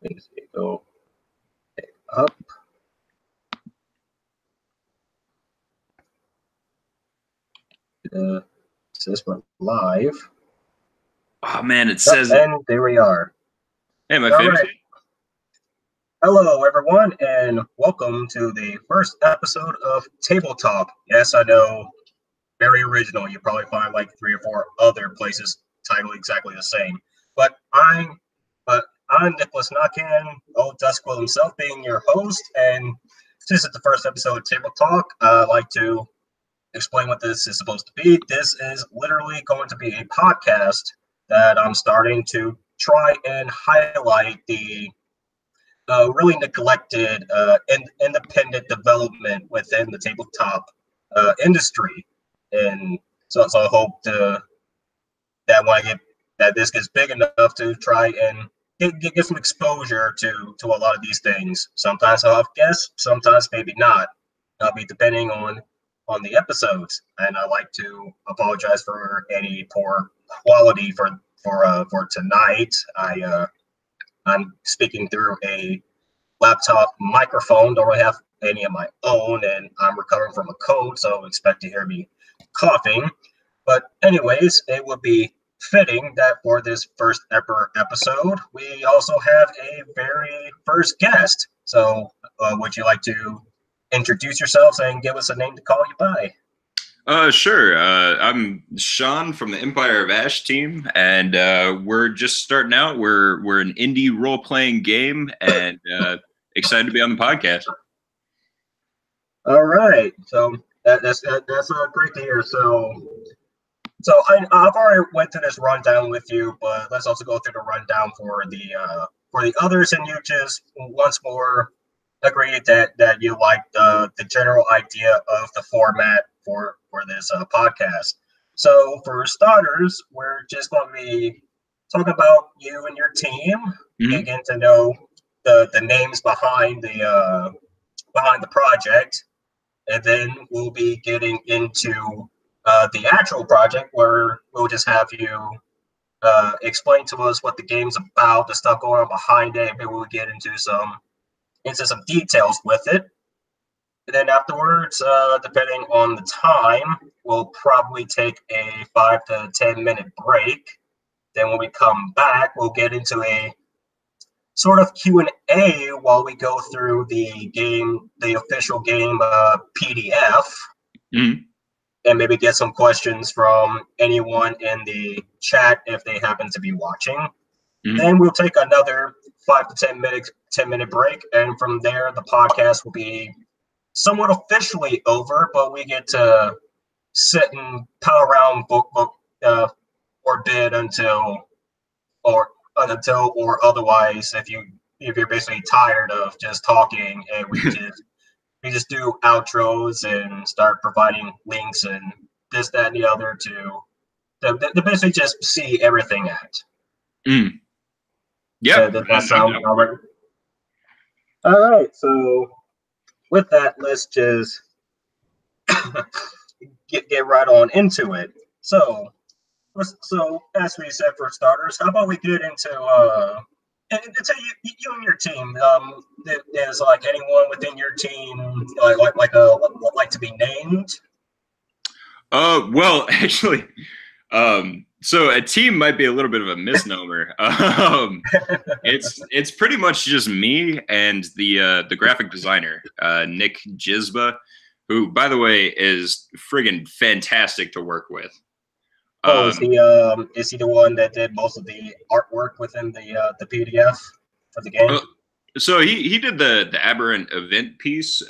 Let's see, go up. Says we're live. Oh man, it says and there we are. Hey, my fantasy. Right. Hello, everyone, and welcome to the first episode of Table Talk. Yes, I know, very original. You probably find like 3 or 4 other places titled exactly the same. But I'm Nicholas Knockin, Old Duskwell himself, being your host. And since it's the first episode of Table Talk, I'd like to explain what this is supposed to be. This is literally going to be a podcast that I'm starting to try and highlight the really neglected independent development within the tabletop industry. And so I hope that when I get that this gets big enough to try and get some exposure to a lot of these things. Sometimes I'll have guests, sometimes maybe not. I'll be depending on the episodes, and I like to apologize for any poor quality for tonight. I'm speaking through a laptop microphone. Don't really have any of my own, and I'm recovering from a cold, so expect to hear me coughing. But anyways, it would be fitting that for this first ever episode, we also have a very first guest. So would you like to introduce yourselves and give us a name to call you by? Sure. I'm Sean from the Empire of Ash team, and we're just starting out. We're an indie role-playing game, and excited to be on the podcast. All right. So that's great to hear. So I've already went through this rundown with you, but let's also go through the rundown for the others, and you just once more agree that you like the general idea of the format for this podcast. So for starters, we're just going to be talking about you and your team, getting to know the names behind the project, and then we'll be getting into the actual project, where we'll just have you explain to us what the game's about, the stuff going on behind it. Maybe we'll get into some details with it. And then afterwards, depending on the time, we'll probably take a 5 to 10 minute break. Then when we come back, we'll get into a sort of Q&A while we go through the official game PDF. And maybe get some questions from anyone in the chat if they happen to be watching. Then we'll take another 5 to 10 minute break, and from there the podcast will be somewhat officially over, but we get to sit and pal around book or bid until or otherwise, if you're basically tired of just talking, and we just do outros and start providing links and this, that, and the other to basically just see everything at. Yeah. Does that sound all right? All right. So with that, let's just get right on into it. So as we said, for starters, how about we get into tell you and your team. There's like anyone within your team like to be named? Well, actually, so a team might be a little bit of a misnomer. It's pretty much just me and the graphic designer, Nick Jizba, who, by the way, is friggin' fantastic to work with. Is he the one that did most of the artwork within the PDF for the game? So he did the Aberrant event piece,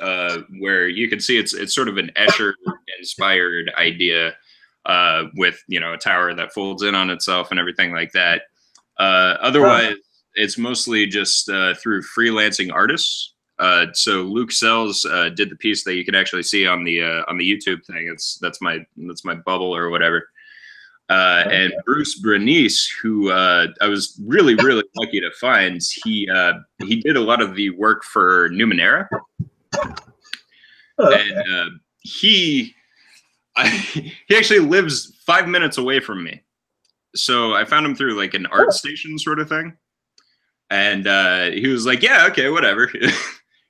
where you can see it's sort of an Escher inspired idea, with a tower that folds in on itself and everything like that. Otherwise, it's mostly just through freelancing artists. So Luke Sells did the piece that you can actually see on the YouTube thing. That's my bubble or whatever. And Bruce Bernice, who I was really, really lucky to find, he did a lot of the work for Numenera. And he actually lives 5 minutes away from me. So I found him through like an art station sort of thing. And he was like, yeah, okay, whatever.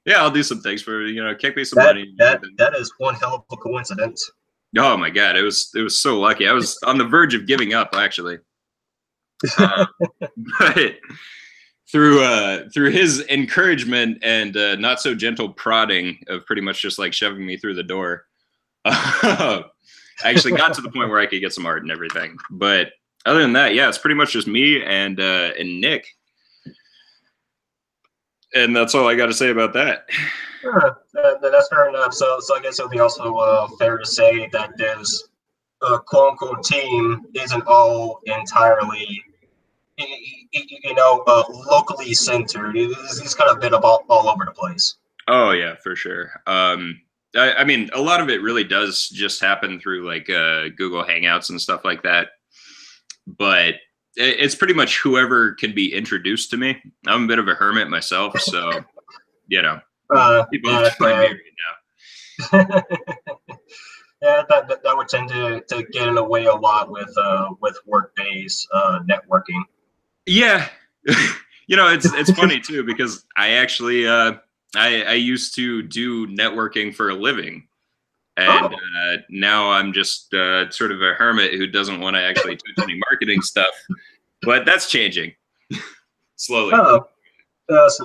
Yeah, I'll do some things for, kick me some That money. that is one hell of a coincidence. Oh my God, it was so lucky. I was on the verge of giving up, actually. Uh, but through his encouragement and not so gentle prodding of pretty much just like shoving me through the door, I actually got to the point where I could get some art and everything. But other than that, yeah, it's pretty much just me and Nick. And that's all I got to say about that. That's fair enough. So I guess it would be also fair to say that this quote unquote team isn't all entirely, locally centered. It's kind of a bit of all over the place. Oh yeah, for sure. I mean, a lot of it really does just happen through like Google Hangouts and stuff like that. But it's pretty much whoever can be introduced to me. I'm a bit of a hermit myself, so people have to find me right now. Yeah, that would tend to get in the way a lot with work-based networking. Yeah, it's funny too because I actually I used to do networking for a living, and now I'm just sort of a hermit who doesn't want to actually touch any marketing stuff. But that's changing slowly.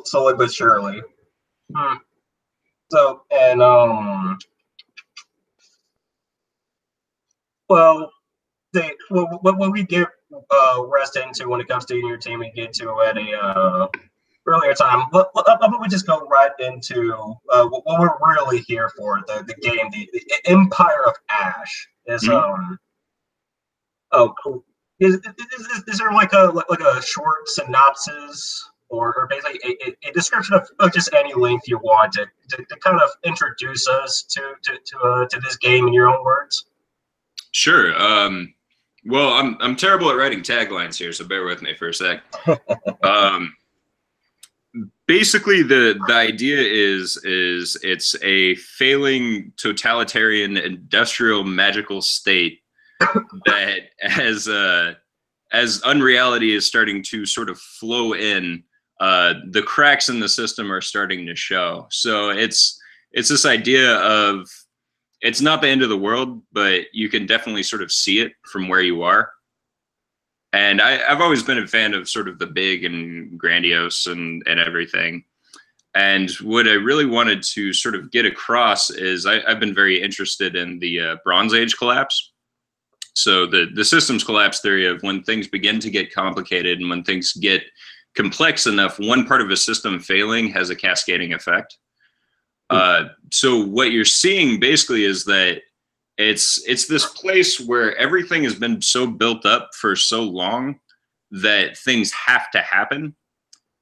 Slowly but surely. So, and well, what we get rest into when it comes to your team, we get to at a earlier time. But we just go right into what we're really here for, the game, the Empire of Ash is cool. Is there like a short synopsis or basically a description of just any length you want to kind of introduce us to this game in your own words? Sure. Well, I'm terrible at writing taglines here, so bear with me for a sec. Basically, the idea is it's a failing totalitarian industrial magical state that as unreality is starting to sort of flow in, the cracks in the system are starting to show. So it's this idea of it's not the end of the world, but you can definitely sort of see it from where you are. And I've always been a fan of sort of the big and grandiose and everything. And what I really wanted to sort of get across is I've been very interested in the Bronze Age collapse. So the systems collapse theory of when things begin to get complicated and when things get complex enough, one part of a system failing has a cascading effect. So what you're seeing basically is that it's this place where everything has been so built up for so long that things have to happen.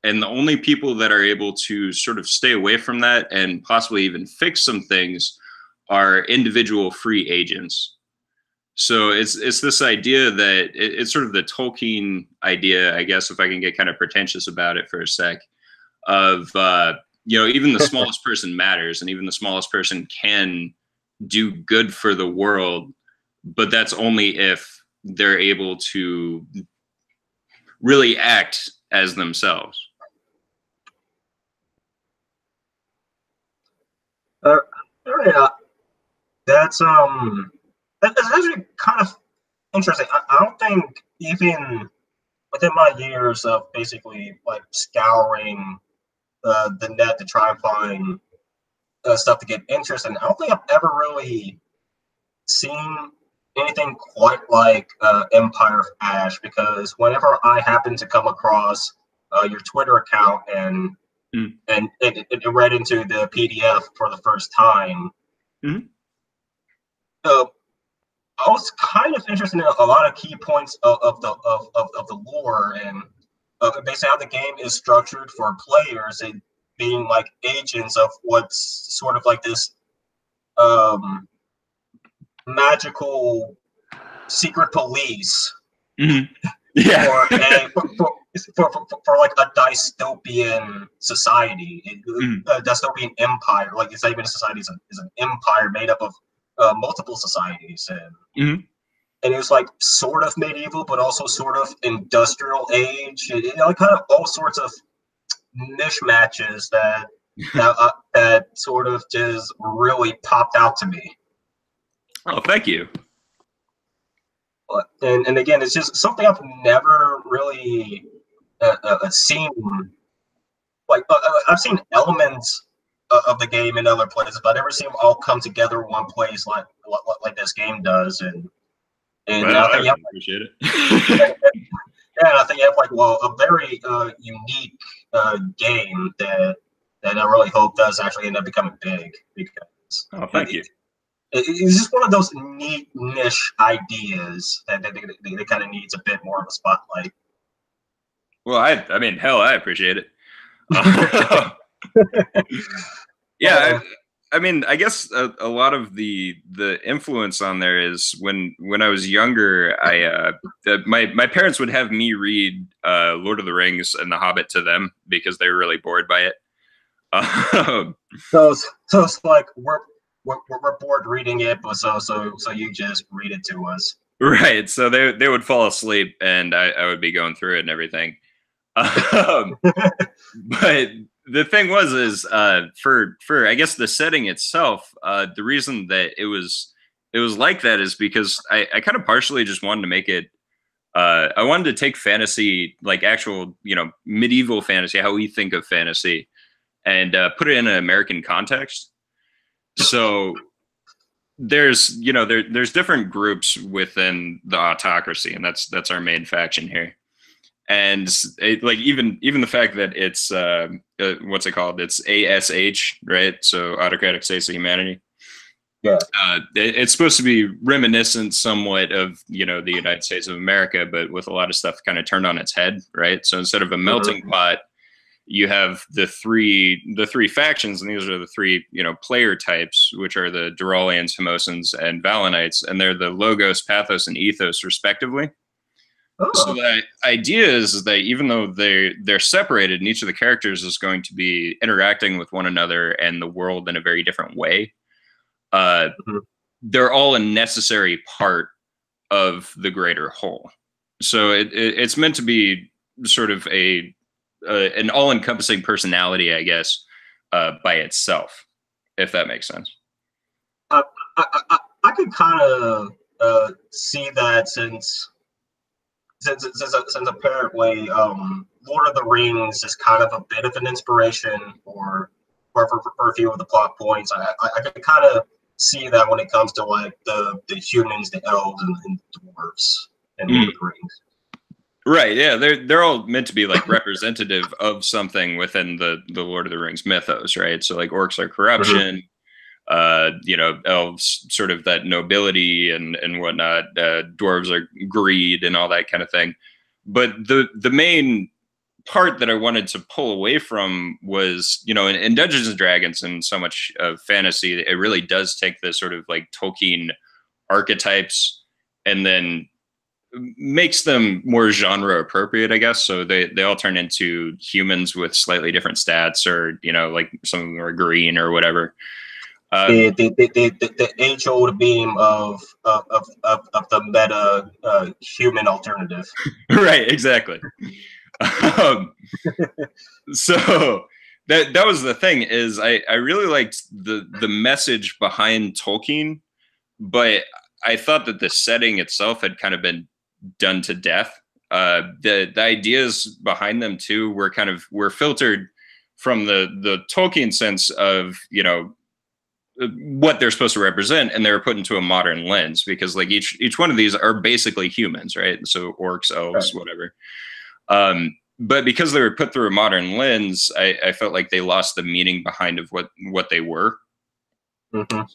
And the only people that are able to sort of stay away from that and possibly even fix some things are individual free agents. So it's this idea that it's sort of the Tolkien idea, I guess, if I can get kind of pretentious about it for a sec, of, even the smallest person matters and even the smallest person can do good for the world, but that's only if they're able to really act as themselves. That's actually kind of interesting. I don't think even within my years of basically like scouring the net to try and find stuff to get interest in, I don't think I've ever really seen anything quite like Empire of Ash, because whenever I happen to come across your Twitter account and it read into the PDF for the first time, I was kind of interested in a lot of key points of the lore and basically how the game is structured for players and being like agents of what's sort of like this magical secret police. Yeah. for like a dystopian society, a dystopian empire. Like it's not even a society; it's an empire made up of multiple societies, and it was like sort of medieval, but also sort of industrial age. Kind of all sorts of mismatches that sort of just really popped out to me. Oh, thank you. And again, it's just something I've never really seen. Like I've seen elements of the game in other places, but I've never seen them all come together in one place like this game does. And Well, I think I you have, appreciate it. yeah, and I think you have a very unique game that I really hope does actually end up becoming big, because Oh, thank you. It's just one of those neat niche ideas that kind of needs a bit more of a spotlight. Well, I mean, hell, I appreciate it. Yeah, I mean, I guess a lot of the influence on there is when I was younger, my parents would have me read Lord of the Rings and The Hobbit to them because they were really bored by it. So it's like we're bored reading it, but so you just read it to us. Right. So they would fall asleep and I would be going through it and everything. But the thing is for I guess the setting itself, the reason that it was like that is because I kind of partially just wanted to make it I wanted to take fantasy, like actual, medieval fantasy, how we think of fantasy, and put it in an American context. So there's there's different groups within the autocracy, and that's our main faction here. And like even the fact that it's what's it called? It's ASH, right? So Autocratic States of Humanity. Yeah. It's supposed to be reminiscent somewhat of the United States of America, but with a lot of stuff kind of turned on its head, right? So instead of a melting pot, you have the three factions, and these are the three player types, which are the Duralians, Hemosans, and Valenites, and they're the Logos, Pathos, and Ethos, respectively. Oh. So the idea is that even though they're separated, and each of the characters is going to be interacting with one another and the world in a very different way, they're all a necessary part of the greater whole. So it's meant to be sort of an all-encompassing personality, I guess, by itself, if that makes sense. I could kind of see that since apparently Lord of the Rings is kind of a bit of an inspiration for a few of the plot points. I could kind of see that when it comes to like the humans, the elves, and dwarves, and Lord of the Rings. Right, yeah, they're all meant to be like representative of something within the Lord of the Rings mythos, right? So like orcs are corruption, elves sort of that nobility and whatnot, dwarves are greed and all that kind of thing. But the main part that I wanted to pull away from was, in Dungeons and Dragons and so much of fantasy, it really does take this sort of like Tolkien archetypes and then makes them more genre appropriate, I guess. So they all turn into humans with slightly different stats, or like some of them are green or whatever. The age old beam of the meta human alternative. Right, exactly. So that was the thing, is I really liked the message behind Tolkien, but I thought that the setting itself had kind of been done to death. The ideas behind them too were filtered from the Tolkien sense of what they're supposed to represent, and they were put into a modern lens, because like each one of these are basically humans, right? So orcs, elves, right, whatever. But because they were put through a modern lens, I felt like they lost the meaning behind of what they were.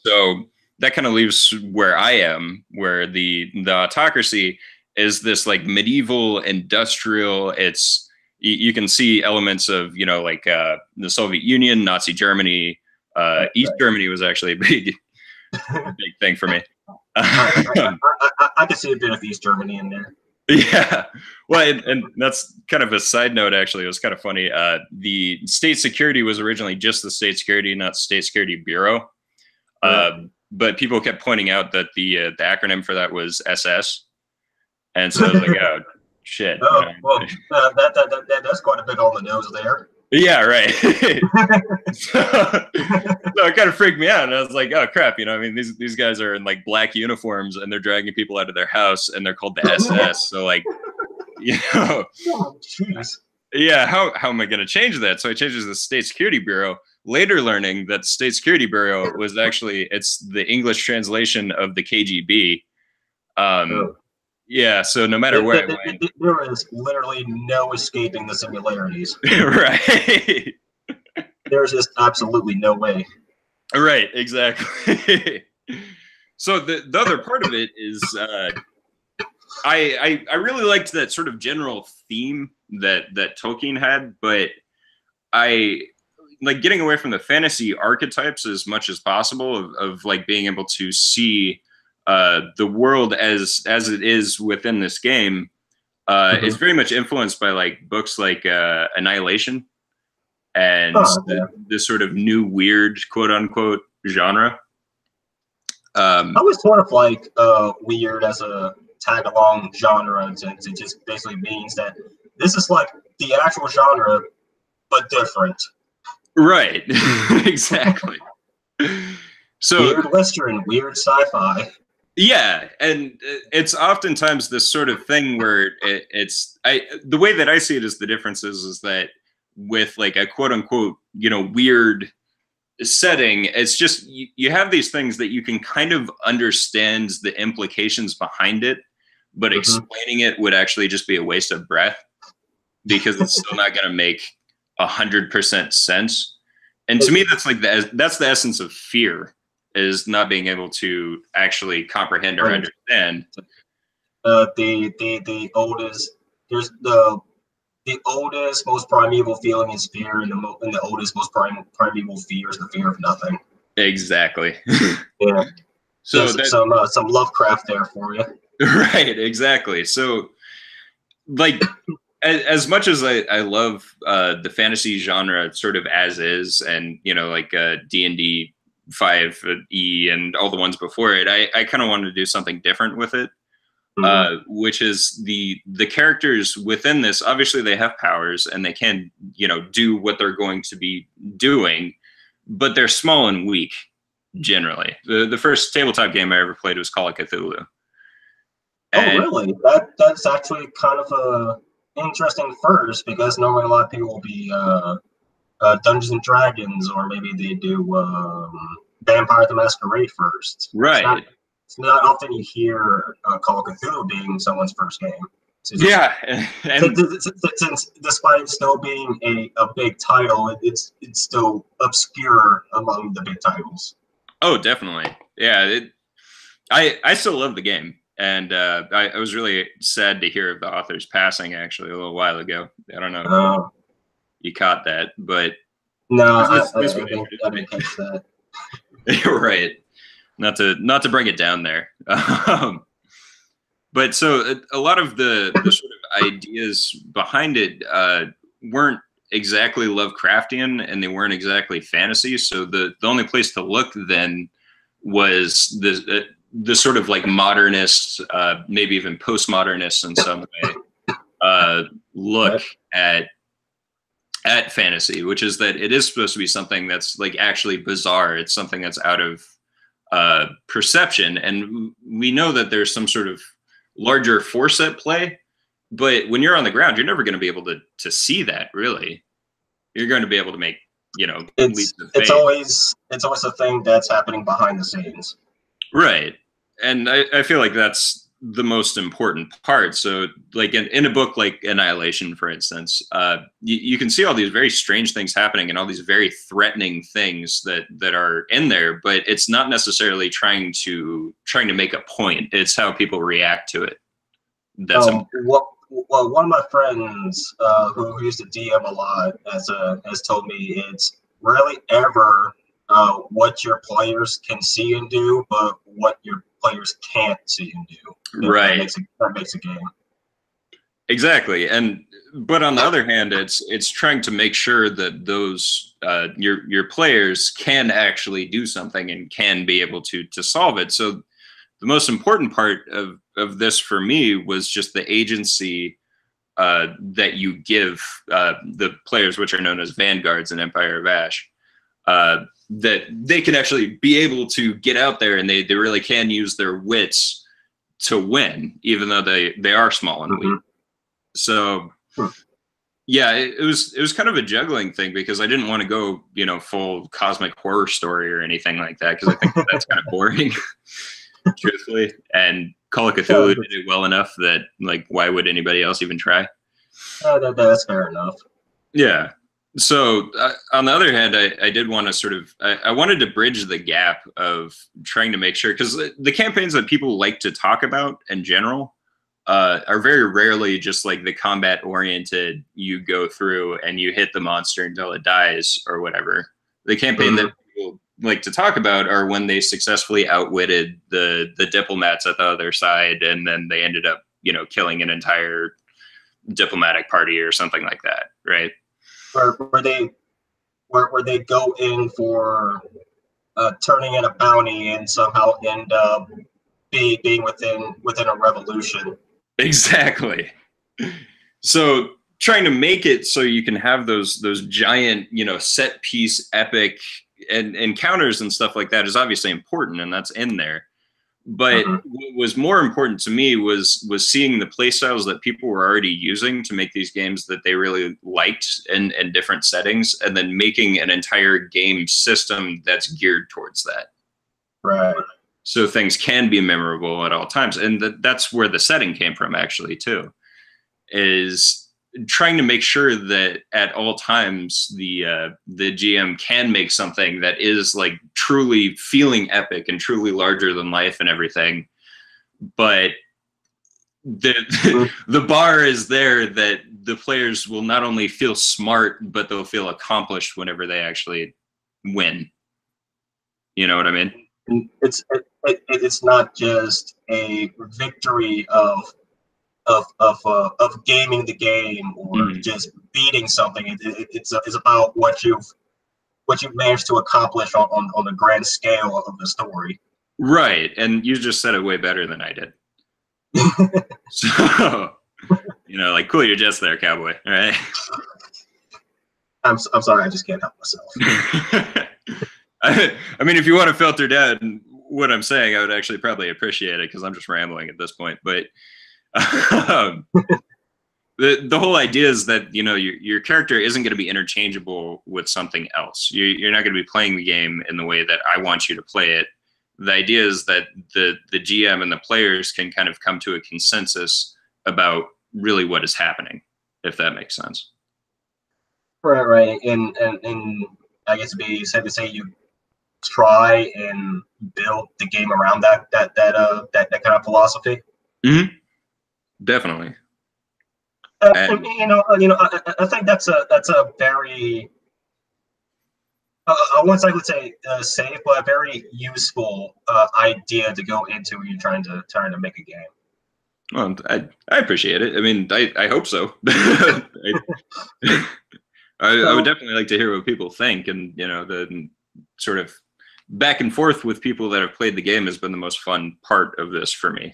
So that kind of leaves where I am, where the autocracy is this like medieval industrial. It's you can see elements of like the Soviet Union, Nazi Germany. East Germany was actually a big thing for me. I can see a bit of East Germany in there. Yeah, well, and that's kind of a side note. Actually, it was kind of funny. The state security was originally just the state security, not State Security Bureau. But people kept pointing out that the acronym for that was SS, and so I was like, oh shit. Oh, well, that's quite a bit on the nose there. Yeah, right. So it kind of freaked me out. And I was like, oh crap, I mean, these guys are in like black uniforms and they're dragging people out of their house and they're called the SS. So like, Oh, jeez. yeah, how am I going to change that? So I changed it to the State Security Bureau. Later learning that State Security Bureau was actually, it's the English translation of the KGB. Oh. Yeah, so no matter where I went, there is literally no escaping the similarities. Right? There's just absolutely no way. Right, exactly. So the other part of it is I really liked that sort of general theme that Tolkien had, but I like getting away from the fantasy archetypes as much as possible of like being able to see the world as it is within this game is very much influenced by like books like Annihilation and this sort of new weird quote unquote genre. I was sort of like weird as a tag along genre. It just basically means that this is like the actual genre, but different. Right. Exactly. So weird Western, weird sci-fi. Yeah, and it's oftentimes this sort of thing where the way that I see it is the difference is that with like a quote unquote, weird setting, it's just you have these things that you can kind of understand the implications behind it, but explaining it would actually just be a waste of breath because it's still not going to make 100% sense. And to me, that's like that's the essence of fear, is not being able to actually comprehend or understand. The oldest, there's the oldest, most primeval feeling is fear, and the oldest, most primeval fear is the fear of nothing. Exactly. Yeah. So some Lovecraft there for you. Right. Exactly. So, like, as much as I love the fantasy genre, sort of as is, and like D&D 5e and all the ones before it, I kind of wanted to do something different with it. Which is the characters within this. Obviously, they have powers and they can, do what they're going to be doing, but they're small and weak. Generally, the first tabletop game I ever played was Call of Cthulhu. And really? That's actually kind of a interesting first, because normally a lot of people will be Dungeons and Dragons, or maybe they do Vampire the Masquerade first. Right. It's not often you hear Call of Cthulhu being someone's first game. Yeah, since despite still being a big title, it's still obscure among the big titles. Oh, definitely. Yeah, I still love the game, and I was really sad to hear of the author's passing actually a little while ago. I don't know if you caught that, but no, I didn't catch that. You're right. Not to bring it down there, but so a lot of the sort of ideas behind it weren't exactly Lovecraftian, and they weren't exactly fantasy. So the only place to look then was the sort of like modernist, maybe even postmodernist in some way, look at fantasy, which is that it is supposed to be something that's like actually bizarre. It's something that's out of perception, and we know that there's some sort of larger force at play, but when you're on the ground, you're never going to be able to see that. Really, you're going to be able to make leaps of faith. It's always a thing that's happening behind the scenes, right? And I feel like that's the most important part. So like in a book like Annihilation, for instance, you can see all these very strange things happening and all these very threatening things that are in there, but it's not necessarily trying to make a point. It's how people react to it. That's well, one of my friends who used to DM a lot has told me it's rarely ever what your players can see and do, but what your players can't see and do. Right. That makes a game. Exactly. But on the other hand, it's trying to make sure that those your players can actually do something and can be able to solve it. So the most important part of this for me was just the agency that you give the players, which are known as vanguards in Empire of Ash, that they can actually be able to get out there and they really can use their wits to win, even though they are small and weak. So yeah, it was kind of a juggling thing because I didn't want to go, you know, full cosmic horror story or anything like that because I think that's kind of boring, truthfully. And Call of Cthulhu did it well enough that, like, why would anybody else even try? That's fair enough. Yeah. So on the other hand, I did want to sort of, I wanted to bridge the gap of trying to make sure, because the campaigns that people like to talk about in general are very rarely just like the combat oriented, you go through and you hit the monster until it dies or whatever. The campaign that people like to talk about are when they successfully outwitted the diplomats at the other side, and then they ended up, you know, killing an entire diplomatic party or something like that, right? Where they go in for turning in a bounty and somehow end up being within a revolution. Exactly. So trying to make it so you can have those giant, you know, set piece epic and encounters and stuff like that is obviously important, and that's in there. But what was more important to me was seeing the play styles that people were already using to make these games that they really liked in different settings, and then making an entire game system that's geared towards that. Right. So things can be memorable at all times. And that's where the setting came from, actually, too, is trying to make sure that at all times the GM can make something that is like truly feeling epic and truly larger than life and everything. But the bar is there that the players will not only feel smart, but they'll feel accomplished whenever they actually win. You know what I mean? It's not just a victory of gaming the game or just beating something. It's about what you've managed to accomplish on the grand scale of the story. Right, and you just said it way better than I did. So, you know, like, cool your jets there, cowboy. All right. I'm sorry, I just can't help myself. I mean, if you want to filter down what I'm saying, I would actually probably appreciate it because I'm just rambling at this point. But the whole idea is that, you know, your character isn't going to be interchangeable with something else. You're not going to be playing the game in the way that I want you to play it. The idea is that the GM and the players can kind of come to a consensus about really what is happening, if that makes sense. Right. And I guess it'd be safe to say you try and build the game around that kind of philosophy. Definitely. And, you know, I think that's a very once I would say safe, but a very useful idea to go into when you're trying to make a game. Well, I appreciate it. I mean, I hope so. I would definitely like to hear what people think, and, you know, the sort of back and forth with people that have played the game has been the most fun part of this for me.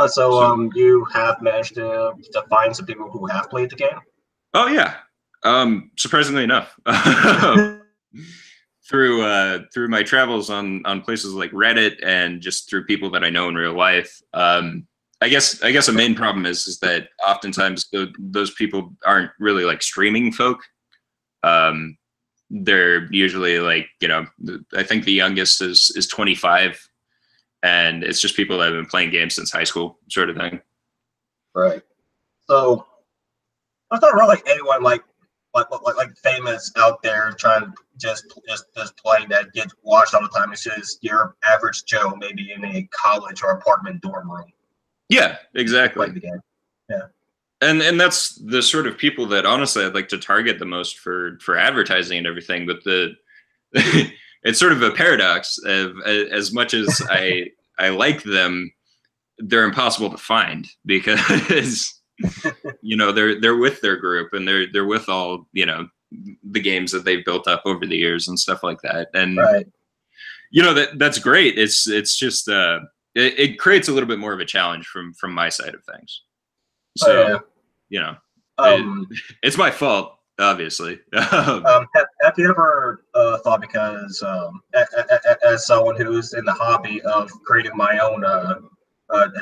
So you have managed to find some people who have played the game? Oh yeah, surprisingly enough, through my travels on places like Reddit and just through people that I know in real life. I guess a main problem is that oftentimes those people aren't really like streaming folk. They're usually like, you know, I think the youngest is 25. And it's just people that have been playing games since high school, sort of thing. Right. So there's not really anyone like famous out there trying to just playing that gets watched all the time. It's just your average Joe, maybe in a college or apartment dorm room. Yeah, exactly. Playing the game. Yeah. And that's the sort of people that honestly I'd like to target the most for advertising and everything. But it's sort of a paradox of, as much as I like them, they're impossible to find because, you know, they're with their group and they're with all, you know, the games that they've built up over the years and stuff like that. And, right. You know, that's great. It's just, it creates a little bit more of a challenge from my side of things. So, you know, It's my fault, obviously. Have you ever thought, because as someone who's in the hobby of creating my own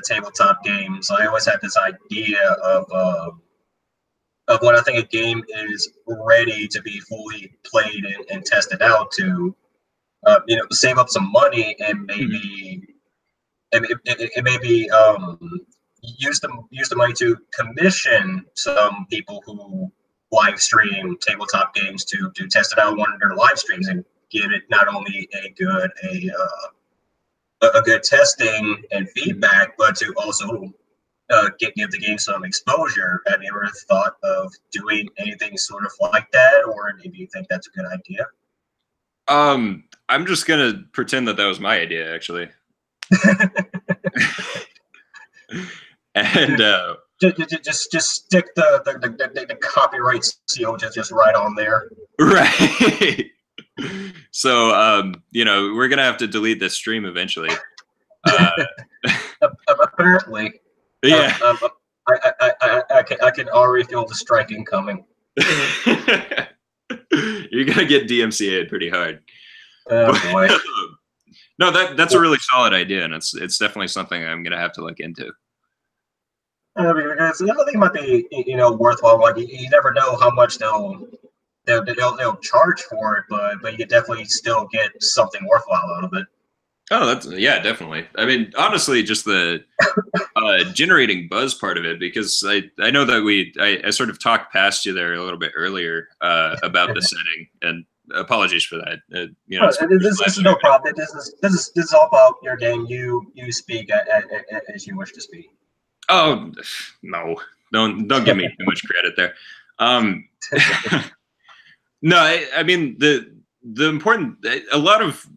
tabletop games, I always have this idea of when I think a game is ready to be fully played and tested out to, save up some money and maybe it may be use the money to commission some people who live stream tabletop games to test it out on one of their live streams and give it not only a good testing and feedback, but to also give the game some exposure. Have you ever thought of doing anything sort of like that, or maybe you think that's a good idea? I'm just gonna pretend that was my idea, actually. And just stick the copyright seal just right on there. Right. So we're gonna have to delete this stream eventually. Apparently. Yeah. I can already feel the strike incoming. You're gonna get DMCA'd pretty hard. Oh boy. No, that's a really solid idea, and it's definitely something I'm gonna have to look into. Because I think it might be worthwhile. Like you never know how much they'll charge for it, but you definitely still get something worthwhile out of it. Oh, definitely. I mean, honestly, just the generating buzz part of it, because I know that I sort of talked past you there a little bit earlier about the setting, and apologies for that. This is no problem. This is all about your game. You speak as you wish to speak. Oh no! Don't give me too much credit there. No, I mean the important, a lot of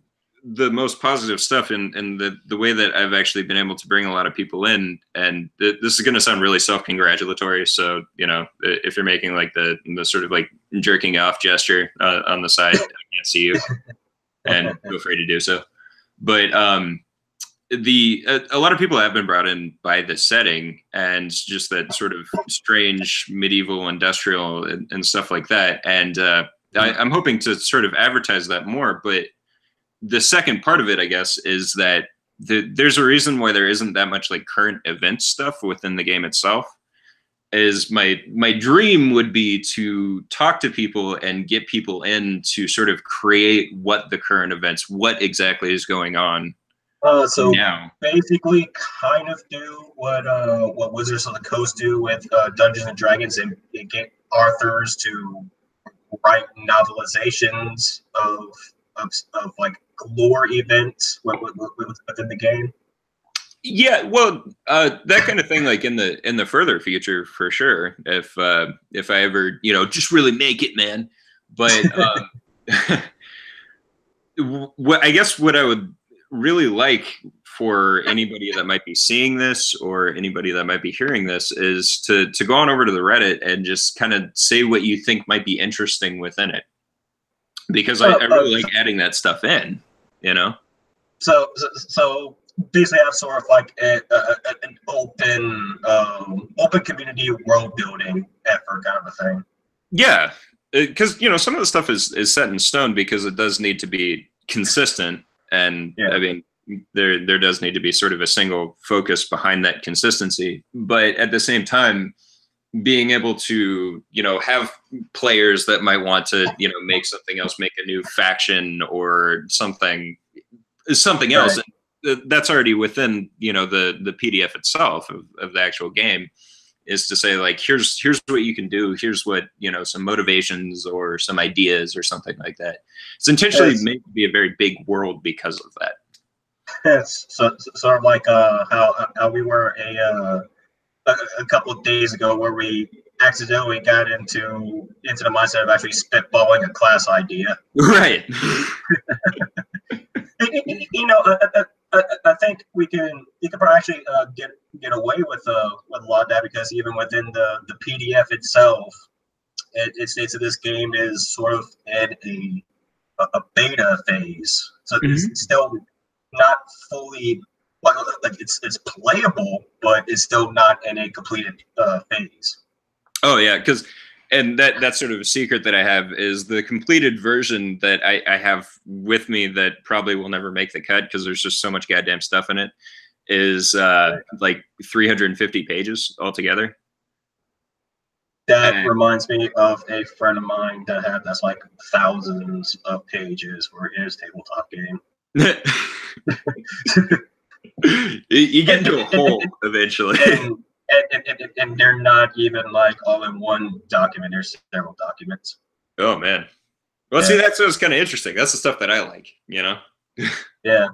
the most positive stuff in the way that I've actually been able to bring a lot of people in, and this is going to sound really self-congratulatory. So if you're making like the sort of like jerking off gesture on the side, I can't see you, and feel free to do so. But a lot of people have been brought in by the setting and just that sort of strange medieval industrial and stuff like that. And I'm hoping to sort of advertise that more. But the second part of it, I guess, is that there's a reason why there isn't that much like current event stuff within the game itself. Is my dream would be to talk to people and get people in to sort of create what the current events, what exactly is going on. So now, basically, kind of do what Wizards of the Coast do with Dungeons and Dragons, and get authors to write novelizations of like lore events within the game. Yeah, well, that kind of thing, like in the further future, for sure. If I ever, just really make it, man. But I guess what I would really like for anybody that might be seeing this or anybody that might be hearing this is to go on over to the Reddit and just kind of say what you think might be interesting within it, because I really like adding that stuff in, So basically, have sort of like an open community world building effort kind of a thing. Yeah, because some of the stuff is set in stone because it does need to be consistent. And yeah. I mean, there does need to be sort of a single focus behind that consistency. But at the same time, being able to, have players that might want to, make something else, make a new faction or something else. Right. That's already within, the PDF itself of the actual game, is to say, like, here's what you can do. Here's what, some motivations or some ideas or something like that. It's intentionally made to be a very big world because of that. Yes, so sort of like how we were a couple of days ago, where we accidentally got into the mindset of actually spitballing a class idea. Right. I think you can probably actually get away with a lot of that, because even within the PDF itself, it states that this game is sort of in a beta phase, so it's still not fully like it's playable, but it's still not in a completed phase. Oh yeah, because and that's sort of a secret that I have is the completed version that I have with me that probably will never make the cut because there's just so much goddamn stuff in it is like 350 pages altogether. That And reminds me of a friend of mine that's like thousands of pages for his tabletop game. you get into a hole eventually. And they're not even like all in one document. There's several documents. Oh man. Well, see, that's what's kind of interesting. That's the stuff that I like, you know? Yeah,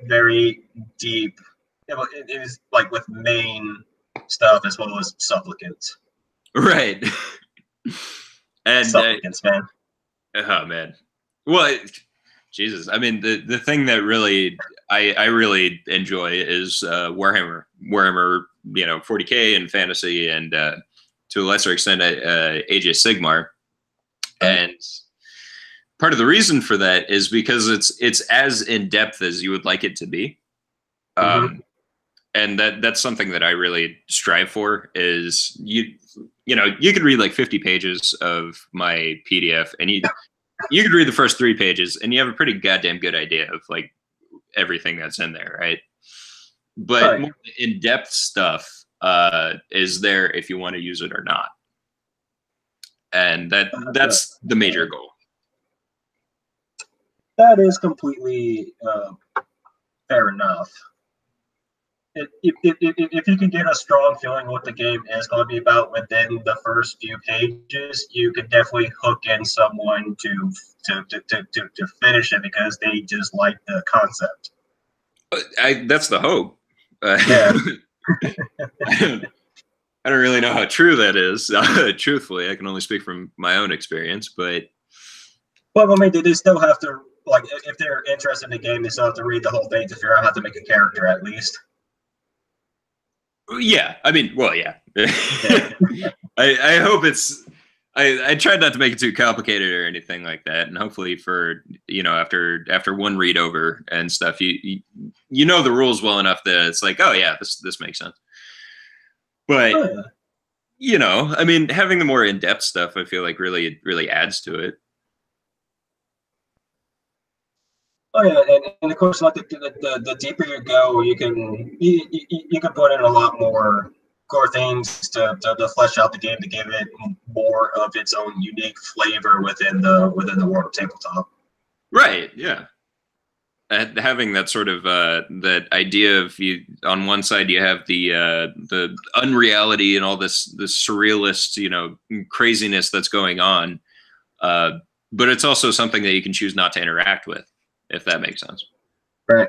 very deep. It is like with main stuff as well as supplicants. Right. And supplicants, man. Oh man. Well, Jesus. I mean, the thing that really I really enjoy is Warhammer. Warhammer, 40K and fantasy, and to a lesser extent, Age of Sigmar. And part of the reason for that is because it's as in depth as you would like it to be. And that's something that I really strive for is you could read like 50 pages of my PDF and you could read the first 3 pages and you have a pretty goddamn good idea of like everything that's in there, right? But more in-depth stuff is there if you want to use it or not. And that's the major goal. That is completely fair enough. If you can get a strong feeling what the game is going to be about within the first few pages, you could definitely hook in someone to finish it because they just like the concept. That's the hope. Yeah. I don't really know how true that is. Truthfully, I can only speak from my own experience, but. Well, I mean, they still have to, like, if they're interested in the game, they still have to read the whole thing to figure out how to make a character, at least. Yeah, I mean, well, yeah. I hope it's. I tried not to make it too complicated or anything like that, and hopefully, for after one read over and stuff, you know the rules well enough that it's like, oh yeah, this makes sense. But I mean, having the more in-depth stuff, I feel like really adds to it. Oh yeah, and of course, like the deeper you go, you can put in a lot more core things to flesh out the game to give it more of its own unique flavor within the world of tabletop. Right. Yeah. Having that sort of that idea of you on one side you have the unreality and all this surrealist craziness that's going on, but it's also something that you can choose not to interact with, if that makes sense. Right.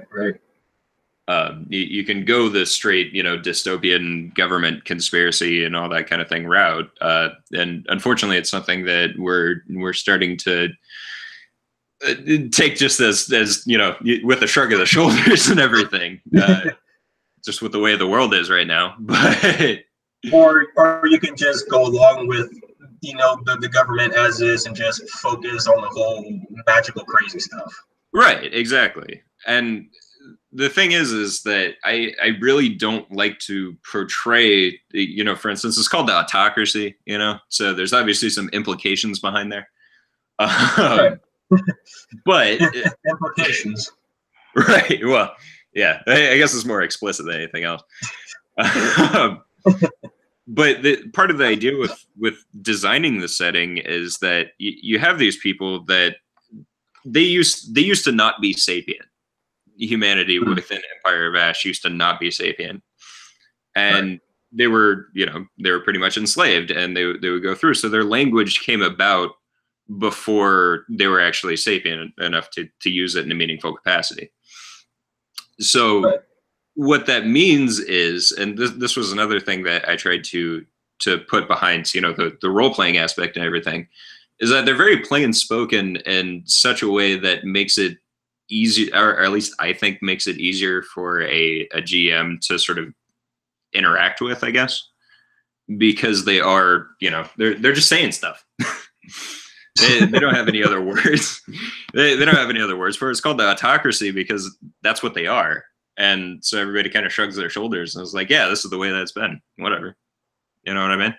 You can go the straight dystopian government conspiracy and all that kind of thing route, and unfortunately it's something that we're starting to take just as with a shrug of the shoulders and everything, just with the way the world is right now. But or you can just go along with the government as is and just focus on the whole magical crazy stuff. Right, exactly. And the thing is that I really don't like to portray, for instance, it's called the autocracy, so there's obviously some implications behind there. Right. But implications. Right. Well, yeah, I guess it's more explicit than anything else. But part of the idea with designing the setting is that you have these people that they used to not be sapient. Humanity within Empire of Ash used to not be sapient, and they were pretty much enslaved, and they would go through. So their language came about before they were actually sapient enough to use it in a meaningful capacity. So what that means is, and this was another thing that I tried to put behind, the role-playing aspect and everything, is that they're very plain spoken in such a way that makes it easy, or at least I think makes it easier for a GM to sort of interact with, I guess, because they are, they're just saying stuff. They don't have any other words. They don't have any other words for it. It's called the autocracy because that's what they are. And so everybody kind of shrugs their shoulders and is like, yeah, this is the way that's been. Whatever. You know what I mean?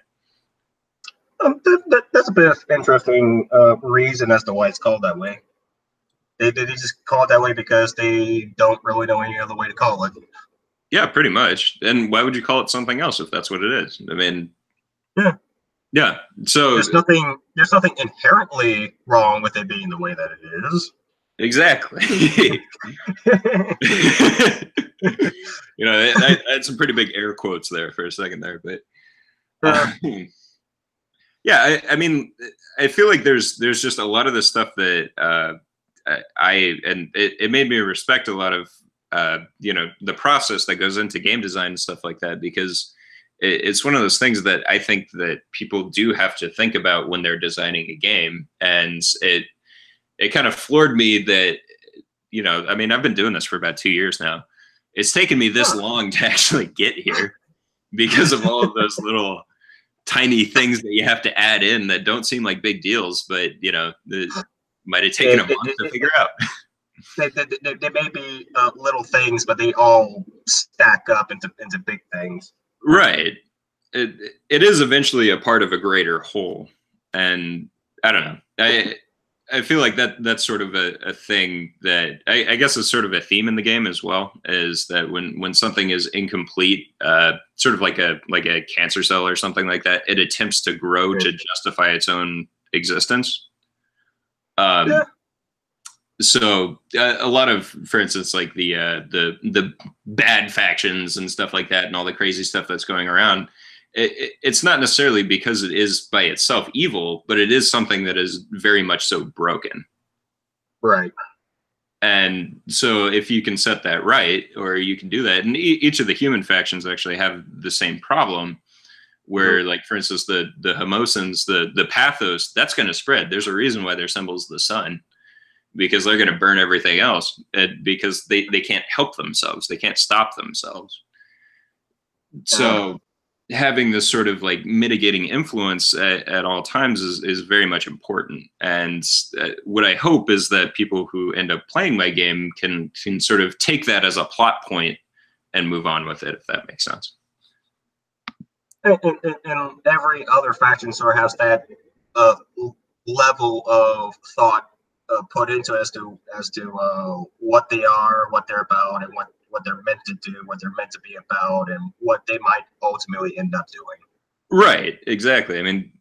That's a bit of interesting reason as to why it's called that way. They just call it that way because they don't really know any other way to call it. Yeah, pretty much. And why would you call it something else if that's what it is? I mean, Yeah. Yeah. So there's nothing inherently wrong with it being the way that it is. Exactly. You know, I had some pretty big air quotes there for a second there, but yeah, I mean, I feel like there's just a lot of the stuff that it made me respect a lot of you know, the process that goes into game design and stuff like that, because it's one of those things that I think that people do have to think about when they're designing a game, and it kind of floored me that, you know, I mean, I've been doing this for about 2 years now. It's taken me this long to actually get here because of all of those little tiny things that you have to add in that don't seem like big deals, but, you know, it might have taken a month to figure out. They may be little things, but they all stack up into big things. Right. It is eventually a part of a greater whole. And I don't know. I feel like that's sort of a thing that I guess is sort of a theme in the game as well, is that when something is incomplete, sort of like a cancer cell or something like that, it attempts to grow to justify its own existence. Yeah. So a lot of, for instance, like the bad factions and stuff like that, and all the crazy stuff that's going around, it's not necessarily because it is by itself evil, but it is something that is very much so broken. Right. And so if you can set that right, or you can do that, and each of the human factions actually have the same problem, where, like, for instance, the Homosans, the Pathos, that's going to spread. There's a reason why their symbol is the sun, because they're going to burn everything else, because they can't help themselves. They can't stop themselves. So having this sort of like mitigating influence at all times is very much important. And what I hope is that people who end up playing my game can sort of take that as a plot point and move on with it, if that makes sense. And every other faction sort of has that level of thought put into as to what they are, what they're about, and what they're meant to do, what they're meant to be about, and what they might ultimately end up doing. Right, exactly. I mean,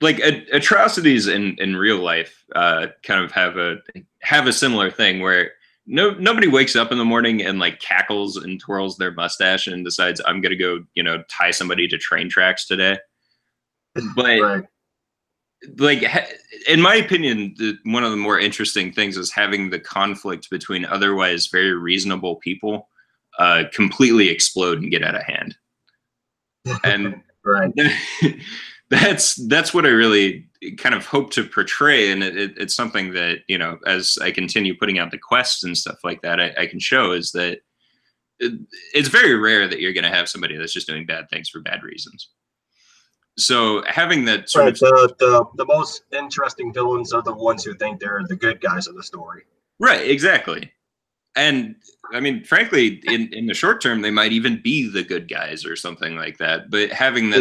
like atrocities in real life kind of have a similar thing where nobody wakes up in the morning and like cackles and twirls their mustache and decides, I'm gonna go, you know, tie somebody to train tracks today. But right. Like, in my opinion, one of the more interesting things is having the conflict between otherwise very reasonable people completely explode and get out of hand. And right. that's what I really kind of hope to portray. And it's something that, you know, as I continue putting out the quests and stuff like that, I can show is that it's very rare that you're going to have somebody that's just doing bad things for bad reasons. So having that sort of the most interesting villains are the ones who think they're the good guys of the story. Right, exactly. And I mean, frankly, in the short term, they might even be the good guys or something like that. But having that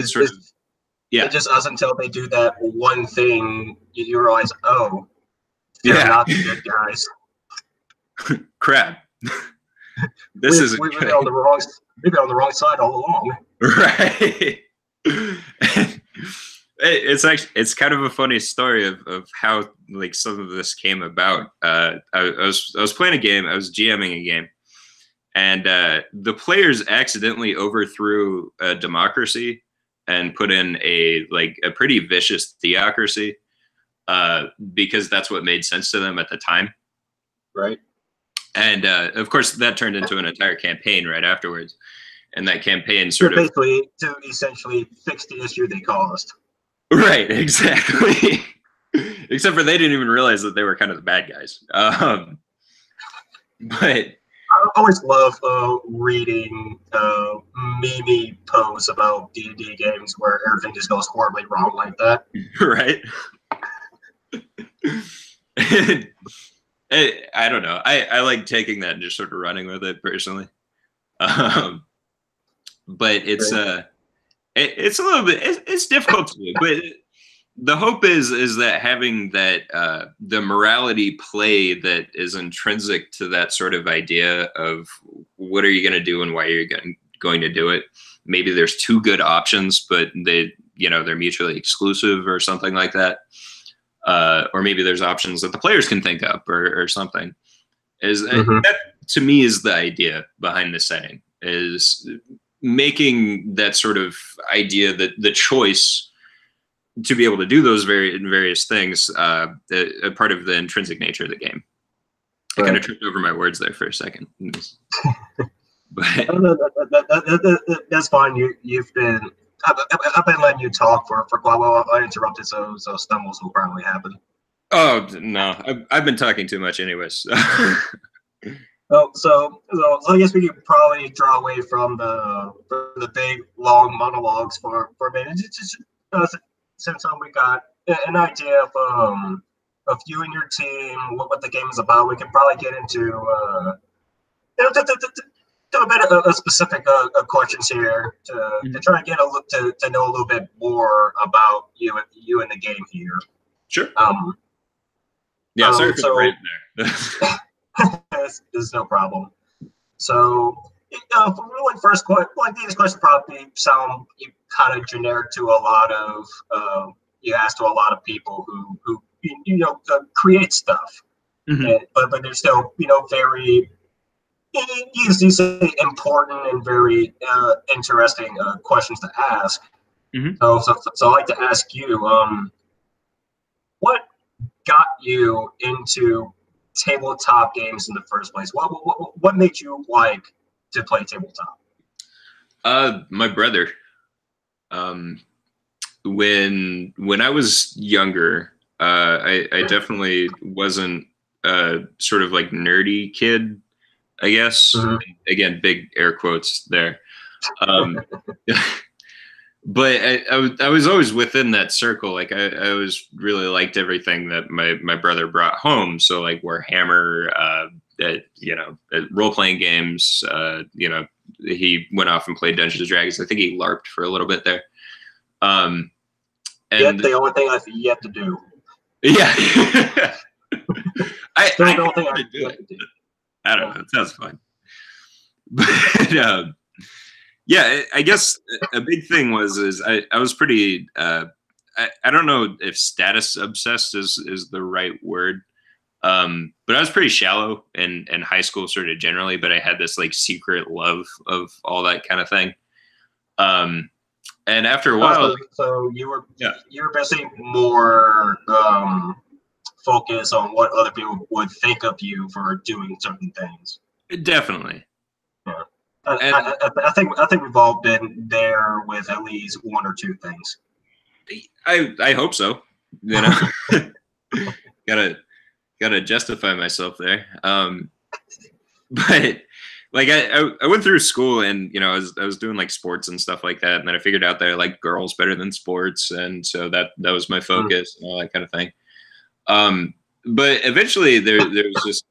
it just us until they do that one thing, you realize, oh, they're not the good guys. Crap. We've been on the wrong side all along. Right. It's kind of a funny story of how like some of this came about. I was playing a game. I was GMing a game, and the players accidentally overthrew a democracy and put in a pretty vicious theocracy because that's what made sense to them at the time. Right. And of course, that turned into an entire campaign right afterwards. And that campaign basically to essentially fix the issue they caused. Right, exactly. Except for they didn't even realize that they were kind of the bad guys. But I always love reading meme posts about D&D games where everything just goes horribly wrong like that. Right. I don't know. I like taking that and just sort of running with it personally. But it's a little bit it's difficult to do, but the hope is that having that the morality play that is intrinsic to that sort of idea of what are you going to do and why are you going to do it. Maybe there's two good options, but they're mutually exclusive or something like that. Or maybe there's options that the players can think up or something. That to me is the idea behind the setting, is making that sort of idea that the choice to be able to do those various things a part of the intrinsic nature of the game. Right. I kind of tripped over my words there for a second. But that's fine. You've been I've been letting you talk for quite a while. I interrupted, so stumbles will probably happen. Oh no, I've been talking too much, anyways. So I guess we could probably draw away from the big long monologues for a minute. Just since we got an idea of you and your team, what the game is about, we can probably get into a bit of specific questions here to try and get to know a little bit more about you and the game here. Sure. Yeah, sorry for the rant there. There's no problem. So, for really first question, these questions probably sound kind of generic to a lot of you ask to a lot of people who create stuff, but they're still very you say important and very interesting questions to ask. So I'd like to ask you, what got you into tabletop games in the first place? What made you like to play tabletop? My brother. When I was younger, I definitely wasn't a sort of like nerdy kid, I guess. Again, big air quotes there. But I was always within that circle. Like I always really liked everything that my brother brought home. So like Warhammer, role playing games. He went off and played Dungeons and Dragons. I think he LARPed for a little bit there. And the only thing I've yet to do. Yeah. I don't think I can do it. I don't know. It sounds fun. But yeah, I guess a big thing was I was pretty I don't know if status obsessed is the right word, but I was pretty shallow in high school sort of generally, but I had this like secret love of all that kind of thing. And after a while, so you were basically more focused on what other people would think of you for doing certain things. Definitely. Yeah. I think we've all been there with at least one or two things. I hope so. Gotta justify myself there. But like I went through school and I was doing like sports and stuff like that, and then I figured out that I like girls better than sports, and so that was my focus and all that kind of thing. But eventually there was just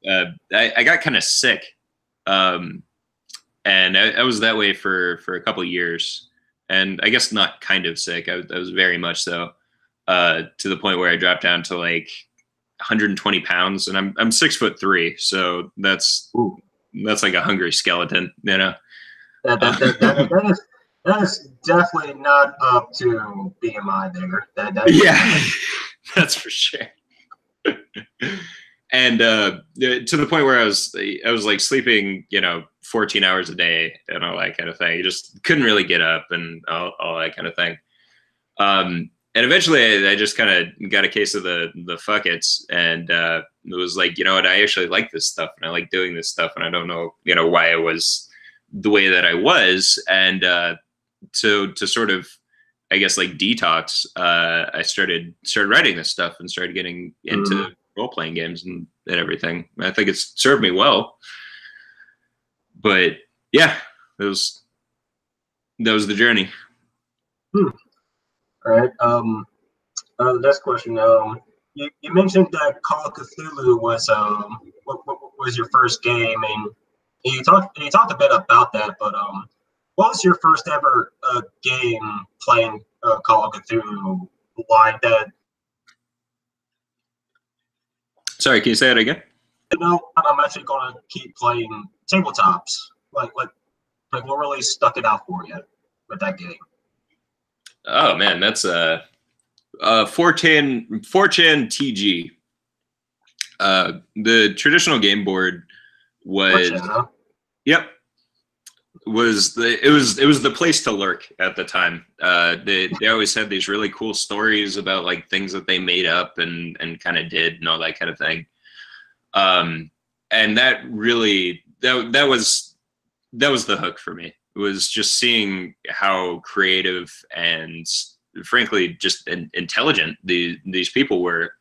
I got kind of sick. And I was that way for a couple of years, and I guess not kind of sick. I was very much so, to the point where I dropped down to like 120 pounds, and I'm 6'3", so that's like a hungry skeleton, That is definitely not up to BMI there. Yeah, that's for sure. And to the point where I was like sleeping, 14 hours a day and all that kind of thing. You just couldn't really get up and all that kind of thing. And eventually I just kind of got a case of the fuck it's, and it was like, you know what, I actually like this stuff and I like doing this stuff, and I don't know, why I was the way that I was. And to sort of, I guess, like detox, I started writing this stuff and started getting into role-playing games and everything. I think it's served me well. But yeah, that was the journey. All right. The next question. You mentioned that Call of Cthulhu was your first game, and you talked a bit about that. But what was your first ever game playing Call of Cthulhu? why that. Sorry, can you say that again? I'm actually going to keep playing tabletops. Like what really stuck it out for you with that game? Oh man, that's 4chan TG. The traditional game board was 4chan, huh? Yep. It was the place to lurk at the time. They always had these really cool stories about like things that they made up and kind of did and all that kind of thing. And that really that was the hook for me. It was just seeing how creative and frankly just intelligent these people were,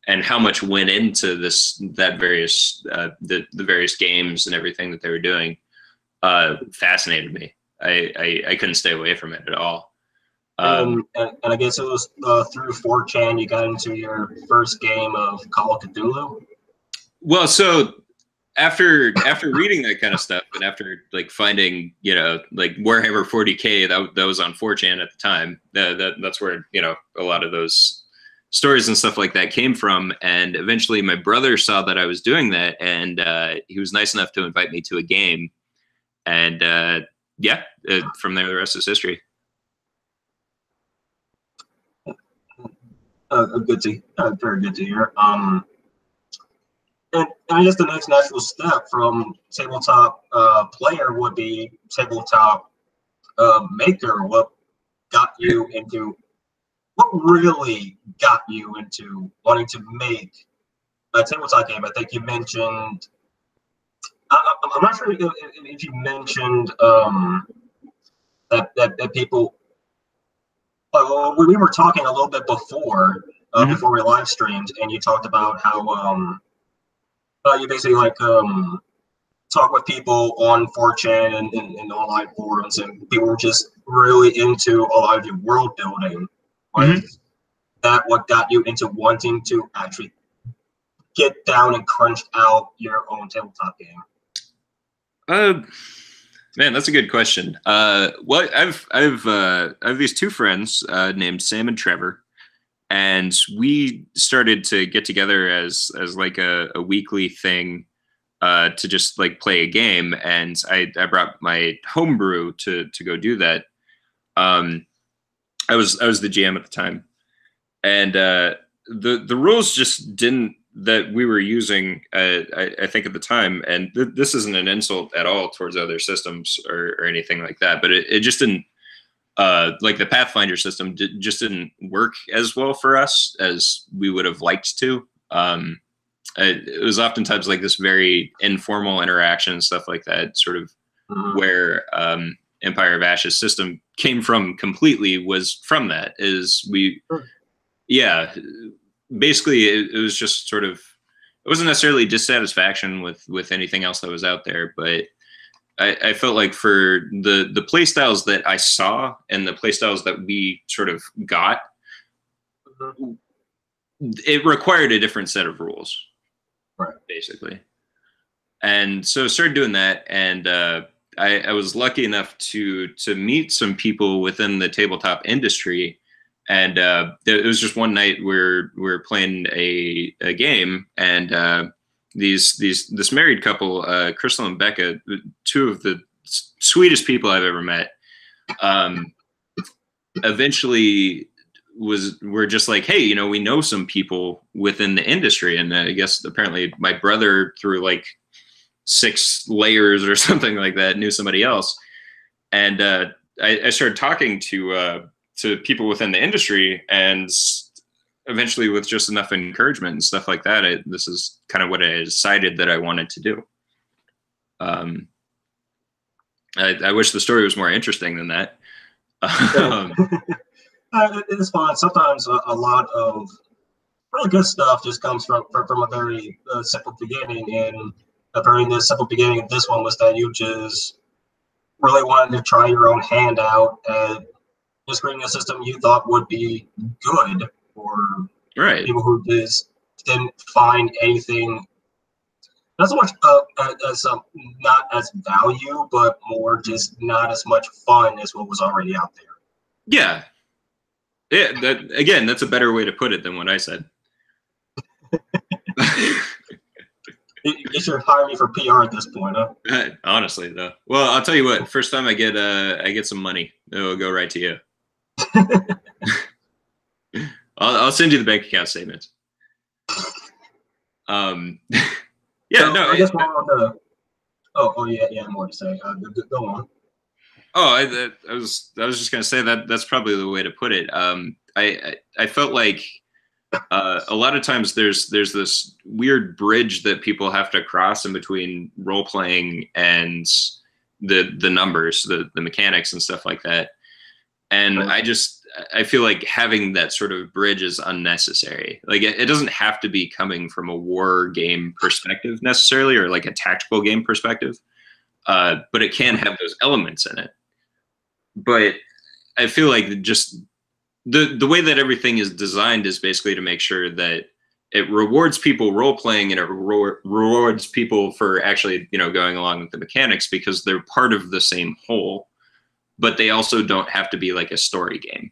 and how much went into the various games and everything that they were doing. Fascinated me. I couldn't stay away from it at all. And I guess it was through 4chan you got into your first game of Call of Cthulhu. Well, so after reading that kind of stuff, and after like finding like Warhammer 40K that was on 4chan at the time, that's where a lot of those stories and stuff like that came from. And eventually, my brother saw that I was doing that, and he was nice enough to invite me to a game. And from there, the rest is history. Good to very good to hear. And I guess the next natural step from tabletop player would be tabletop maker. What really got you into wanting to make a tabletop game? I think you mentioned. I'm not sure if you mentioned that people. We were talking a little bit before before we live streamed, and you talked about how you basically like talk with people on 4chan and online forums, and people were just really into a lot of your world building. Was that what got you into wanting to actually get down and crunch out your own tabletop game? Man, that's a good question. Well, I've these two friends named Sam and Trevor, and we started to get together as like a weekly thing to just like play a game. And I brought my homebrew to go do that. I was the GM at the time, and the rules just didn't. That we were using, I think at the time, and this isn't an insult at all towards other systems or anything like that, but it just didn't, like the Pathfinder system just didn't work as well for us as we would have liked to. It was oftentimes like this very informal interaction and stuff like that, sort of where Empire of Ashes system came from completely was from that. Basically, it was just sort of, it wasn't necessarily dissatisfaction with anything else that was out there, but I felt like for the play styles that I saw and the play styles that we sort of got, it required a different set of rules, right? Basically. And so I started doing that, and I was lucky enough to meet some people within the tabletop industry. And it was just one night where we were playing a game, and this married couple, Crystal and Becca, two of the sweetest people I've ever met, eventually were just like, hey, we know some people within the industry, and I guess apparently my brother through like 6 layers or something like that knew somebody else, and I started talking to people within the industry, and eventually with just enough encouragement and stuff like that, this is kind of what I decided that I wanted to do. I wish the story was more interesting than that. It's fun. Sometimes a lot of really good stuff just comes from a very simple beginning, and a very simple beginning of this one was that you just really wanted to try your own hand out at just creating a system you thought would be good for people who just didn't find anything, not so much as not as value, but more just not as much fun as what was already out there. Yeah, Yeah, that's a better way to put it than what I said. You should hire me for PR at this point, huh? Honestly, though. Well, I'll tell you what. First time I get some money, it'll go right to you. I'll send you the bank account statements. Yeah, so, no. I guess we're on the. Oh yeah, more to say. Go on. Oh, I was just gonna say that's probably the way to put it. I felt like a lot of times there's this weird bridge that people have to cross in between role playing and the numbers, the mechanics and stuff like that. And I feel like having that sort of bridge is unnecessary. Like it doesn't have to be coming from a war game perspective necessarily, or like a tactical game perspective. But it can have those elements in it. But I feel like just the way that everything is designed is basically to make sure that it rewards people role playing, and it rewards people for actually, going along with the mechanics, because they're part of the same whole, but they also don't have to be like a story game.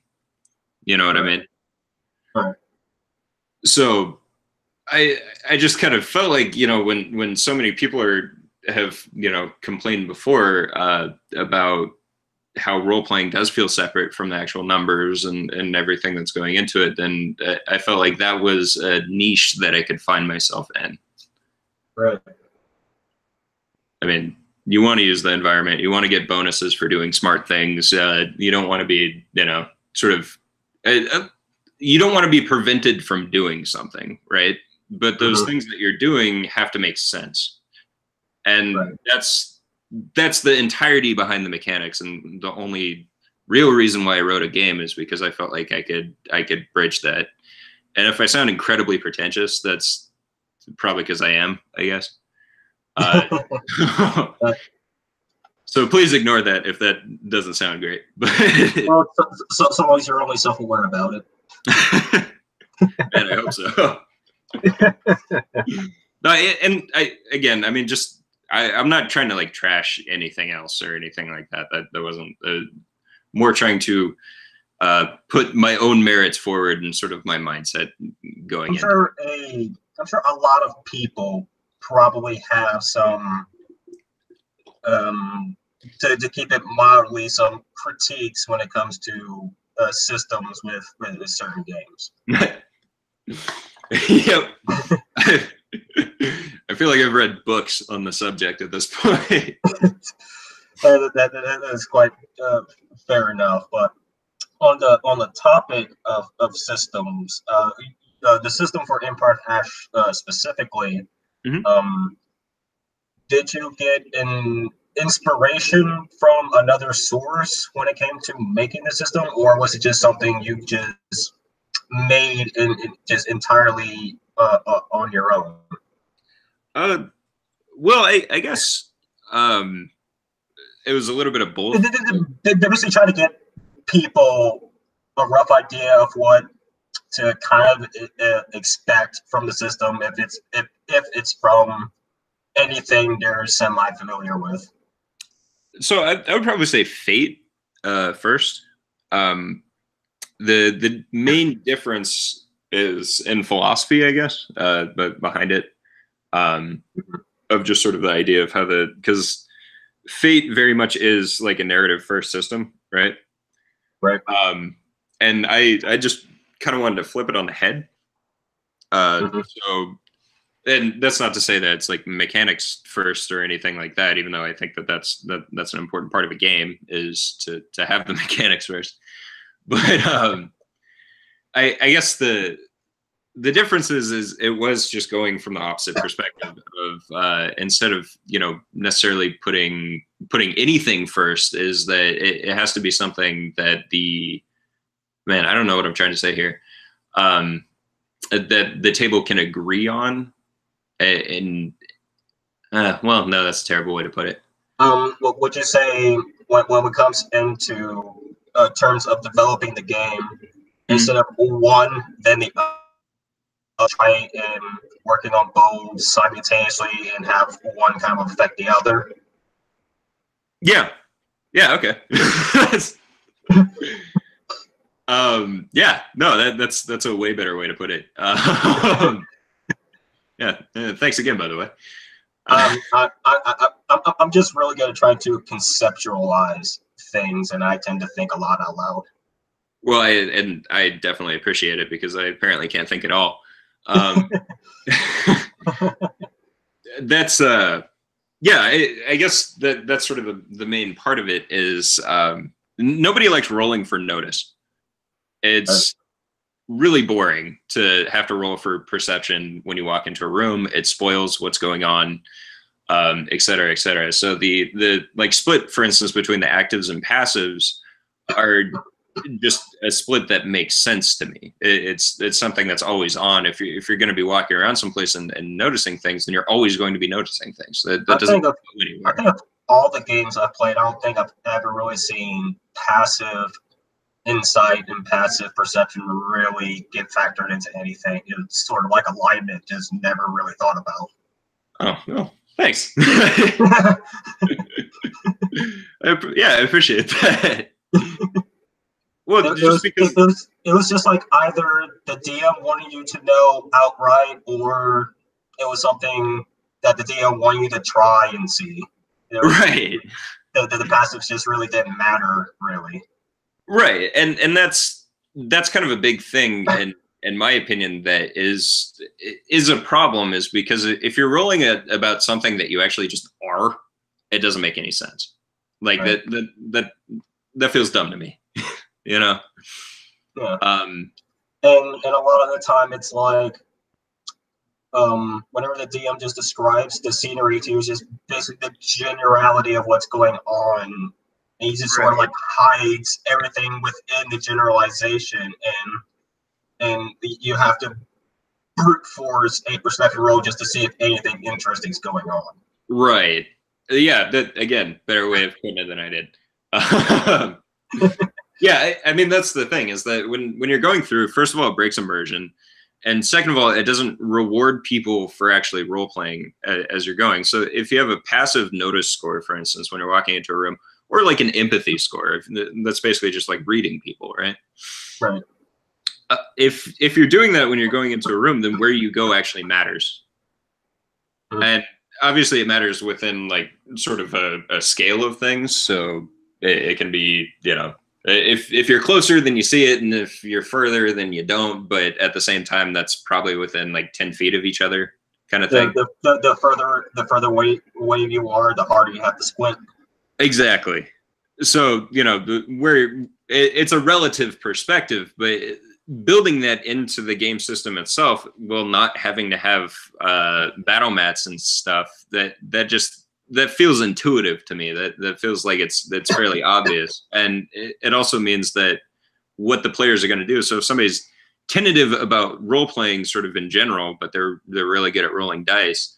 You know what I mean? Right. So I just kind of felt like, when so many people have complained before about how role playing does feel separate from the actual numbers and everything that's going into it, then I felt like that was a niche that I could find myself in. Right. I mean, you want to use the environment, you want to get bonuses for doing smart things. You don't want to be, sort of, you don't want to be prevented from doing something, right? But those things that you're doing have to make sense. And that's the entirety behind the mechanics, and the only real reason why I wrote a game is because I felt like I could bridge that. And if I sound incredibly pretentious, that's probably because I am, I guess. So please ignore that if that doesn't sound great. Well, so long as you're only self-aware about it. And I hope so. No, and I mean, just. I'm not trying to like trash anything else or anything like that. That wasn't more trying to put my own merits forward and sort of my mindset going. I'm sure a lot of people probably have some to keep it mildly, some critiques when it comes to systems with certain games. Yep. I feel like I've read books on the subject at this point. That is quite fair enough. But on the topic of systems, the system for Empire Hash specifically, did you get an inspiration from another source when it came to making the system, or was it just something you just made and just entirely on your own? Well, I guess it was a little bit of both. Did basically try to get people a rough idea of what to kind of expect from the system, if it's from anything they're semi-familiar with? So I would probably say Fate first. The main difference is in philosophy, I guess, but behind it, of just sort of the idea of how because Fate very much is like a narrative first system, right? Right. And I just kind of wanted to flip it on the head. So, and that's not to say that it's like mechanics first or anything like that, even though I think that's an important part of a game, is to have the mechanics first. But I guess the difference is it was just going from the opposite perspective of instead of necessarily putting anything first, is that it has to be something that I don't know what I'm trying to say here, that the table can agree on, and well, no, that's a terrible way to put it. What would you say when it comes into terms of developing the game, instead of one then the other, trying and working on both simultaneously and have one kind of affect the other? Yeah, okay. Yeah, no, that's a way better way to put it. Yeah, thanks again, by the way. I'm just really good at trying to conceptualize things, and I tend to think a lot out loud. Well, I definitely appreciate it because I apparently can't think at all. That's yeah, I guess that's sort of the main part of it is nobody likes rolling for notice. It's really boring to have to roll for perception when you walk into a room. It spoils what's going on, et cetera, et cetera. So the like split, for instance, between the actives and passives are just a split that makes sense to me. It's something that's always on. If you're going to be walking around someplace and noticing things, then you're always going to be noticing things. That doesn't go anywhere. I think of all the games I've played, I don't think I've ever really seen passive insight and passive perception really get factored into anything. It's sort of like alignment, just never really thought about. Oh, well, thanks. Yeah, I appreciate that. Well, it was just like either the DM wanted you to know outright, or it was something that the DM wanted you to try and see. Right. The passives just really didn't matter, really. Right, and that's kind of a big thing, in my opinion, that is a problem, is because if you're rolling about something that you actually just are, it doesn't make any sense. Like right. that feels dumb to me. You know? Yeah. And a lot of the time it's like whenever the DM just describes the scenery to you, is just basically the generality of what's going on. And he just sort of like hides everything within the generalization, and you have to brute force a perception roll just to see if anything interesting is going on. Right. Yeah, that again, better way of putting it than I did. Yeah, I mean, that's the thing, is that when you're going through, first of all, it breaks immersion. And second of all, it doesn't reward people for actually role-playing as you're going. So if you have a passive notice score, for instance, when you're walking into a room, or like an empathy score, that's basically just like reading people, right? Right. If you're doing that when you're going into a room, then where you go actually matters. Mm-hmm. And obviously it matters within like sort of a scale of things. So it can be, you know, if you're closer, then you see it, and if you're further, then you don't. But at the same time, that's probably within like 10 feet of each other, kind of thing. The further away you are, the harder you have to squint. Exactly. So you know where it's a relative perspective, but building that into the game system itself, while not having to have battle mats and stuff, that feels intuitive to me. That feels like it's fairly obvious. And it also means that what the players are going to do. So if somebody's tentative about role playing sort of in general, but they're really good at rolling dice,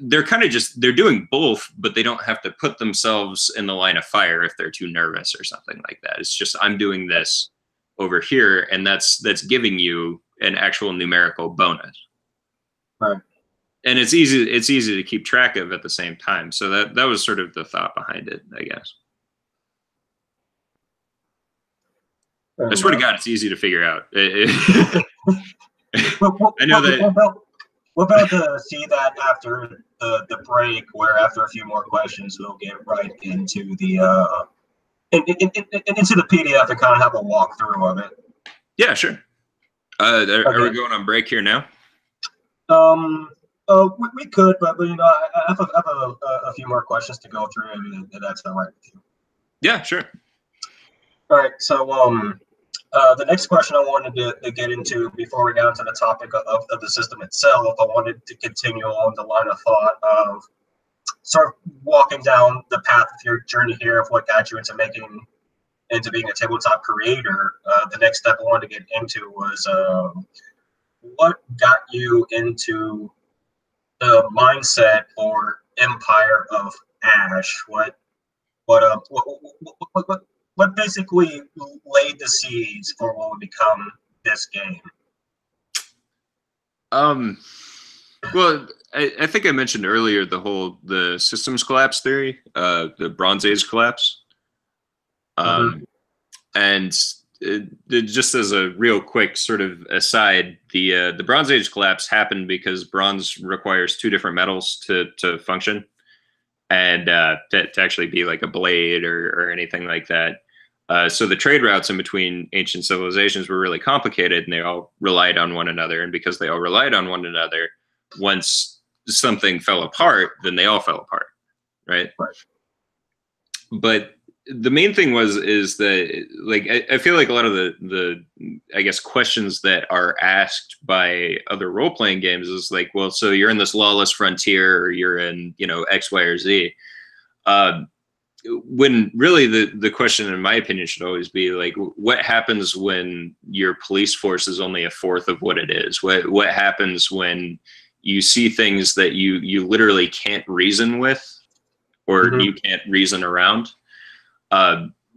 they're kind of they're doing both, but they don't have to put themselves in the line of fire if they're too nervous or something like that. It's just, I'm doing this over here, and that's giving you an actual numerical bonus. Right. And it's easy to keep track of at the same time. So that was sort of the thought behind it, I guess. I swear to God, it's easy to figure out. I know that. We're about to see that after the break, where after a few more questions, we'll get right into the into the PDF and kind of have a walkthrough of it. Yeah, sure. Are we going on break here now? We could, but you know, I have a few more questions to go through, and that's all right with you. Yeah, sure. All right. So, the next question I wanted to get into before we got into the topic of the system itself, I wanted to continue on the line of thought of sort of walking down the path of your journey here of what got you into being a tabletop creator. The next step I wanted to get into was what got you into the mindset for Empire of Ash. What basically laid the seeds for what would become this game? Well, I think I mentioned earlier the systems collapse theory, the Bronze Age collapse. And just as a real quick sort of aside, the Bronze Age collapse happened because bronze requires two different metals to function, and to actually be like a blade or anything like that. So the trade routes in between ancient civilizations were really complicated, and they all relied on one another. And because they all relied on one another, once something fell apart, then they all fell apart, right? Right. But the main thing is that, like, I feel like a lot of the I guess questions that are asked by other role playing games is like, well, so you're in this lawless frontier, or you're in, you know, X, Y, or Z. When really the question, in my opinion, should always be like, what happens when your police force is only a fourth of what it is? What happens when you see things that you literally can't reason with, or you can't reason around?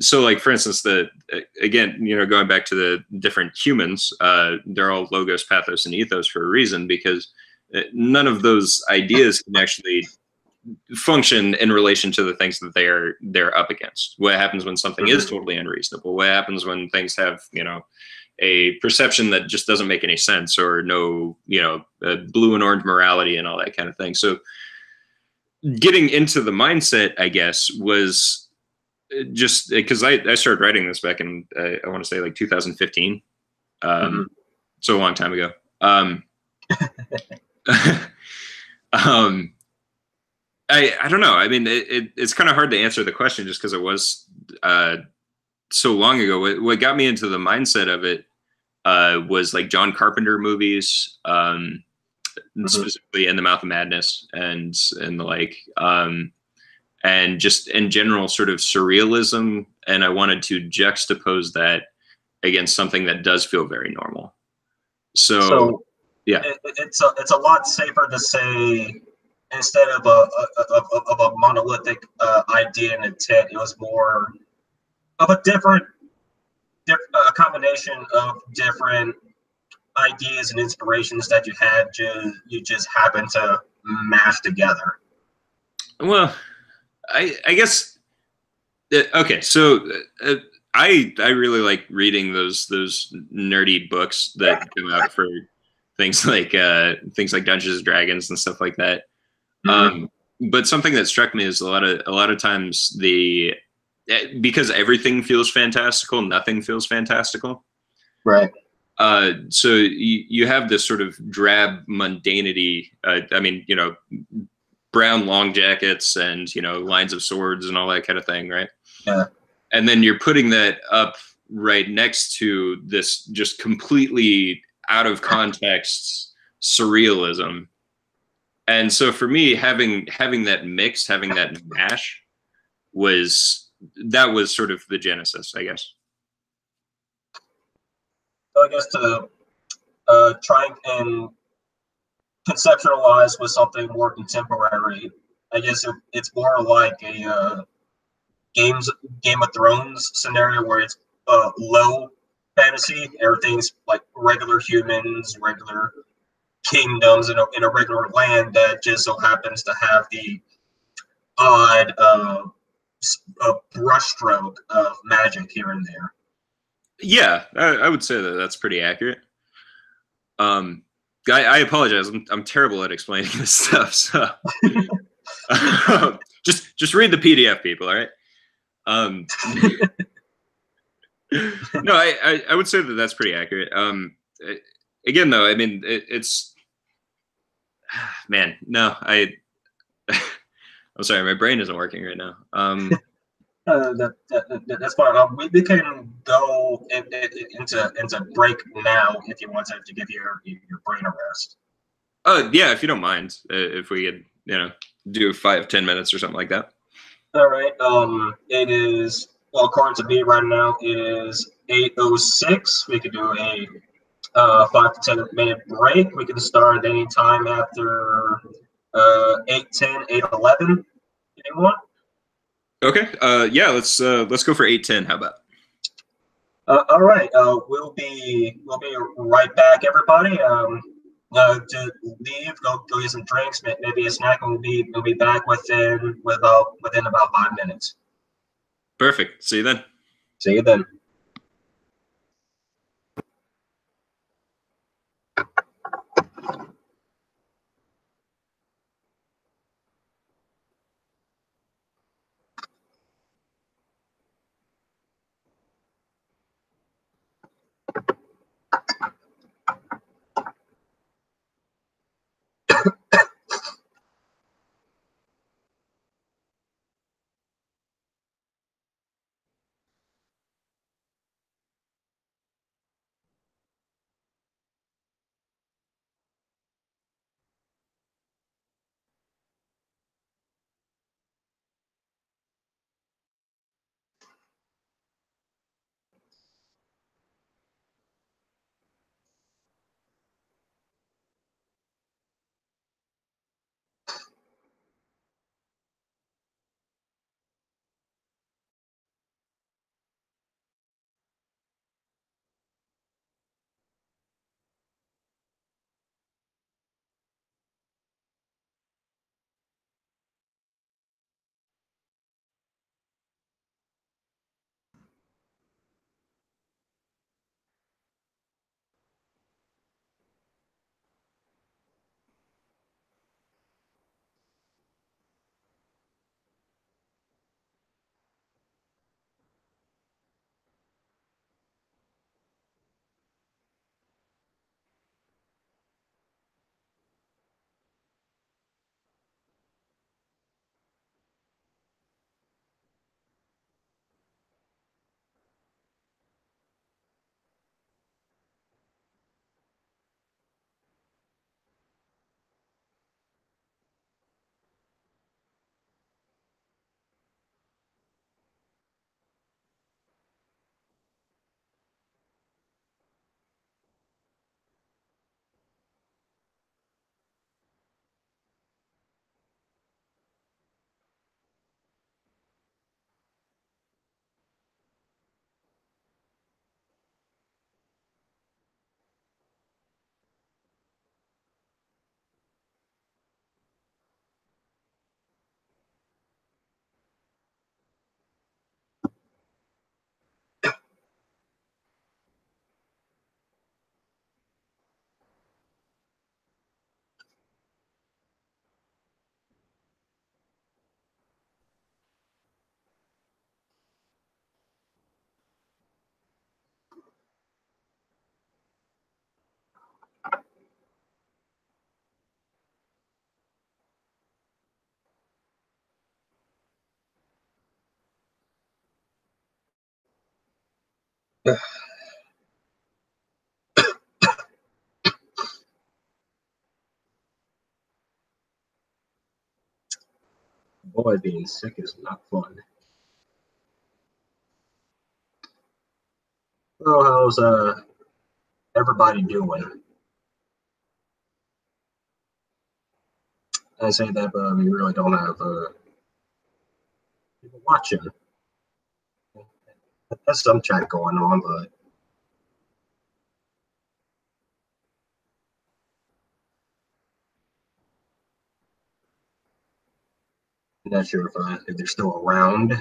So, like, for instance, again, you know, going back to the different humans, they're all logos, pathos, and ethos for a reason, because none of those ideas can actually function in relation to the things that they're up against. What happens when something is totally unreasonable? What happens when things have, you know, a perception that just doesn't make any sense, or no, you know, blue and orange morality and all that kind of thing. So getting into the mindset, I guess, was just because I started writing this back in, I want to say like 2015. So a long time ago. I don't know. I mean, it's kind of hard to answer the question just because it was so long ago. What got me into the mindset of it was like John Carpenter movies, specifically In the Mouth of Madness and the like, and just in general sort of surrealism. And I wanted to juxtapose that against something that does feel very normal. So yeah, it's a lot safer to say, instead of a monolithic idea and intent, it was more of a different a combination of different ideas and inspirations that you had, you just happened to mash together. Well, I guess okay. So I really like reading those nerdy books that come out for things like Dungeons and Dragons and stuff like that. But something that struck me is a lot of times because everything feels fantastical, nothing feels fantastical. Right. So you have this sort of drab mundanity. I mean, you know, brown long jackets and, you know, lines of swords and all that kind of thing, right? Yeah. And then you're putting that up right next to this just completely out of context surrealism. And so for me, having that mix, having that mash, was sort of the genesis, I guess. So I guess to try and conceptualize with something more contemporary, I guess it's more like a Game of Thrones scenario where it's low fantasy. Everything's like regular humans, regular kingdoms in a regular land that just so happens to have the odd brushstroke of magic here and there. Yeah, I would say that's pretty accurate. I apologize. I'm terrible at explaining this stuff. So just read the PDF, people. All right. No, I would say that's pretty accurate. Again, though, I mean, it's man. No, I'm sorry, my brain isn't working right now. That's fine. We can go into break now if you want to give your brain a rest. Yeah, if you don't mind, if we could, you know, do 5-10 minutes or something like that. All right. It is, well, according to me right now, it is 8:06. We could do a 5 to 10 minute break. We can start any time after 8:10, 8:11. Anyone? Okay. Yeah. Let's go for 8:10. How about? All right. We'll be right back, everybody. To leave, go get some drinks, maybe a snack, and we'll be back within about 5 minutes. Perfect. See you then. See you then. Boy, being sick is not fun. Oh, how's everybody doing? I say that, but we really don't have people watching. There's some chat going on, but I'm not sure if they're still around.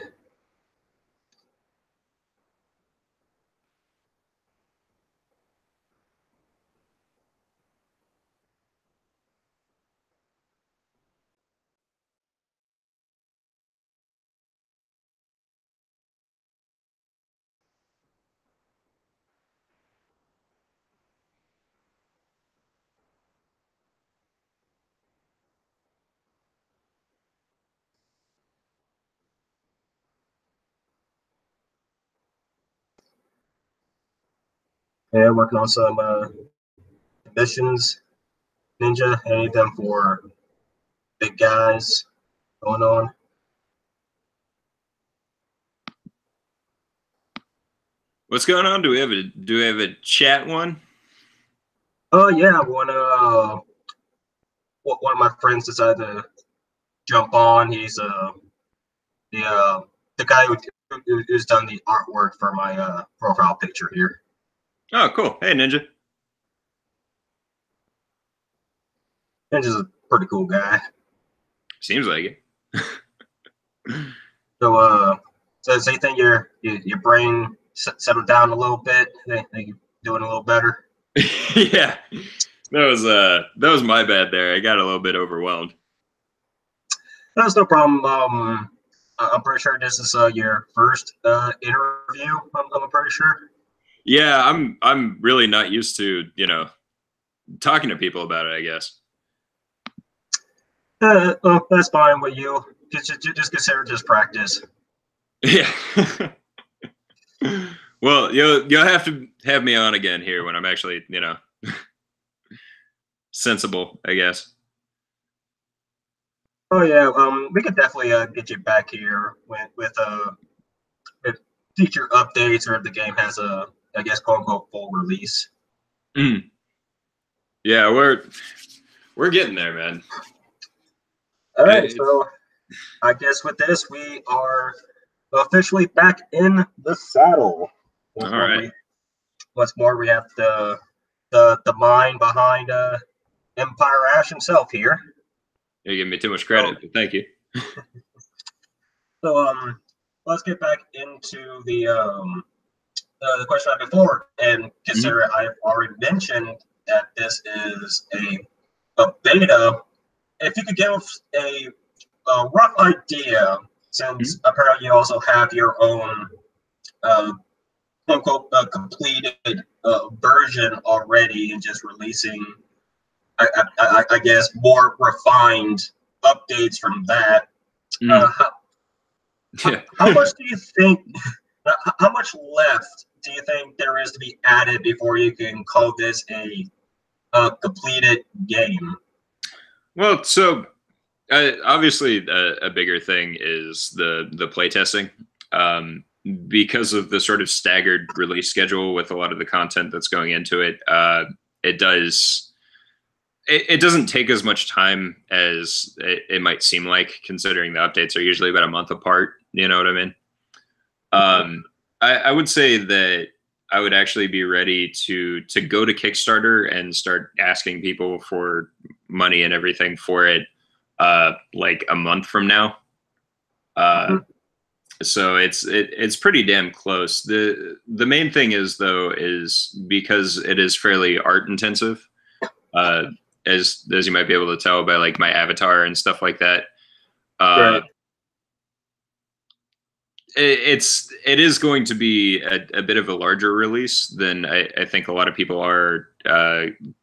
Yeah, working on some missions, Ninja. Any of them for big guys going on? What's going on? Do we have a chat one? Oh yeah, one of my friends decided to jump on. He's the guy who's done the artwork for my profile picture here. Oh, cool. Hey, Ninja. Ninja's a pretty cool guy. Seems like it. So you think your brain settled down a little bit? Think you're doing a little better? Yeah, that was my bad there. I got a little bit overwhelmed. That's no problem. I'm pretty sure this is your first interview. I'm pretty sure. Yeah, I'm really not used to talking to people about it, I guess. That's fine with you. Just consider it just practice. Yeah. Well, you'll have to have me on again here when I'm actually, sensible, I guess. Oh yeah, we could definitely get you back here with future updates, or if the game has a, I guess, quote unquote full release. Mm. Yeah, we're getting there, man. All right, so I guess with this we are officially back in the saddle. All right. Once more, we have the mind behind Empire Ash himself here. You're giving me too much credit, but thank you. So let's get back into the question I before, and consider I've already mentioned that this is a beta. If you could give us a rough idea, since apparently you also have your own quote unquote completed version already, and just releasing, I guess, more refined updates from that. How much do you think? How much left do you think there is to be added before you can call this a completed game? Well, so obviously a bigger thing is the playtesting. Because of the sort of staggered release schedule with a lot of the content that's going into it, it doesn't take as much time as it might seem like, considering the updates are usually about a month apart. You know what I mean? I would say that I would actually be ready to go to Kickstarter and start asking people for money and everything for it, like a month from now. So it's pretty damn close. The main thing is, though, is because it is fairly art intensive, as you might be able to tell by like my avatar and stuff like that. Right. It is going to be a bit of a larger release than I think a lot of people are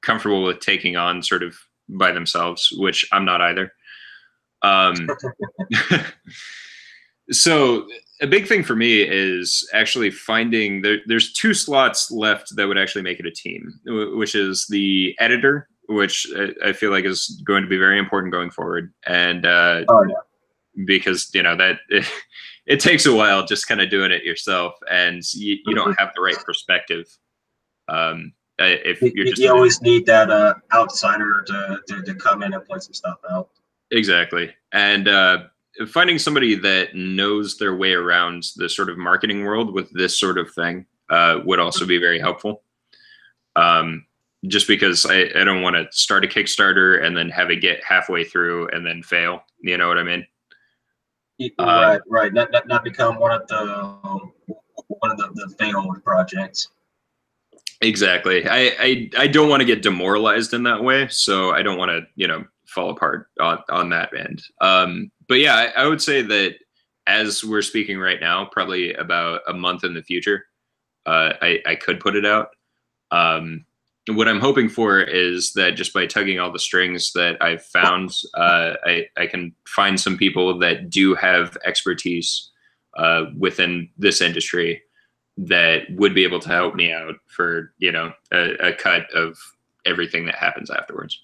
comfortable with taking on sort of by themselves, which I'm not either. So a big thing for me is actually finding there's 2 slots left that would actually make it a team, which is the editor, which I feel like is going to be very important going forward, and because that it takes a while just kind of doing it yourself, and you don't have the right perspective. If you're just you always need that outsider to come in and point some stuff out. Exactly, and finding somebody that knows their way around the sort of marketing world with this sort of thing would also be very helpful. Just because I don't want to start a Kickstarter and then have it get halfway through and then fail. You know what I mean? Right. Not become one of the failed projects. Exactly. I don't want to get demoralized in that way, so I don't want to fall apart on that end. But yeah, I would say that as we're speaking right now, probably about a month in the future, I could put it out. What I'm hoping for is that just by tugging all the strings that I've found, I can find some people that do have expertise within this industry that would be able to help me out for, a cut of everything that happens afterwards.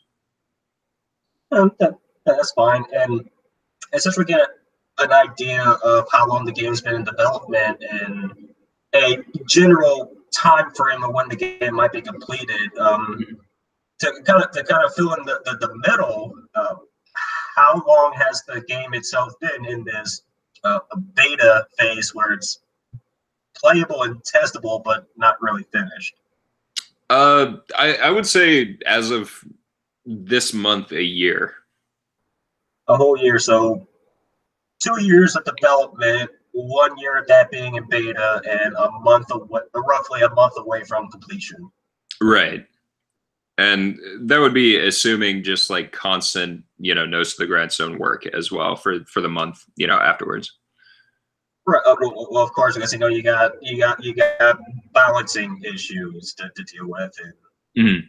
That's fine. And since we get an idea of how long the game's been in development and a general time frame of when the game might be completed, to kind of fill in the middle, how long has the game itself been in this beta phase where it's playable and testable but not really finished? I would say as of this month, a year. A whole year. So 2 years of development, 1 year of that being in beta, and roughly a month away from completion. Right. And that would be assuming just like constant, nose to the grindstone work as well for the month, afterwards. Right. Well, of course, because you got balancing issues to deal with, and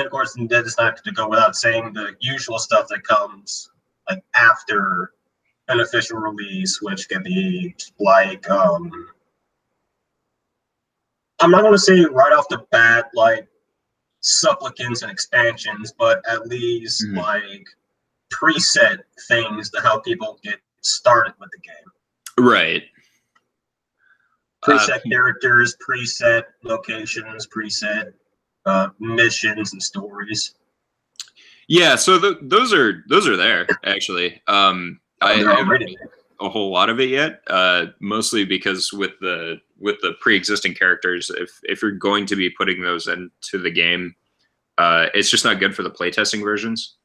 of course, that is not to go without saying the usual stuff that comes like after an official release, which can be like I'm not going to say right off the bat like supplicants and expansions, but at least like preset things to help people get started with the game. Right. Preset characters, preset locations, preset missions and stories. Yeah, so those are there actually. I haven't read a whole lot of it yet, mostly because with the pre-existing characters, if you're going to be putting those into the game, it's just not good for the playtesting versions.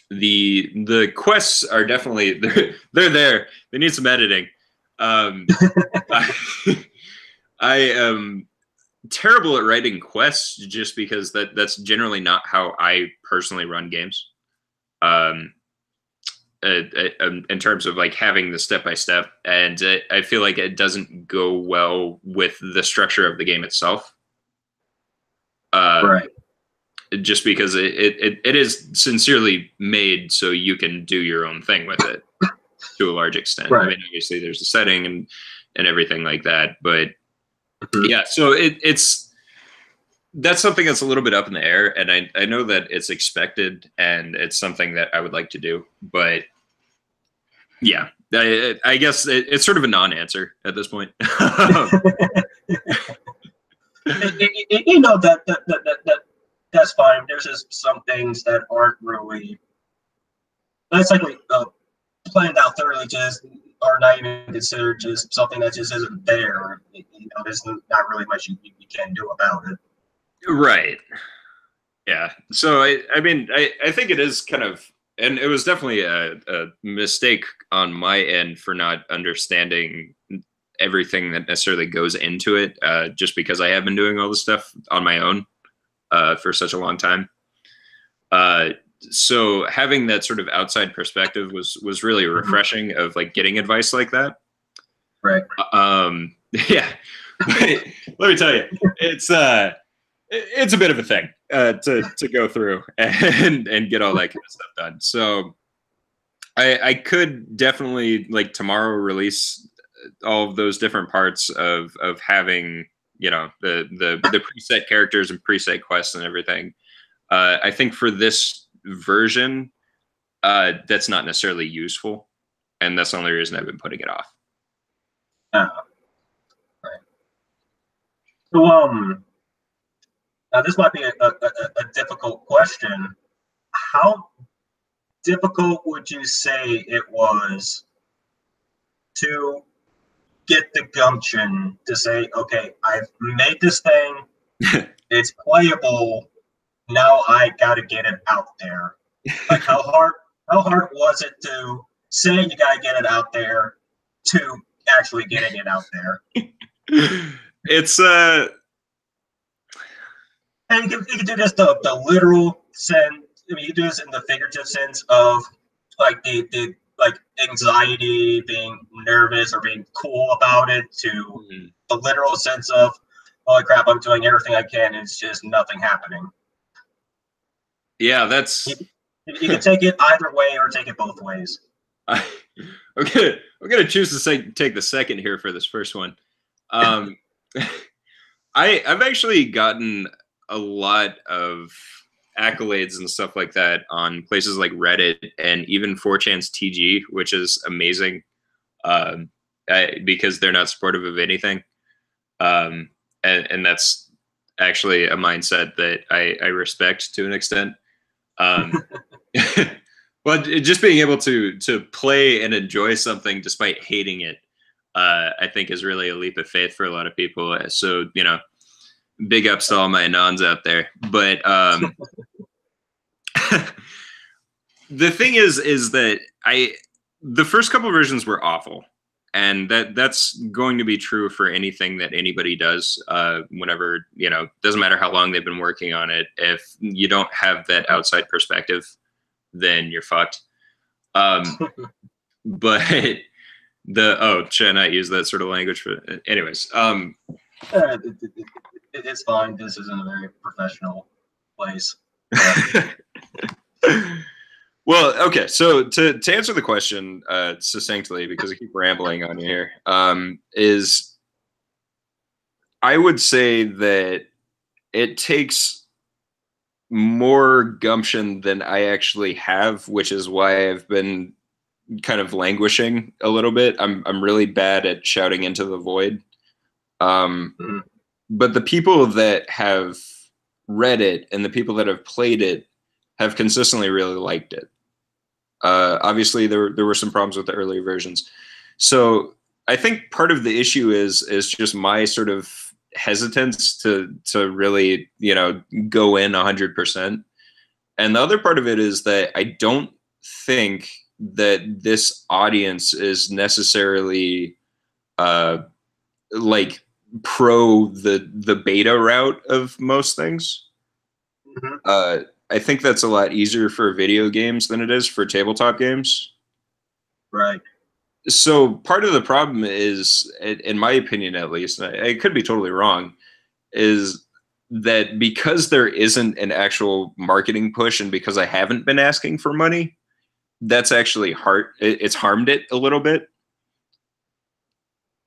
The quests are definitely they're there. They need some editing. I am terrible at writing quests just because that's generally not how I personally run games. In terms of like having the step-by-step, and I feel like it doesn't go well with the structure of the game itself. Right. Just because it is sincerely made so you can do your own thing with it to a large extent. Right. I mean, obviously there's a setting and everything like that, but yeah, so that's something that's a little bit up in the air, and I know that it's expected and it's something that I would like to do, but yeah, I guess it's sort of a non-answer at this point. That's fine. There's just some things that aren't really planned out thoroughly, just are not even considered, just something that just isn't there. There's not really much you can do about it. Right. Yeah. So I mean, I think it is kind of, and it was definitely a mistake on my end for not understanding everything that necessarily goes into it, just because I have been doing all this stuff on my own for such a long time. So having that sort of outside perspective was really refreshing of like getting advice like that. Right. Yeah. Let me tell you, it's a bit of a thing to go through and get all that kind of stuff done. So I could definitely like tomorrow release all of those different parts of having, you know, the preset characters and preset quests and everything. I think for this version, that's not necessarily useful, and that's the only reason I've been putting it off. Right. So now this might be a difficult question. How difficult would you say it was to get the gumption to say, okay, I've made this thing, it's playable, now I gotta get it out there? Like how hard was it to say you gotta get it out there to actually getting it out there? It's and you can do this the literal sense. I mean, you can do this in the figurative sense of like the like anxiety, being nervous, or being cool about it, to the literal sense of, holy crap, I'm doing everything I can, and it's just nothing happening. Yeah, that's. You can take it either way, or take it both ways. I'm gonna choose to take the second here for this first one. I've actually gotten a lot of accolades and stuff like that on places like Reddit and even 4chan's TG, which is amazing, because they're not supportive of anything, and that's actually a mindset that I respect to an extent. But just being able to play and enjoy something despite hating it, I think is really a leap of faith for a lot of people. So, you know, big ups to all my nons out there. But the thing is that the first couple versions were awful, and that's going to be true for anything that anybody does. Whenever, you know, doesn't matter how long they've been working on it, if you don't have that outside perspective, then you're fucked. But should I not use that sort of language for? Anyways, it's fine. This isn't a very professional place. Well, okay. So to answer the question succinctly, because I keep rambling on you here, is I would say that it takes more gumption than I actually have, which is why I've been kind of languishing a little bit. I'm really bad at shouting into the void. But the people that have read it and the people that have played it have consistently really liked it. Obviously, there were some problems with the earlier versions. So I think part of the issue is just my sort of hesitance to really, you know, go in 100%. And the other part of it is that I don't think that this audience is necessarily like pro the beta route of most things. I think that's a lot easier for video games than it is for tabletop games. Right. So part of the problem is, in my opinion at least, and I could be totally wrong, is that because there isn't an actual marketing push, and because I haven't been asking for money, that's actually it's harmed it a little bit.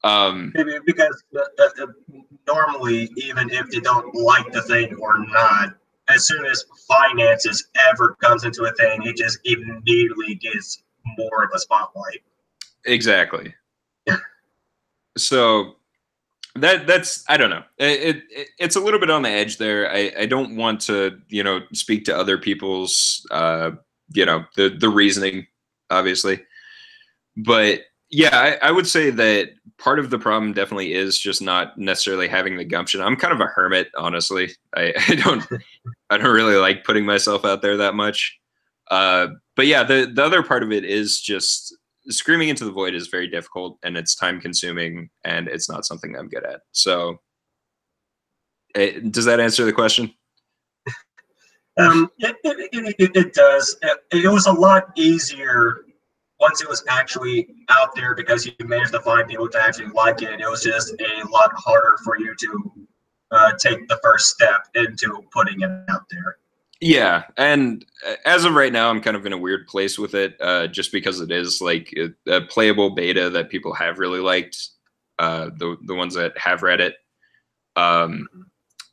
Because normally, even if they don't like the thing or not, as soon as finances ever comes into a thing, it just immediately gets more of a spotlight. Exactly. So that's I don't know. It's a little bit on the edge there. I don't want to, you know, speak to other people's you know, the reasoning, obviously. But yeah, I would say that part of the problem definitely is just not necessarily having the gumption. I'm kind of a hermit, honestly. I don't really like putting myself out there that much. But yeah, the other part of it is just screaming into the void is very difficult, and it's time consuming, and it's not something I'm good at. So does that answer the question? It does. It was a lot easier once it was actually out there, because you managed to find people to actually like it. It was just a lot harder for you to take the first step into putting it out there. Yeah, and as of right now, I'm kind of in a weird place with it, just because it is like a playable beta that people have really liked, the ones that have read it. Um,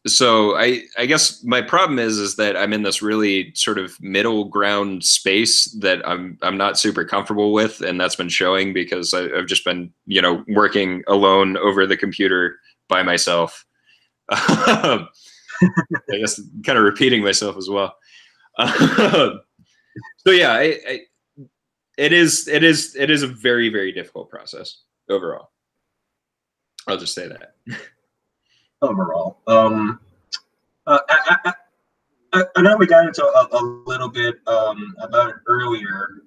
so I guess my problem is that I'm in this really sort of middle ground space that I'm not super comfortable with, and that's been showing because I've just been working alone over the computer by myself. I guess kind of repeating myself as well. So yeah, it is a very, very difficult process overall. I'll just say that. Overall, I know we got into a little bit about it earlier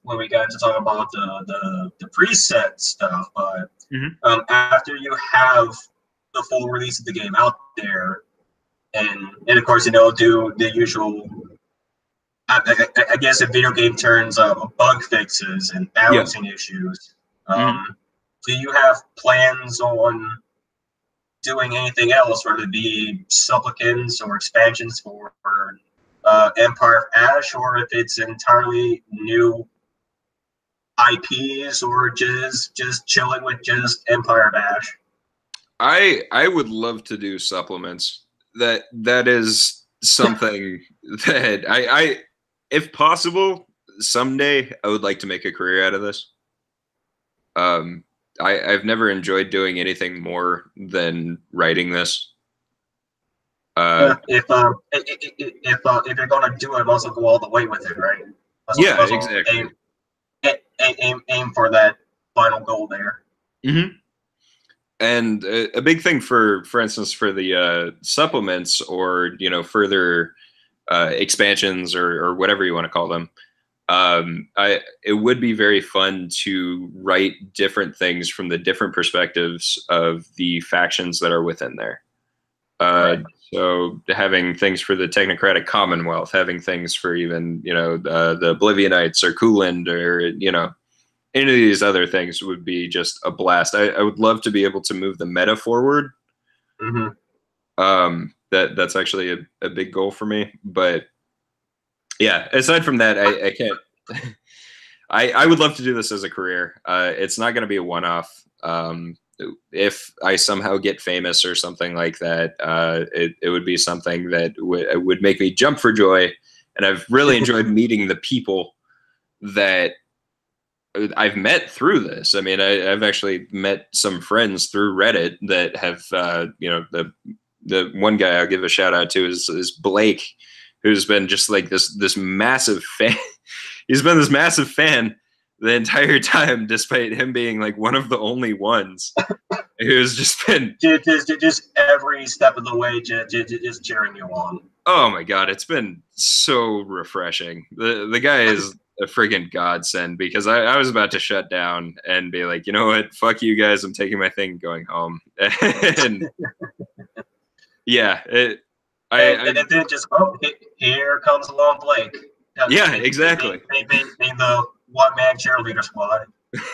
when we got into talking about the preset stuff, but after you have the full release of the game out there, and of course, do the usual. I guess a video game turns bug fixes and balancing issues. Do you have plans on doing anything else, whether it be supplicants or expansions for Empire of Ash, or if it's entirely new IPs, or just chilling with just Empire of Ash? I would love to do supplements. That is something that I if possible someday I would like to make a career out of this. I've never enjoyed doing anything more than writing this. If you're gonna do it, also go all the way with it, right? Yeah, exactly. Aim for that final goal there. And a big thing for instance, for the supplements or further expansions or whatever you want to call them, it would be very fun to write different things from the different perspectives of the factions that are within there. Right. So having things for the Technocratic Commonwealth, having things for even the Oblivionites or Kuland or any of these other things would be just a blast. I would love to be able to move the meta forward. That's actually a big goal for me. But yeah, aside from that, I can't. I would love to do this as a career. It's not going to be a one-off. If I somehow get famous or something like that, it would be something that would make me jump for joy. And I've really enjoyed meeting the people that I've met through this. I mean, I've actually met some friends through Reddit that have, the one guy I'll give a shout out to is Blake, who's been just like this massive fan. He's been this massive fan the entire time, despite him being like one of the only ones who's just been just every step of the way, just cheering you on. Oh my God, it's been so refreshing. The guy is a friggin' godsend, because I was about to shut down and be like, you know what, fuck you guys, I'm taking my thing, going home. And yeah, and then just here comes along Blake. Yeah, exactly. Being the one-man cheerleader squad.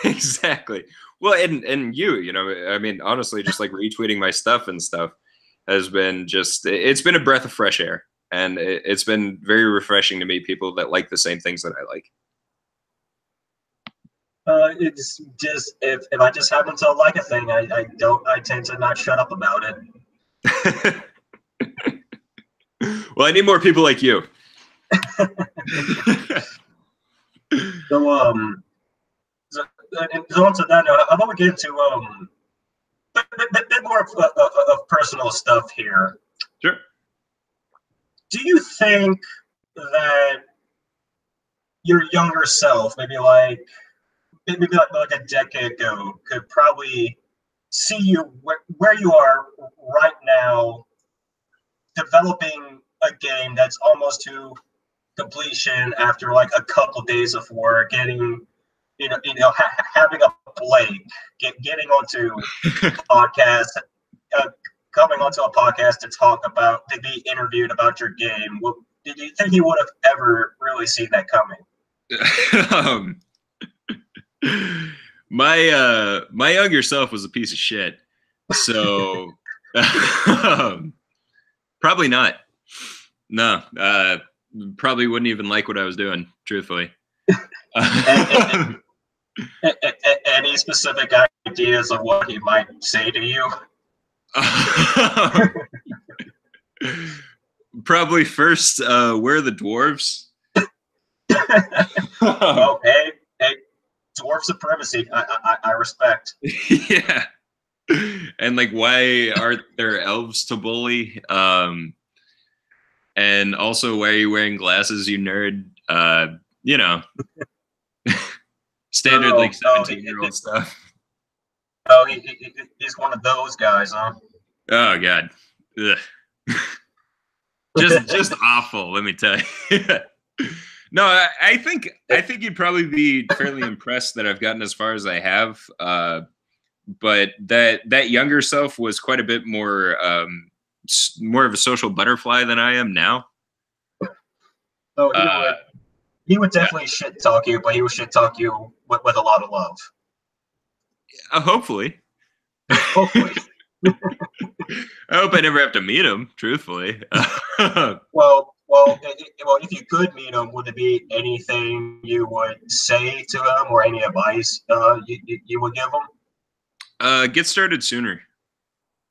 Exactly. Well, and I mean, honestly, just like retweeting my stuff and stuff has been it's been a breath of fresh air, and it's been very refreshing to meet people that like the same things that I like. It's just if I just happen to like a thing, I tend to not shut up about it. Well, I need more people like you. So onto that note, I want to get into a bit more of personal stuff here. Sure. Do you think that your younger self, maybe like a decade ago, could probably see you where you are right now, developing a game that's almost to completion after like a couple days of work, getting having a Blake getting onto podcast, coming onto a podcast to be interviewed about your game? Did you think you would have ever really seen that coming? My younger self was a piece of shit, so probably not. No, probably wouldn't even like what I was doing, truthfully. Any specific ideas of what he might say to you? Probably first, where are the dwarves? Oh, hey, dwarf supremacy. I respect. Yeah. And like, why aren't there elves to bully? And also, why are you wearing glasses, you nerd? You know, standard like 17-year-old stuff. Oh, he's one of those guys, huh? Oh God. Ugh. just awful, let me tell you. No, I think you'd probably be fairly impressed that I've gotten as far as I have. But that younger self was quite a bit more of a social butterfly than I am now. Oh, he would definitely shit talk you, but he would shit talk you with a lot of love. Hopefully. Hopefully. I hope I never have to meet him, truthfully. Well, if you could meet him, would it be anything you would say to him or any advice you would give him? Get started sooner.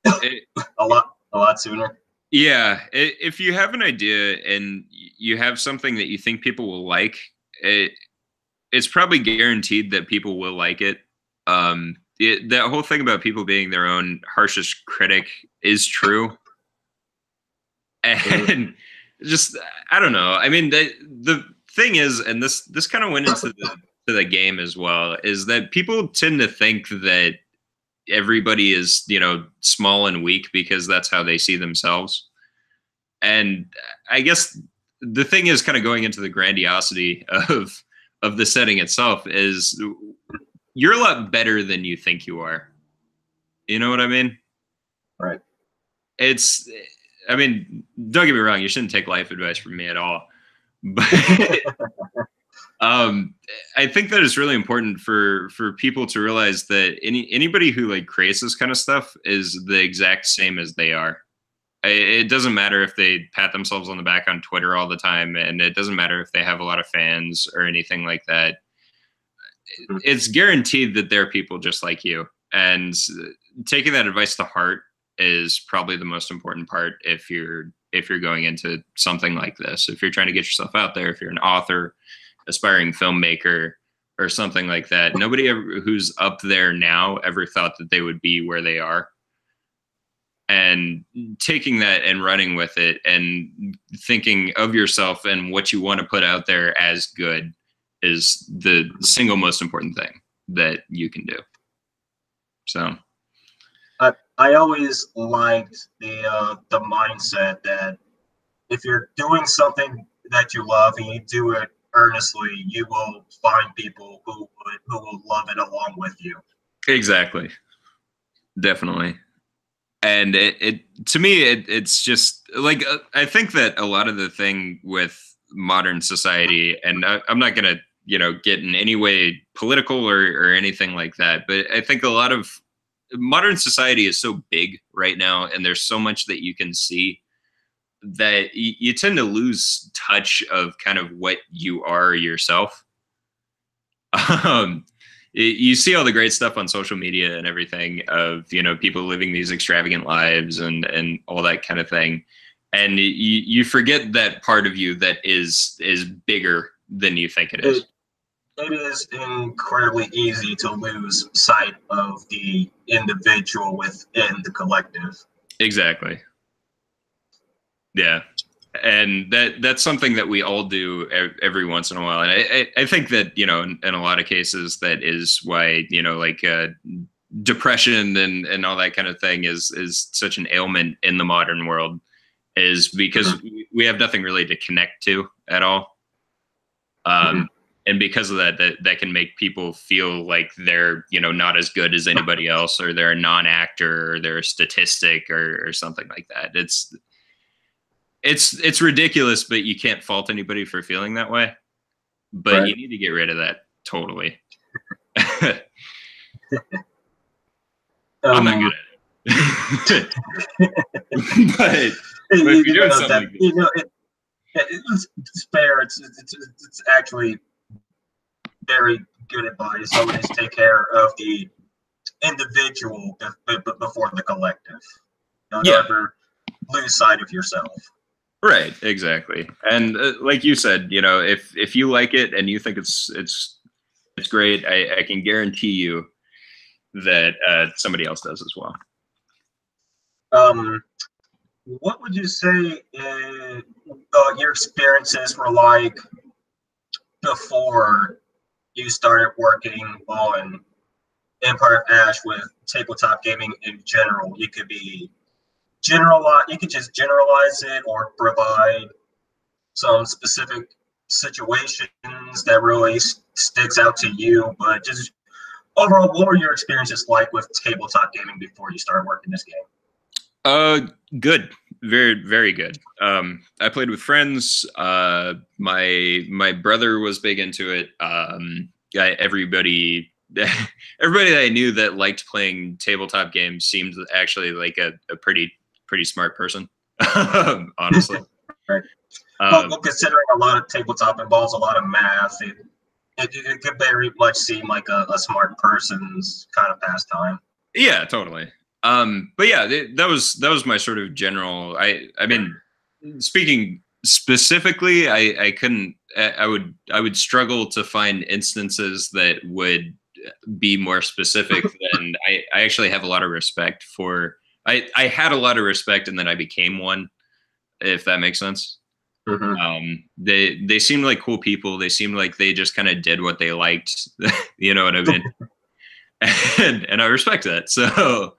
A lot sooner. Yeah, if you have an idea and you have something that you think people will like, it's probably guaranteed that people will like it. That whole thing about people being their own harshest critic is true. And just, I don't know. I mean, the thing is, and this kind of went into the game as well, is that people tend to think that everybody is, small and weak because that's how they see themselves. And I guess the thing is, kind of going into the grandiosity of the setting itself, is you're a lot better than you think you are. You know what I mean? Right. I mean, don't get me wrong, you shouldn't take life advice from me at all. But I think that it's really important for people to realize that anybody who like creates this kind of stuff is the exact same as they are. It doesn't matter if they pat themselves on the back on Twitter all the time, and it doesn't matter if they have a lot of fans or anything like that. It's guaranteed that there are people just like you, and taking that advice to heart is probably the most important part if you're going into something like this. If you're trying to get yourself out there, if you're an author, aspiring filmmaker, or something like that, nobody who's up there now ever thought that they would be where they are. And taking that and running with it and thinking of yourself and what you want to put out there as good is the single most important thing that you can do. So I always liked the mindset that if you're doing something that you love and you do it earnestly, you will find people who will love it along with you. Exactly. Definitely. And to me, it's just like, I think that a lot of the thing with modern society, and I'm not going to, get in any way political or anything like that, but I think a lot of modern society is so big right now, and there's so much that you can see that you tend to lose touch of kind of what you are yourself. You see all the great stuff on social media and everything of, people living these extravagant lives and all that kind of thing. And you forget that part of you that is bigger than you think it is. It is incredibly easy to lose sight of the individual within the collective. Exactly. Yeah. And that's something that we all do every once in a while. And I think that, in a lot of cases, that is why, depression and all that kind of thing is such an ailment in the modern world, is because we have nothing really to connect to at all. And because of that can make people feel like they're, not as good as anybody else, or they're a non-actor, or they're a statistic or something like that. It's ridiculous, but you can't fault anybody for feeling that way. But right. You need to get rid of that totally. I'm not good at it. but if you're doing something, It's fair. It's actually very good advice. Always take care of the individual before the collective. Don't ever lose sight of yourself. Right, exactly. And like you said, you know, if you like it and you think it's great, I can guarantee you that somebody else does as well. What would you say your experiences were like before you started working on Empire of Ash with tabletop gaming in general? You could be you could just generalize it or provide some specific situations that really sticks out to you, but just overall, what were your experiences like with tabletop gaming before you started working this game? Good, very, very good. I played with friends. My brother was big into it. Everybody that I knew that liked playing tabletop games seemed actually like a pretty smart person, honestly. Right. Well, considering a lot of tabletop involves a lot of math, it could very much seem like a smart person's kind of pastime. Yeah, totally. But yeah, that was my sort of general. I mean, speaking specifically, I would struggle to find instances that would be more specific than I actually have a lot of respect for. I had a lot of respect and then I became one, if that makes sense. Mm-hmm. They seemed like cool people. They seemed like they just kind of did what they liked. You know what I mean? and I respect that. So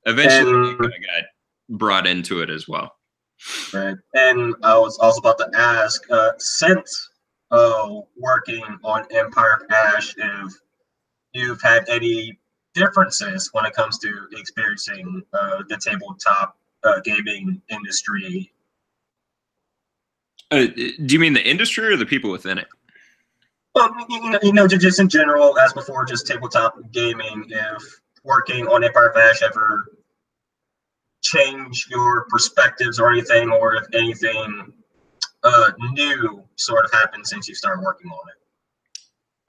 eventually I got brought into it as well. Right. And I was also about to ask, since working on Empire of Ash, if you've had any differences when it comes to experiencing the tabletop gaming industry. Do you mean the industry or the people within it? Well, just in general, as before, just tabletop gaming. If working on Empire of Ash ever change your perspectives or anything, or if anything new sort of happened since you started working on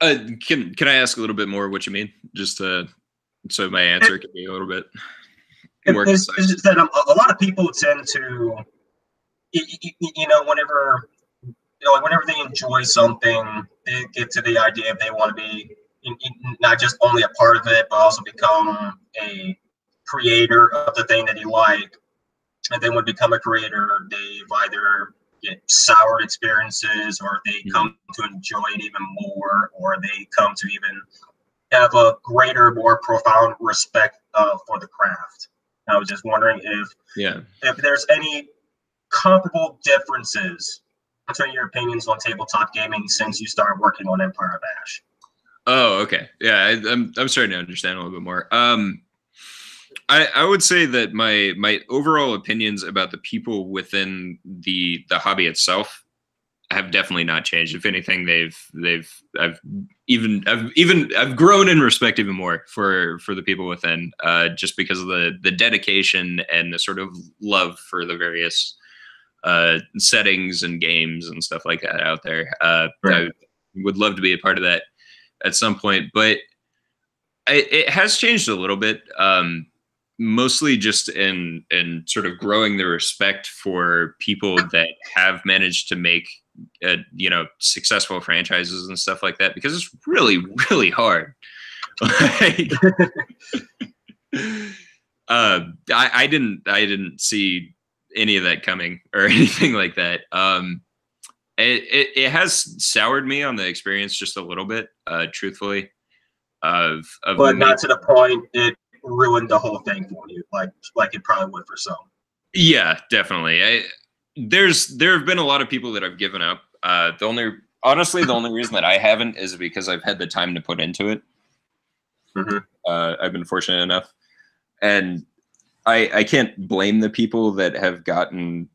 it. Can I ask a little bit more what you mean, just so my answer can be a little bit more concise? It's just that a lot of people tend to, whenever they enjoy something, they get to the idea if they want to be not just only a part of it, but also become a creator of the thing that you like. And then when they become a creator, they've either get soured experiences, or they come to enjoy it even more, or they come to even have a greater, more profound respect for the craft. I was just wondering if there's any comparable differences between your opinions on tabletop gaming since you started working on Empire of Ash. Oh, okay. Yeah, I'm starting to understand a little bit more. I would say that my overall opinions about the people within the hobby itself have definitely not changed. If anything, I've grown in respect even more for the people within, just because of the dedication and the sort of love for the various settings and games and stuff like that out there. Right. I would love to be a part of that at some point, but it has changed a little bit. Mostly just in sort of growing the respect for people that have managed to make successful franchises and stuff like that, because it's really, really hard. I didn't see any of that coming or anything like that. It has soured me on the experience just a little bit, truthfully. But not to the point it ruined the whole thing for you, like it probably would for some. Yeah, definitely. There have been a lot of people that I've given up. The only reason that I haven't is because I've had the time to put into it. Mm-hmm. I've been fortunate enough, and I can't blame the people that have gotten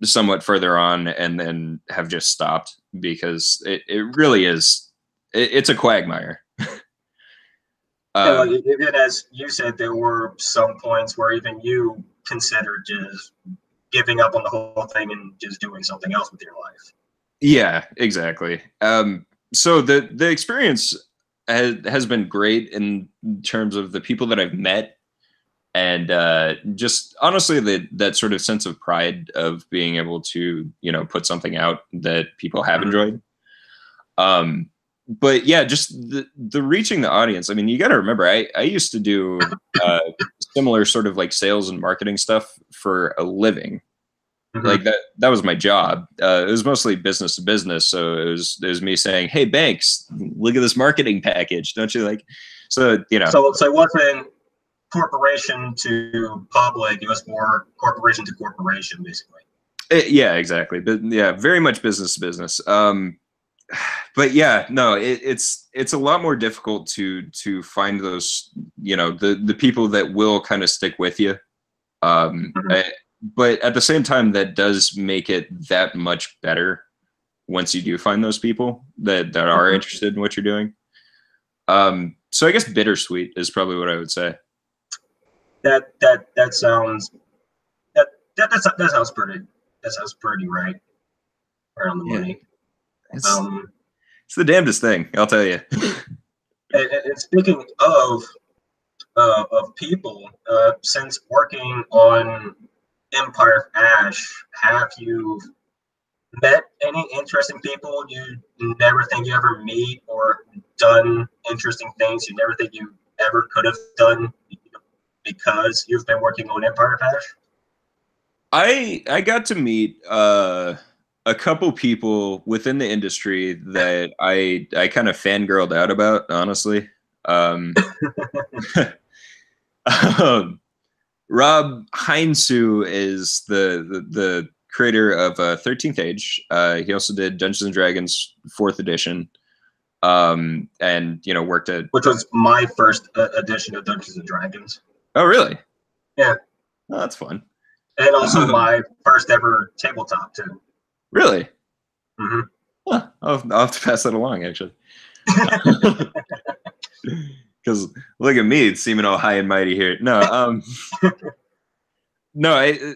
somewhat further on and then have just stopped, because it really is it's a quagmire. Even as you said, there were some points where even you considered just giving up on the whole thing and just doing something else with your life. Yeah, exactly. So the experience has been great in terms of the people that I've met, and just honestly that sort of sense of pride of being able to, you know, put something out that people have enjoyed. But yeah, just the reaching the audience. I mean, you got to remember, I used to do similar sort of like sales and marketing stuff for a living. Like that was my job. It was mostly business to business. So it was me saying, "Hey, banks, look at this marketing package. Don't you like?" So, you know. So it wasn't corporation to public. It was more corporation to corporation, basically. Yeah, exactly. But yeah, very much business to business. But yeah, no, it's a lot more difficult to find those, you know, the people that will kind of stick with you. But at the same time, that does make it that much better once you do find those people that are interested in what you're doing. So I guess bittersweet is probably what I would say. That sounds that sounds pretty right on the money. It's the damnedest thing, I'll tell you. And speaking of people, since working on Empire of Ash, have you met any interesting people you never think you ever meet, or done interesting things you never think you ever could have done because you've been working on Empire of Ash? I got to meet a couple people within the industry that I kind of fangirled out about, honestly. Rob Heinsu is the creator of 13th Age. He also did Dungeons and Dragons 4th edition, and you know, worked at, which was my first edition of Dungeons and Dragons. Oh, really? Yeah. Oh, that's fun. And also my first ever tabletop too. Really? Huh. I'll have to pass that along, actually. Because look at me, seeming all high and mighty here. No, no, I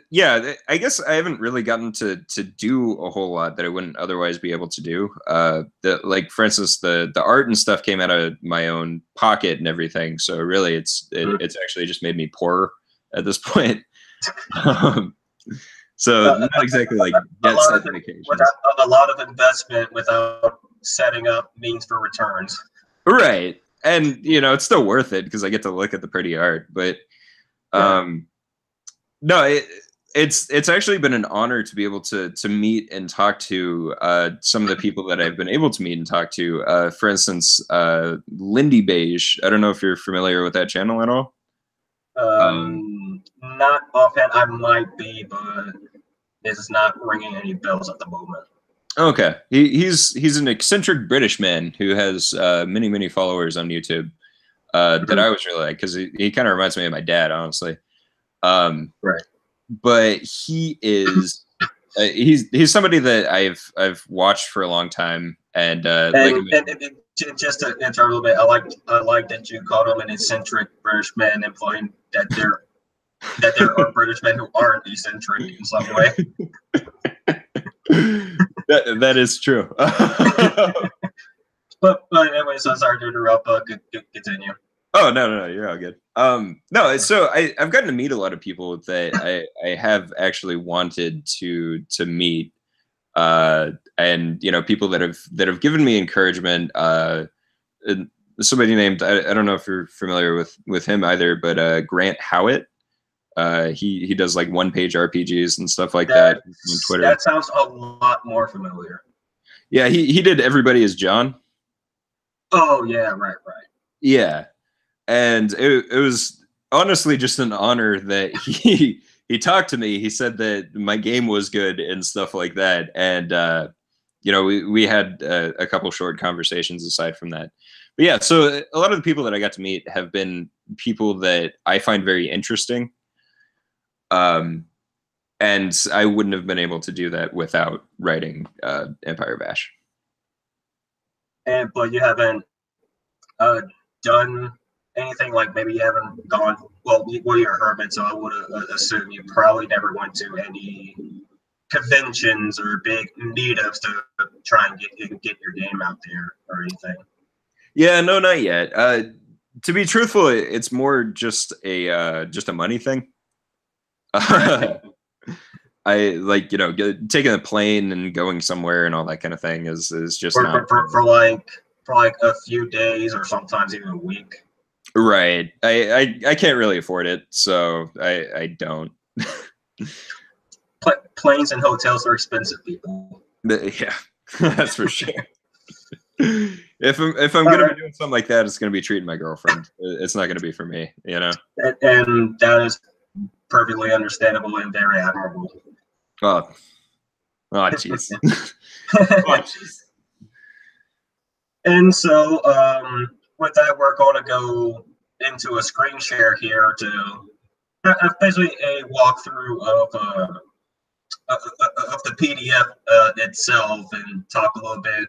guess I haven't really gotten to do a whole lot that I wouldn't otherwise be able to do. Like for instance, the art and stuff came out of my own pocket and everything. So really, it's actually just made me poorer at this point. So not exactly like debt set dedication. A lot of investment without setting up means for returns. Right. And you know, it's still worth it because I get to look at the pretty art. But no, it's actually been an honor to be able to meet and talk to some of the people that I've been able to meet and talk to. For instance, Lindy Beige. I don't know if you're familiar with that channel at all. Not offhand. I might be, but it's not ringing any bells at the moment. Okay, he's an eccentric British man who has many followers on YouTube that I always really like because he kind of reminds me of my dad, honestly. Right. But he is he's somebody that I've watched for a long time, and just to interrupt a little bit, I like that you called him an eccentric British man, implying that there are British men who aren't eccentric in some way. That is true. but anyway, so sorry to interrupt. Continue. Oh no, you're all good. No, so I've gotten to meet a lot of people that I have actually wanted to meet, and you know, people that have given me encouragement. Somebody named I don't know if you're familiar with him either, but Grant Howitt. He does like one-page RPGs and stuff like that on Twitter. That sounds a lot more familiar. Yeah, he did Everybody is John. Oh yeah, right. Yeah. And it was honestly just an honor that he talked to me. He said that my game was good and stuff like that. And, you know, we had a couple short conversations aside from that. But yeah, so a lot of the people that I got to meet have been people that I find very interesting. And I wouldn't have been able to do that without writing Empire of Ash. But you haven't done anything, like maybe you haven't gone well, you're a hermit, so I would assume you probably never went to any conventions or big meetups to try and get your game out there or anything. Yeah, no, not yet. To be truthful, it's more just a money thing. I like, you know, taking a plane and going somewhere and all that kind of thing is just not for like a few days or sometimes even a week. Right. I can't really afford it, so I don't. Planes and hotels are expensive, people. Yeah, that's for sure. If I'm gonna be doing something like that, it's gonna be treating my girlfriend. It's not gonna be for me, you know. And that is perfectly understandable and very admirable. Oh, jeez. And so, with that, we're going to go into a screen share here to basically a walkthrough of the PDF itself and talk a little bit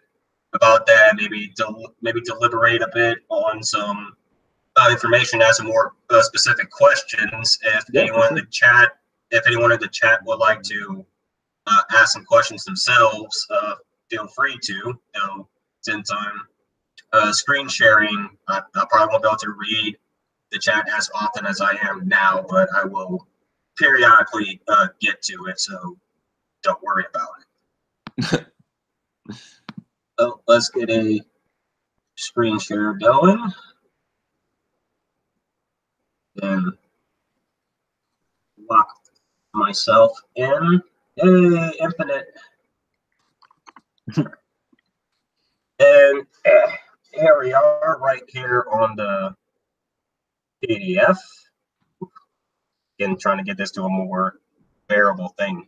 about that. Maybe deliberate a bit on some information, ask some more specific questions. If anyone in the chat would like to ask some questions themselves, feel free to. Since I'm screen sharing, I probably won't be able to read the chat as often as I am now, but I will periodically get to it, so don't worry about it. So let's get a screen share going. And lock myself in. Yay, infinite. And here we are, right here on the PDF. Again, trying to get this to a more bearable thing.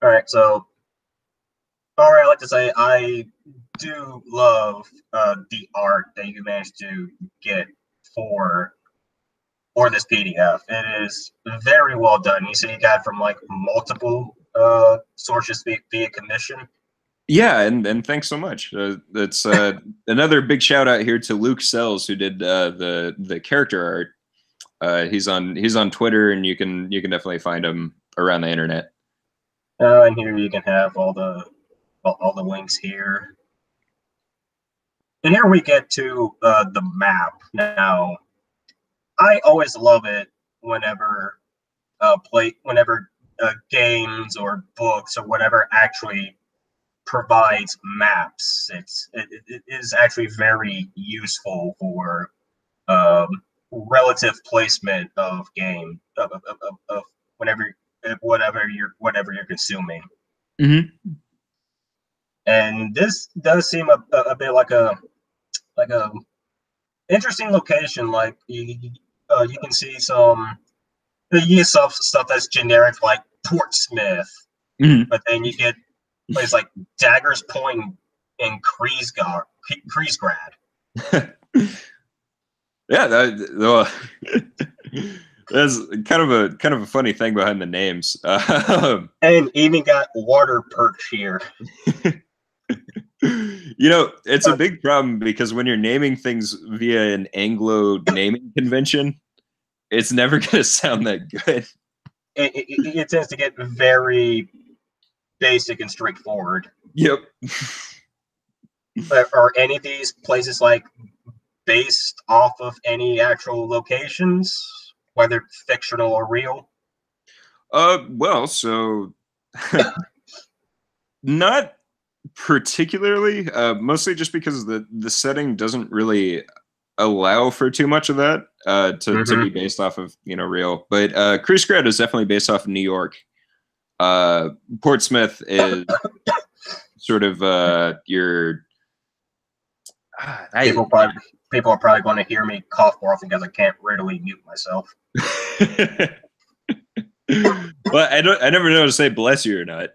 All right, so, all right, I like to say I do love the art that you managed to get for this PDF. It is very well done. You see, you got from like multiple sources via commission. Yeah, and thanks so much. That's another big shout out here to Luke Sells, who did the character art. He's on Twitter, and you can definitely find him around the internet. And here you can have all the links here. And here we get to the map. Now, I always love it whenever games or books or whatever actually provides maps. It is actually very useful for relative placement of game of whatever you're consuming. Mm-hmm. And this does seem a bit like a interesting location. Like you can see some stuff that's generic, like Portsmouth, mm-hmm. but then you get places like Daggers Point and Kreisgrad. Yeah, that's kind of a funny thing behind the names. And even got Water Perch here. You know, it's a big problem because when you're naming things via an Anglo naming convention, it's never going to sound that good. It tends to get very basic and straightforward. Yep. Are any of these places like based off of any actual locations, whether fictional or real? Well, so not particularly, mostly just because the setting doesn't really allow for too much of that to be based off of, you know, real. But Kreisgrad is definitely based off of New York. Portsmouth is sort of your people are probably going to hear me cough more often because I can't readily mute myself. Well, I never know to say bless you or not.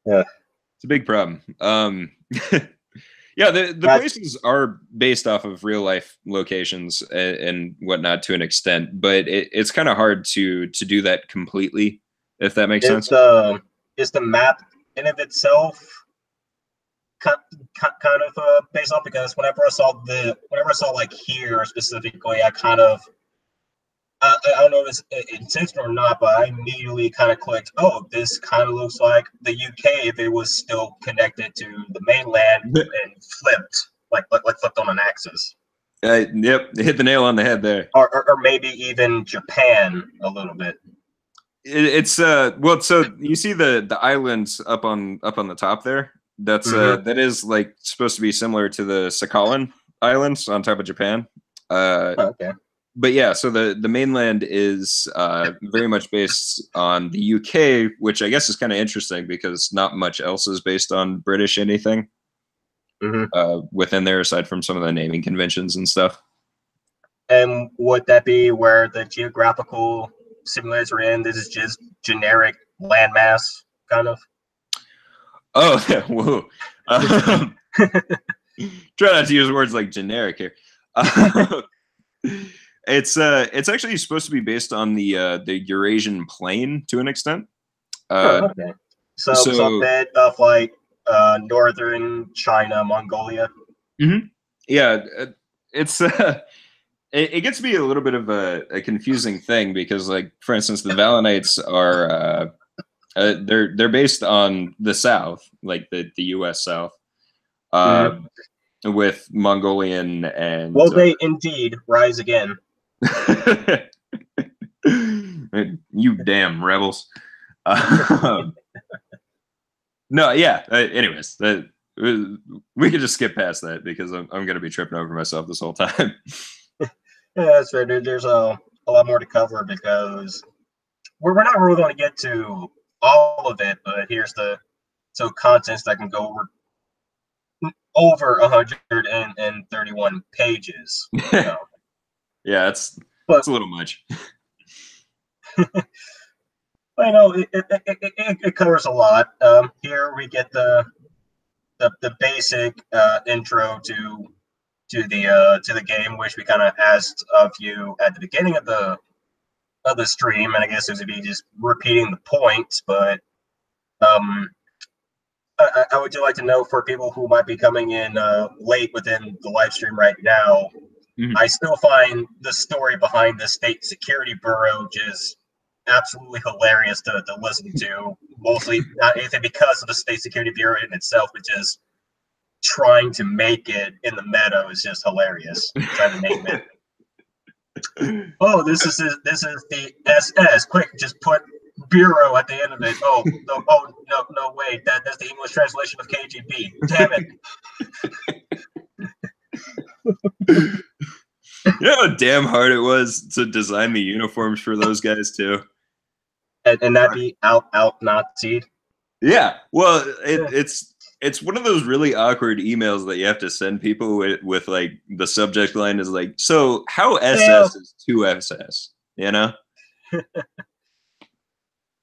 Yeah. It's a big problem. Yeah, the places are based off of real life locations and whatnot to an extent, but it's kind of hard to do that completely, if that makes sense. Is the map in of itself kind of based off, because whenever I saw like here specifically, I kind of I don't know if it's intentional or not, but I immediately kind of clicked. Oh, this kind of looks like the UK if it was still connected to the mainland and flipped on an axis. Yep, hit the nail on the head there. Or maybe even Japan a little bit. It's well, so you see the islands up on the top there. That's that is like supposed to be similar to the Sakhalin Islands on top of Japan. Okay. But yeah, so the mainland is very much based on the UK, which I guess is kind of interesting because not much else is based on British anything within there, aside from some of the naming conventions and stuff. And would that be where the geographical simulators are in? This is just generic landmass, kind of? Oh, yeah, whoa. Try not to use words like generic here. It's actually supposed to be based on the Eurasian plain to an extent. Okay. So a bit of like northern China, Mongolia. Yeah, it's it gets to be a little bit of a confusing thing because, like, for instance, the Valenites are they're based on the South, like the U.S. South, with Mongolian and. Will they indeed rise again? You damn rebels. No, yeah. Anyways, we could just skip past that because I'm going to be tripping over myself this whole time. Yeah, that's fair, dude. There's a lot more to cover because we're not really going to get to all of it, but here's contents that can go over 131 pages. So. Yeah, it's a little much. I know it covers a lot. Here we get the basic intro to the game, which we kind of asked of you at the beginning of the stream, and I guess it would be just repeating the points. But I would like to know, for people who might be coming in late within the live stream right now, I still find the story behind the State Security Bureau just absolutely hilarious to listen to. Mostly not anything because of the State Security Bureau in itself, but just trying to make it in the meta is just hilarious. Trying to name it. Oh, this is the SS. Quick, just put Bureau at the end of it. Oh no, wait, that's the English translation of KGB. Damn it. You know how damn hard it was to design the uniforms for those guys too, and that be out Nazi. Yeah, well, it's one of those really awkward emails that you have to send people with like the subject line is like, so how SS is 2SS, you know?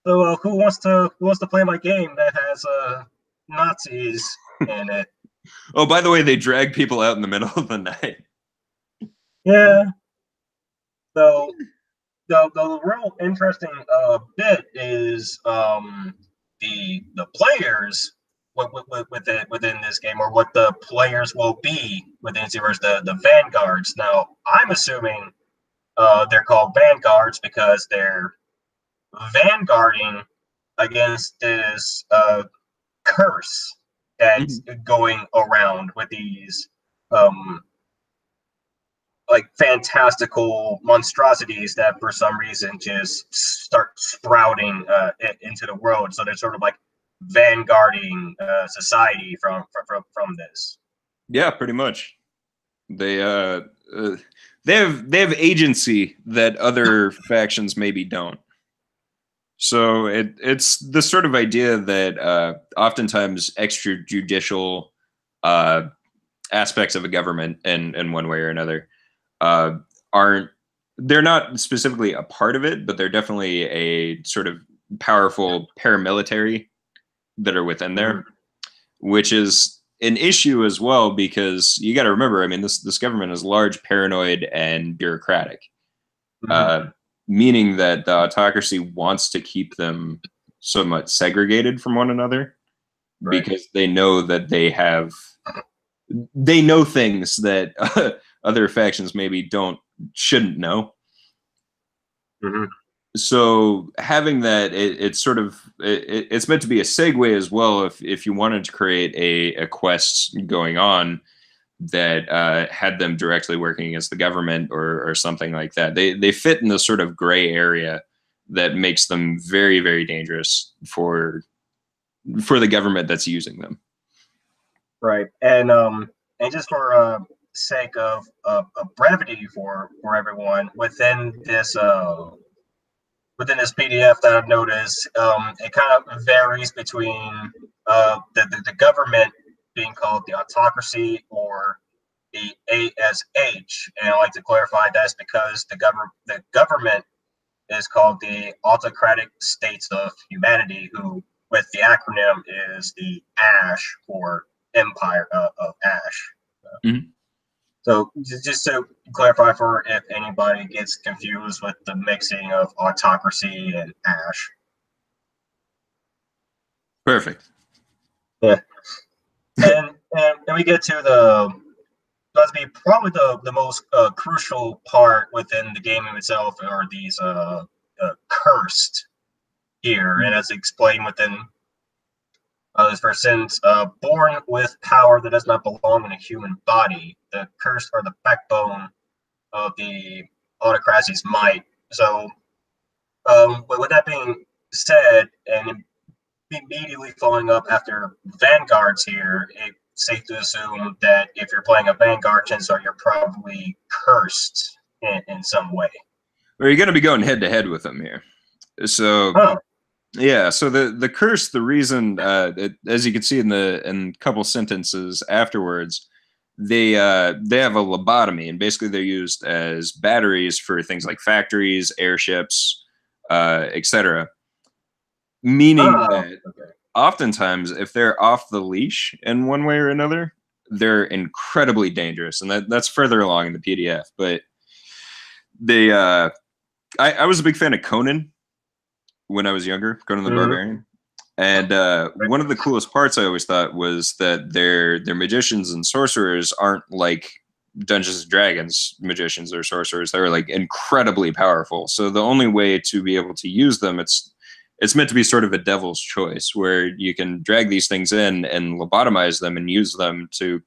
So who wants to play my game that has Nazis in it? Oh, by the way, they drag people out in the middle of the night. Yeah. So the real interesting bit is the players within this game, or what the players will be within Zeroes, the vanguards. Now, I'm assuming they're called vanguards because they're vanguarding against this curse that's going around with these like fantastical monstrosities that for some reason just start sprouting into the world. So they're sort of like vanguarding society from this. Yeah, pretty much. They have agency that other factions maybe don't. So it's the sort of idea that oftentimes extrajudicial aspects of a government in one way or another they're not specifically a part of it, but they're definitely a sort of powerful paramilitary that are within there, which is an issue as well, because you got to remember, I mean, this government is large, paranoid, and bureaucratic, meaning that the autocracy wants to keep them somewhat segregated from one another. because they know that they know things that other factions maybe shouldn't know. Mm-hmm. So having that, it's sort of it's meant to be a segue as well. If you wanted to create a quest going on that had them directly working against the government or something like that, they fit in the sort of gray area that makes them very, very dangerous for the government that's using them. Right, and just for sake of brevity for everyone within this PDF that I've noticed, it kind of varies between the government being called the autocracy or the ASH, and I like to clarify that's because the government is called the Autocratic States of Humanity, who, with the acronym, is the ASH, or Empire of Ash. Mm-hmm. So just to clarify, for if anybody gets confused with the mixing of autocracy and Ash. Perfect. Yeah. And we get to the must be probably the most crucial part within the game itself, are these cursed here, and as explained within this first sentence, born with power that does not belong in a human body, the cursed are the backbone of the autocracy's might. So, with that being said, and immediately following up after Vanguards here, it's safe to assume that if you're playing a Vanguard, chances are you're probably cursed in some way. Or you're going to be going head to head with them here. So, yeah. So the curse, the reason, as you can see in a couple sentences afterwards, they have a lobotomy, and basically they're used as batteries for things like factories, airships, etc. Meaning that oftentimes, if they're off the leash in one way or another, they're incredibly dangerous, and that's further along in the PDF. But they, I was a big fan of Conan when I was younger, Conan the Barbarian, and one of the coolest parts I always thought was that their magicians and sorcerers aren't like Dungeons and Dragons magicians or sorcerers. They're like incredibly powerful. So the only way to be able to use them, it's meant to be sort of a devil's choice, where you can drag these things in and lobotomize them and use them to,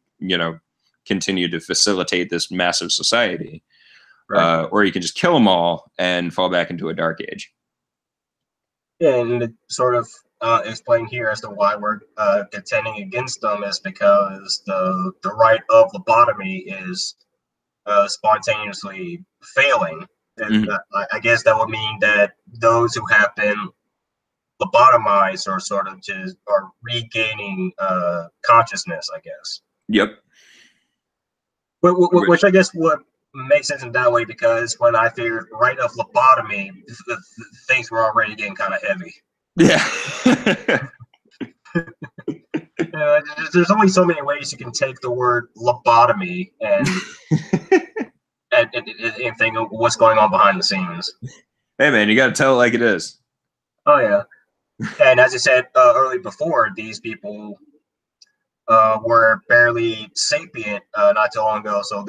continue to facilitate this massive society. Right. Or you can just kill them all and fall back into a dark age. Yeah, and it sort of explain here as to why we're contending against them is because the right of lobotomy is spontaneously failing. And I guess that would mean that those who have been lobotomized or sort of just are regaining consciousness, I guess. Yep. Which I guess would make sense in that way, because when I figured right of lobotomy, things were already getting kind of heavy. Yeah. There's only so many ways you can take the word lobotomy and and think of what's going on behind the scenes. Hey man, you got to tell it like it is. Oh yeah. And as I said earlier before, these people were barely sapient not too long ago, so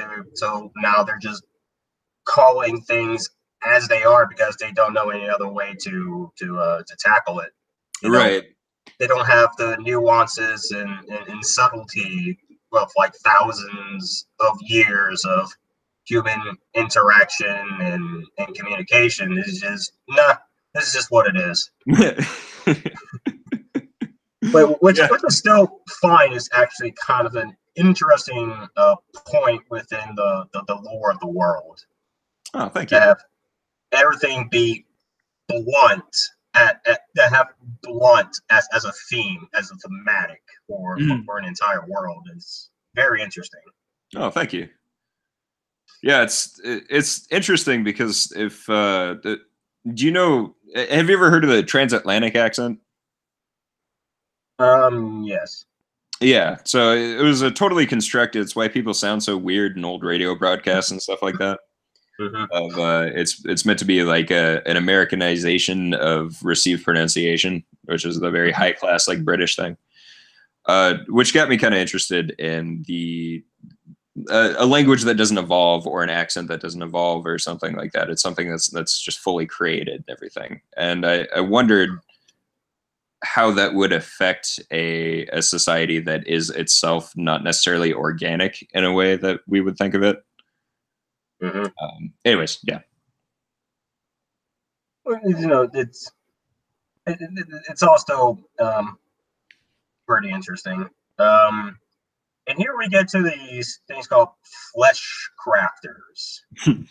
now they're just calling things as they are because they don't know any other way to tackle it. Right. They don't have the nuances and subtlety of like thousands of years of human interaction and communication. It's just this is just what it is. But which is still fine, is actually kind of an interesting point within the lore of the world. Oh, thank you. To have everything be blunt, have blunt as a theme, as a thematic for an entire world is very interesting. Oh, thank you. Yeah, it's interesting because if do you know? Have you ever heard of the transatlantic accent? Yes. Yeah, so it was a totally constructed. It's why people sound so weird in old radio broadcasts and stuff like that. It's meant to be like an Americanization of received pronunciation, which is the very high class like British thing. which got me kind of interested in the a language that doesn't evolve or an accent that doesn't evolve or something like that. It's something that's just fully created and everything. And I wondered how that would affect a society that is itself not necessarily organic in a way that we would think of it. Anyways, yeah. Well, it's also pretty interesting. And here we get to these things called flesh crafters. And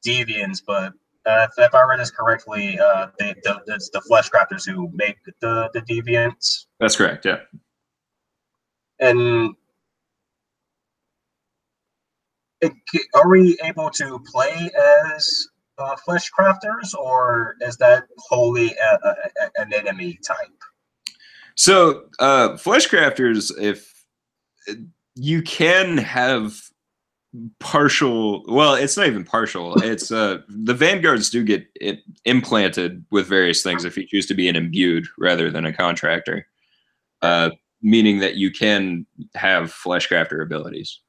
deviants, but if I read this correctly, it's the flesh crafters who make the deviants. That's correct, yeah. And are we able to play as flesh crafters, or is that wholly an enemy type? So flesh crafters, if you can have partial, well, it's not even partial, it's the vanguards do get it implanted with various things if you choose to be an imbued rather than a contractor, meaning that you can have flesh crafter abilities.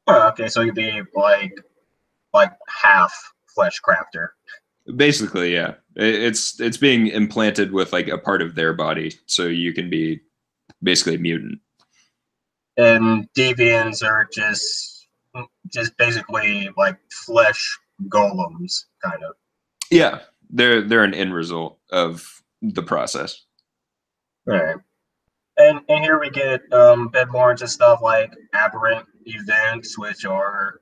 Oh, okay, so you'd be like half flesh crafter. Basically, yeah. It's being implanted with like a part of their body, so you can be basically a mutant. And deviants are just basically like flesh golems, kind of. Yeah, they're an end result of the process. All right. And here we get a bit more into stuff like aberrant events, which are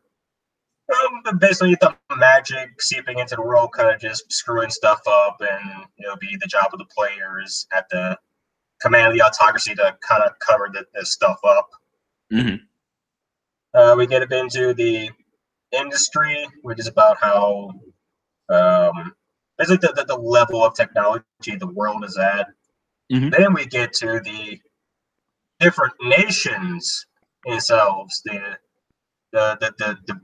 basically the magic seeping into the world, kind of just screwing stuff up, and it'll be the job of the players at the command of the autocracy to kind of cover this stuff up. We get a bit into the industry, which is about how basically the level of technology the world is at. Then we get to the different nations themselves, the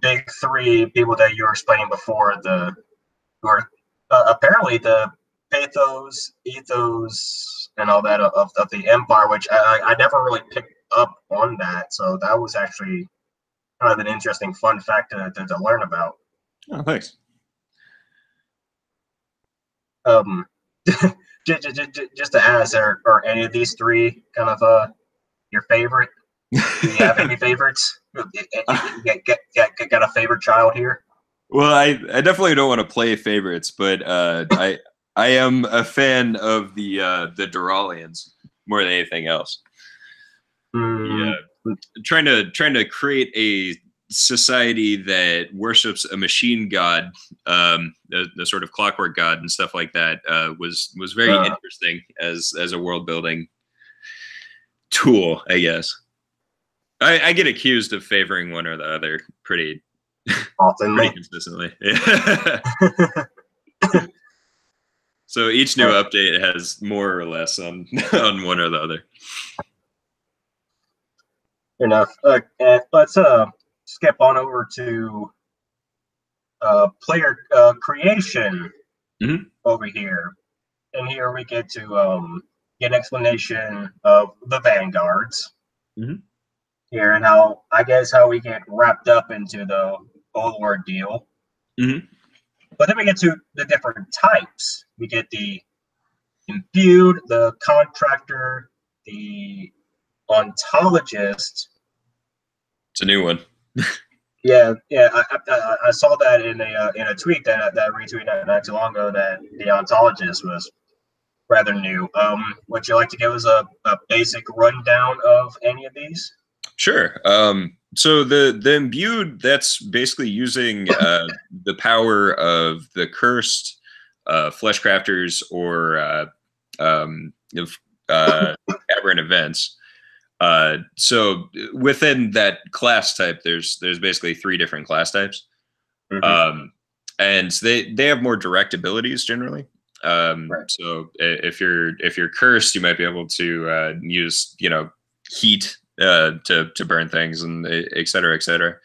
big three people that you were explaining before, who are apparently the pathos, ethos, and all that of the empire, which I never really picked up on that. So that was actually kind of an interesting fun fact to learn about. Oh, thanks. Just to ask, are any of these three kind of your favorite? Do you have any favorites? Got a favorite child here? Well, I definitely don't want to play favorites, but I am a fan of the Duralians more than anything else. Yeah, trying to create a society that worships a machine god, the sort of clockwork god and stuff like that, was very interesting as a world building tool, I guess. I get accused of favoring one or the other pretty often, pretty consistently. So each new update has more or less on one or the other. Fair enough. Let's skip on over to player creation over here, and here we get to get an explanation of the vanguards. Here, and how we get wrapped up into the whole ordeal. But then we get to the different types. We get the imbued, the contractor, the ontologist. It's a new one. Yeah. I saw that in a tweet that I retweeted not too long ago, that the ontologist was rather new. Would you like to give us a basic rundown of any of these? Sure. So the imbued, that's basically using the power of the cursed flesh crafters or aberrant events. So within that class type, there's basically 3 different class types, and they have more direct abilities generally. So if you're cursed, you might be able to use heat to burn things, and et cetera, et cetera.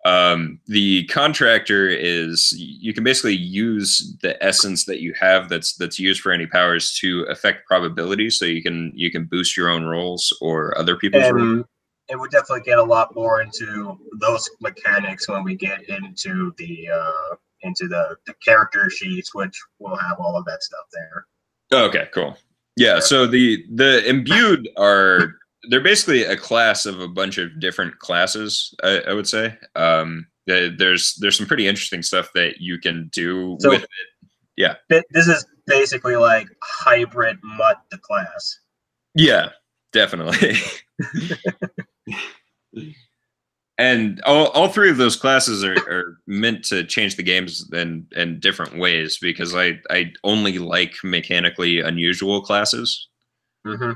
The contractor is you can basically use the essence that you have that's used for any powers to affect probability, so you can boost your own rolls or other people's rolls. And we definitely get a lot more into those mechanics when we get into the character sheets, which will have all of that stuff there. Okay, cool. Yeah, so the imbued they're basically a class of a bunch of different classes, I would say. There's some pretty interesting stuff that you can do with it. Yeah. This is basically like hybrid Mutt the class. Yeah, definitely. And all three of those classes are meant to change the games in different ways, because I only like mechanically unusual classes. Mm-hmm.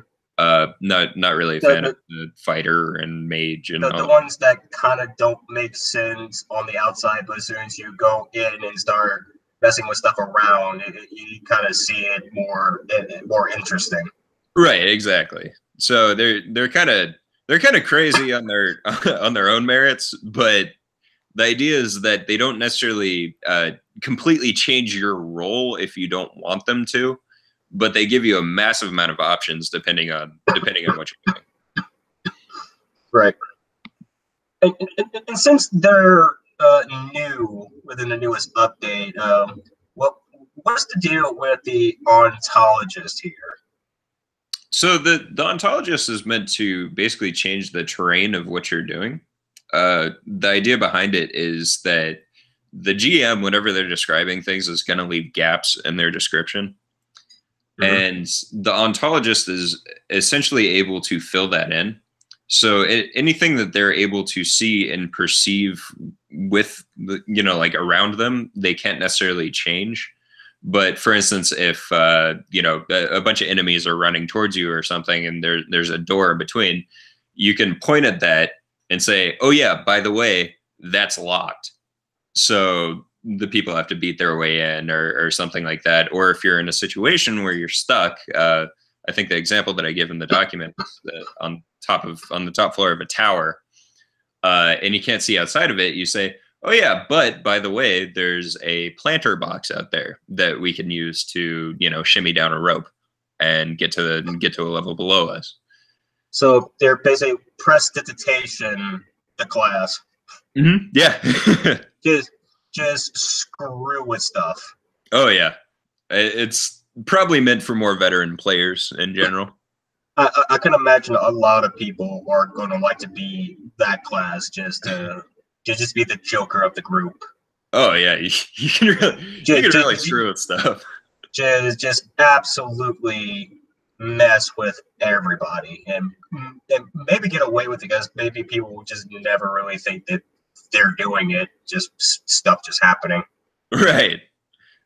Not really a fan of the fighter and mage and the ones that kind of don't make sense on the outside, but as soon as you go in and start messing with stuff around, you kind of see it more interesting. Right, exactly. So they're kind of crazy on their on their own merits, but the idea is that they don't necessarily completely change your role if you don't want them to. But they give you a massive amount of options depending on what you're doing. Right. And since they're new within the newest update, what's the deal with the ontologist here? So the ontologist is meant to basically change the terrain of what you're doing. The idea behind it is that the GM, whenever they're describing things, is going to leave gaps in their description. Mm-hmm. And the ontologist is essentially able to fill that in. So anything that they're able to see and perceive with, like around them, they can't necessarily change. But for instance, if, a bunch of enemies are running towards you or something, and there's a door in between, you can point at that and say, oh yeah, by the way, that's locked. So the people have to beat their way in or something like that. Or if you're in a situation where you're stuck, I think the example that I give in the document is on the top floor of a tower, and you can't see outside of it, you say, oh yeah, but by the way, there's a planter box out there that we can use to, shimmy down a rope and get to a level below us. So they're basically prestidigitation, the class. Mm-hmm. Yeah. Just screw with stuff. Oh yeah, it's probably meant for more veteran players in general. I can imagine a lot of people are going to like to be that class, just to be the Joker of the group. Oh yeah, you can really screw with stuff. Just absolutely mess with everybody, and maybe get away with it, because maybe people will just never really think that they're doing it, just stuff just happening. Right.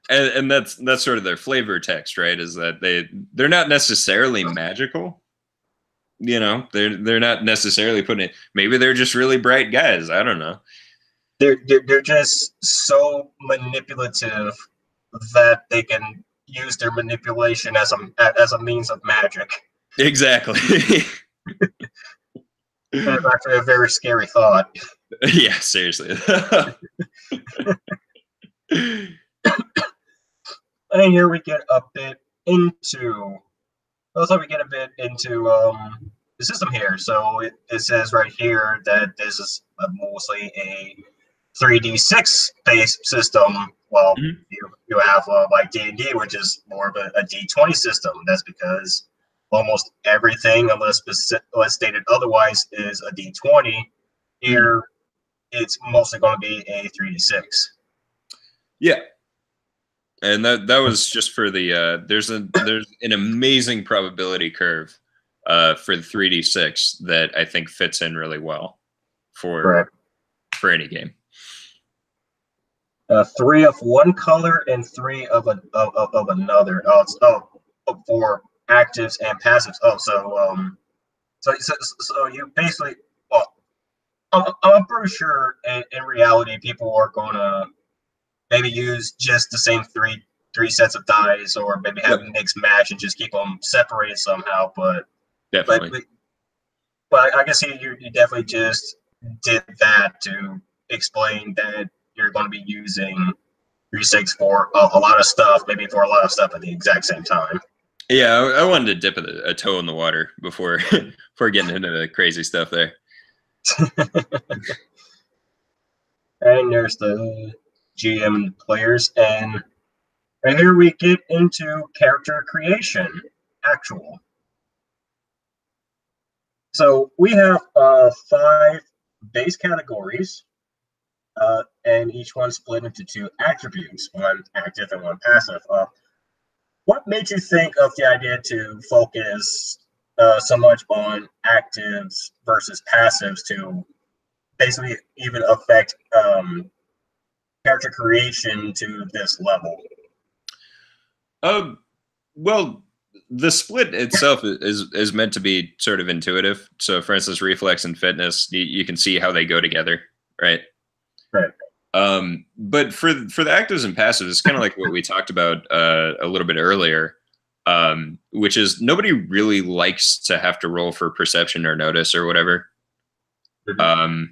And that's sort of their flavor text, right? Is that they're not necessarily magical. They're not necessarily putting it. Maybe they're just really bright guys. I don't know. They're just so manipulative that they can use their manipulation as a means of magic. Exactly. That's actually a very scary thought. Yeah, seriously. And here we get a bit into. Also, we get a bit into the system here. So it says right here that this is mostly a 3d6 based system. Well, mm-hmm. you have like D&D, which is more of a D20 system. That's because almost everything, unless stated otherwise, is a D20. Here, it's mostly going to be a 3d6. Yeah, and that was just for the there's an amazing probability curve for the 3d6 that I think fits in really well for any game. 3 of one color and 3 of another. For actives and passives. So you basically, well, I'm pretty sure in reality people are gonna maybe use just the same three sets of dice, or maybe have a mix match and just keep them separated somehow. But definitely. But I guess you definitely just did that to explained that you're going to be using 3.6 for a lot of stuff, maybe for a lot of stuff at the exact same time. Yeah, I wanted to dip a toe in the water before before getting into the crazy stuff there. And there's the GM and players, and right here we get into character creation, actual. So we have 5 base categories, and each one split into 2 attributes, one active and one passive. What made you think of the idea to focus so much on actives versus passives to basically even affect character creation to this level? Well, the split itself is meant to be sort of intuitive. So, for instance, reflex and fitness, you can see how they go together, right? Right. But for the actives and passives, it's kind of like what we talked about a little bit earlier, which is nobody really likes to have to roll for perception or notice or whatever. Mm-hmm.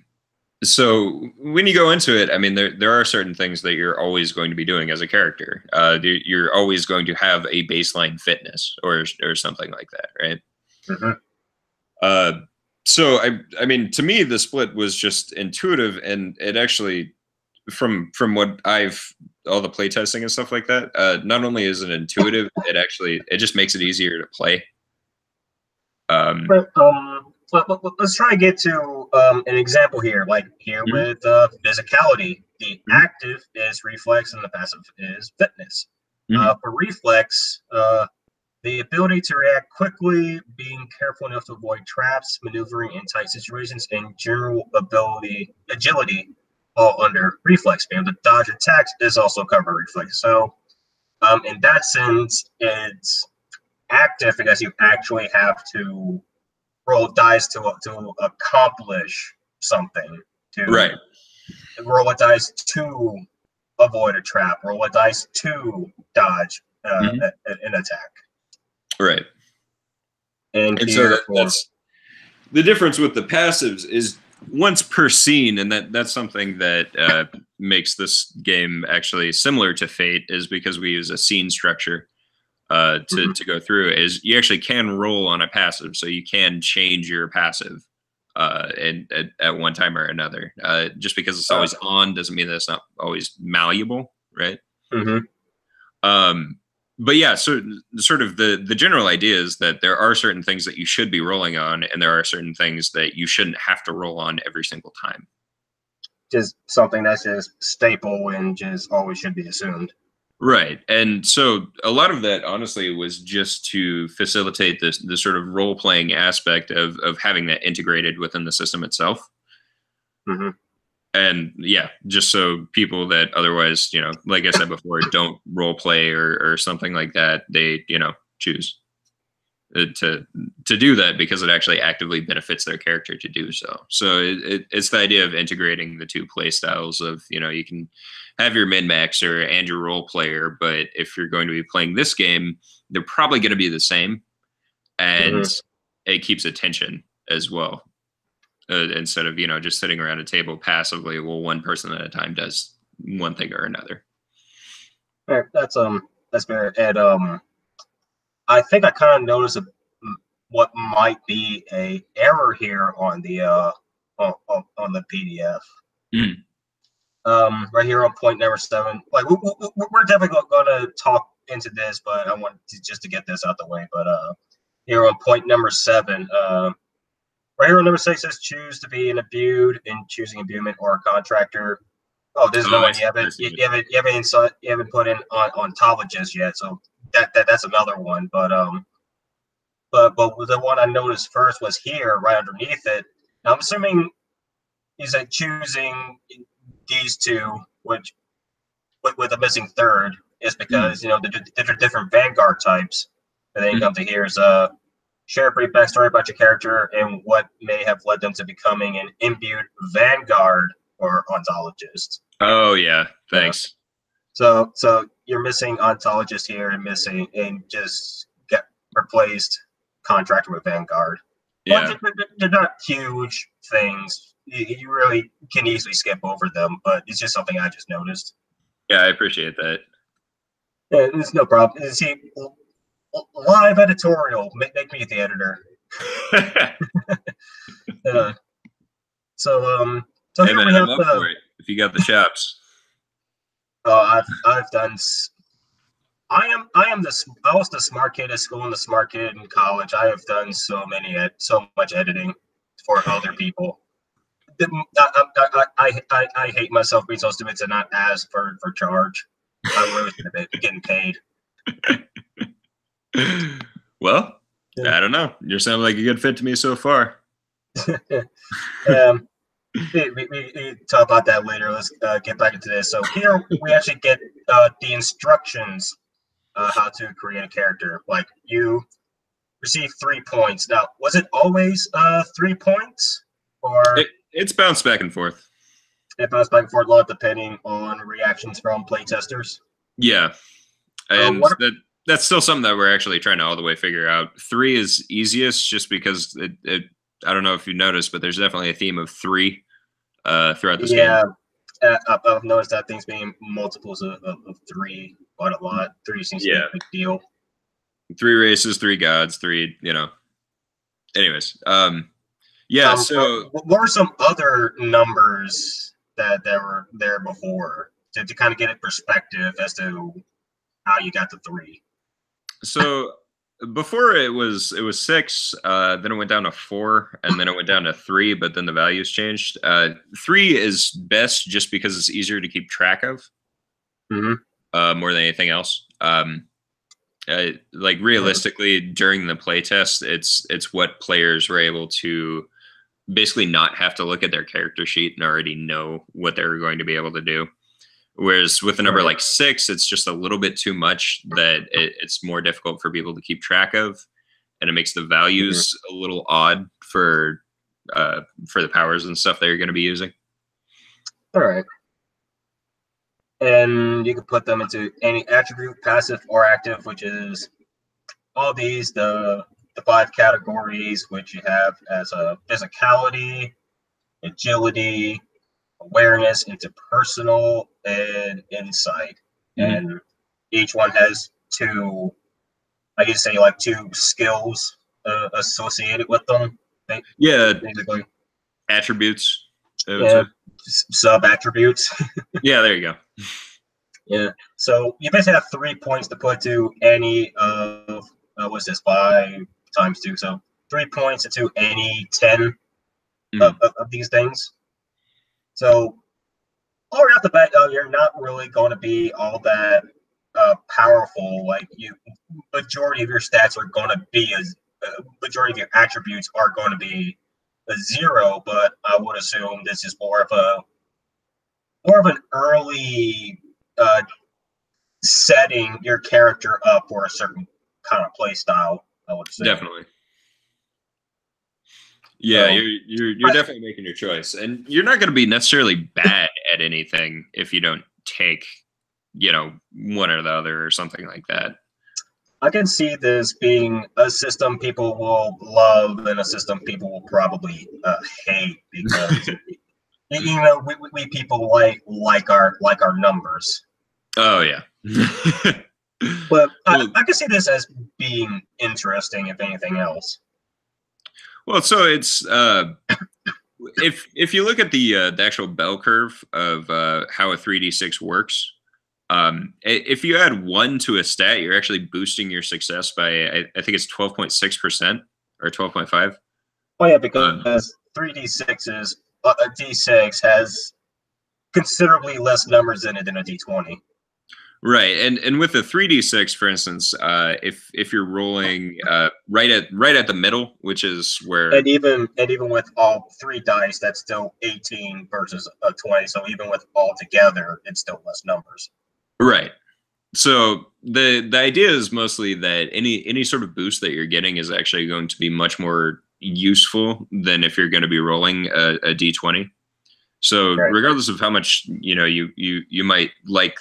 So when you go into it, I mean, there are certain things that you're always going to be doing as a character. You're always going to have a baseline fitness or something like that, right? Mm-hmm. So I mean, to me, the split was just intuitive, and it actually, from what all the playtesting and stuff like that, not only is it intuitive, it just makes it easier to play. Let's try to get to an example here. Like here mm-hmm. with physicality, the mm-hmm. active is reflex and the passive is fitness. Mm-hmm. For reflex, the ability to react quickly, being careful enough to avoid traps, maneuvering in tight situations, and general agility all under reflex. And the dodge attacks is also covered reflex. So in that sense, it's active because you actually have to roll dice to accomplish something. Right. Roll a dice to avoid a trap. Roll a dice to dodge mm-hmm. an attack. Right. And so that's the difference with the passives is once per scene, and that's something that makes this game actually similar to Fate, is because we use a scene structure. To go through is you actually can roll on a passive, so you can change your passive at one time or another. Just because it's always on doesn't mean that it's not always malleable, right? Mm-hmm. But yeah, so sort of the general idea is that there are certain things that you should be rolling on, and there are certain things that you shouldn't have to roll on every single time. Just something that's just staple and just always should be assumed. Right. And so a lot of that, honestly, was just to facilitate the sort of role-playing aspect of having that integrated within the system itself. Mm-hmm. And yeah, just so people that otherwise, like I said before, don't role play or something like that, they, choose to do that because it actually actively benefits their character to do so. So it's the idea of integrating the 2 play styles of, you can have your min-maxer and your role player, but if you're going to be playing this game, they're probably going to be the same, and it keeps attention as well. Instead of, just sitting around a table passively, well, one person at a time does one thing or another. All right, that's fair. And I think I kind of noticed what might be a error here on the on the PDF. Mm. Right here on point number 7. Like we're definitely going to talk into this, but I want just to get this out the way. But here on point number 7, right here on number 6 says choose to be an imbued in choosing imbuement or a contractor. Oh, there's no one you haven't put in on ontologist yet, so that's another one. But the one I noticed first was here, right underneath it. Now, I'm assuming is that choosing these 2, which with a missing third, is because the different Vanguard types. And then you come to here is share a brief backstory about your character and what may have led them to becoming an imbued Vanguard or ontologist. Oh yeah, thanks. So you're missing ontologist here and just get replaced contractor with Vanguard. Yeah. But they're not huge things. you really can easily skip over them, but it's just something I just noticed. Yeah, I appreciate that. Yeah, it's no problem. See, live editorial, make me the editor. uh, so so hey here man, we have I'm up for it if you got the chops. I've done. I was the smart kid at school and the smart kid in college. I have done so much editing for other people. I hate myself being so stupid to not ask for charge. I really should have been getting paid. Well, I don't know. You sound like a good fit to me so far. We talk about that later. Let's get back into this. So here we actually get the instructions how to create a character. Like you receive 3 points. Now, was it always 3 points, or it's bounced back and forth? It bounced back and forth a lot depending on reactions from playtesters. Yeah, and that's still something that we're actually trying to all the way figure out. 3 is easiest just because it I don't know if you noticed, but there's definitely a theme of 3 throughout this game. Yeah, I've noticed that things being multiples of 3 quite a lot. 3 seems to be a big deal. 3 races, 3 gods, 3, you know. Anyways, yeah, so what were some other numbers that were there before to kind of get a perspective as to how you got to 3? So before it was 6, then it went down to 4, and then it went down to 3, but then the values changed. 3 is best just because it's easier to keep track of, more than anything else. Like realistically, during the playtest, it's what players were able to basically not have to look at their character sheet and already know what they were going to be able to do. Whereas with a number like 6, it's just a little bit too much that it's more difficult for people to keep track of, and it makes the values a little odd for the powers and stuff that you're going to be using. All right. And you can put them into any attribute, passive or active, which is all these, the 5 categories, which you have as a physicality, agility, awareness, interpersonal, and insight. And each one has 2, I guess say like 2 skills associated with them. Yeah, basically attributes. Sub attributes. Yeah, there you go. Yeah. So you basically have 3 points to put to any of what's this, 5 times 2? So 3 points into any 10 of these things. So all right off the bat, you're not really going to be all that powerful. Like majority of your stats are going to be majority of your attributes are going to be a 0. But I would assume this is more of an early setting your character up for a certain kind of play style, I would say. Definitely. Yeah, so, you're definitely making your choice, and you're not going to be necessarily bad at anything if you don't take, one or the other or something like that. I can see this being a system people will love and a system people will probably hate because we people like our numbers. Oh yeah. But I can see this as being interesting, if anything else. Well, so it's if you look at the actual bell curve of how a 3d6 works, if you add 1 to a stat, you're actually boosting your success by I think it's 12.6% or 12.5. Oh yeah, because 3d6 is a d6 has considerably less numbers in it than a d20. Right, and with the 3d6, for instance, if you're rolling right at the middle, which is where, and even with all 3 dice, that's still 18 versus a 20. So even with all together, it's still less numbers. Right. So the idea is mostly that any sort of boost that you're getting is actually going to be much more useful than if you're going to be rolling a d20. So regardless of how much you might like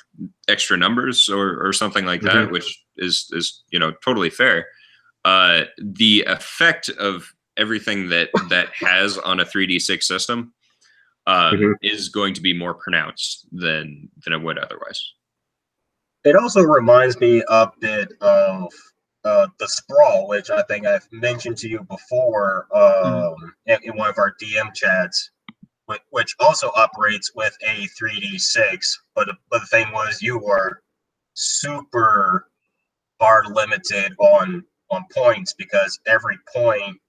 extra numbers or something like that, which is totally fair, the effect of everything that has on a 3d6 system is going to be more pronounced than it would otherwise. It also reminds me a bit of the Sprawl, which I think I've mentioned to you before in one of our DM chats, which also operates with a 3d6. But the thing was, you were super hard limited on points because every point,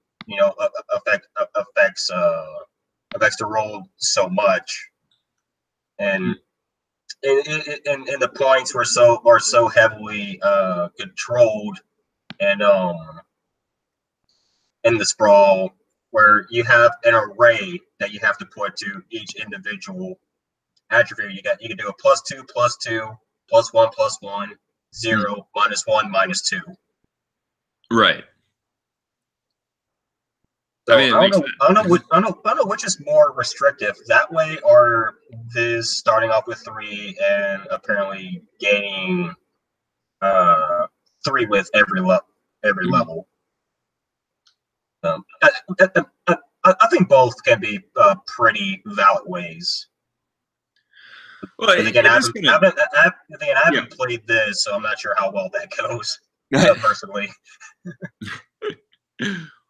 affects the roll so much, and the points are so heavily controlled, and in the Sprawl, where you have an array that you have to put to each individual attribute. You can do a +2, +2, +1, +1, 0, -1, -2. Right. So I don't know which is more restrictive, that way, or this starting off with 3 and apparently gaining 3 with every level. I think both can be pretty valid ways. Well, but again, I haven't played this, so I'm not sure how well that goes personally.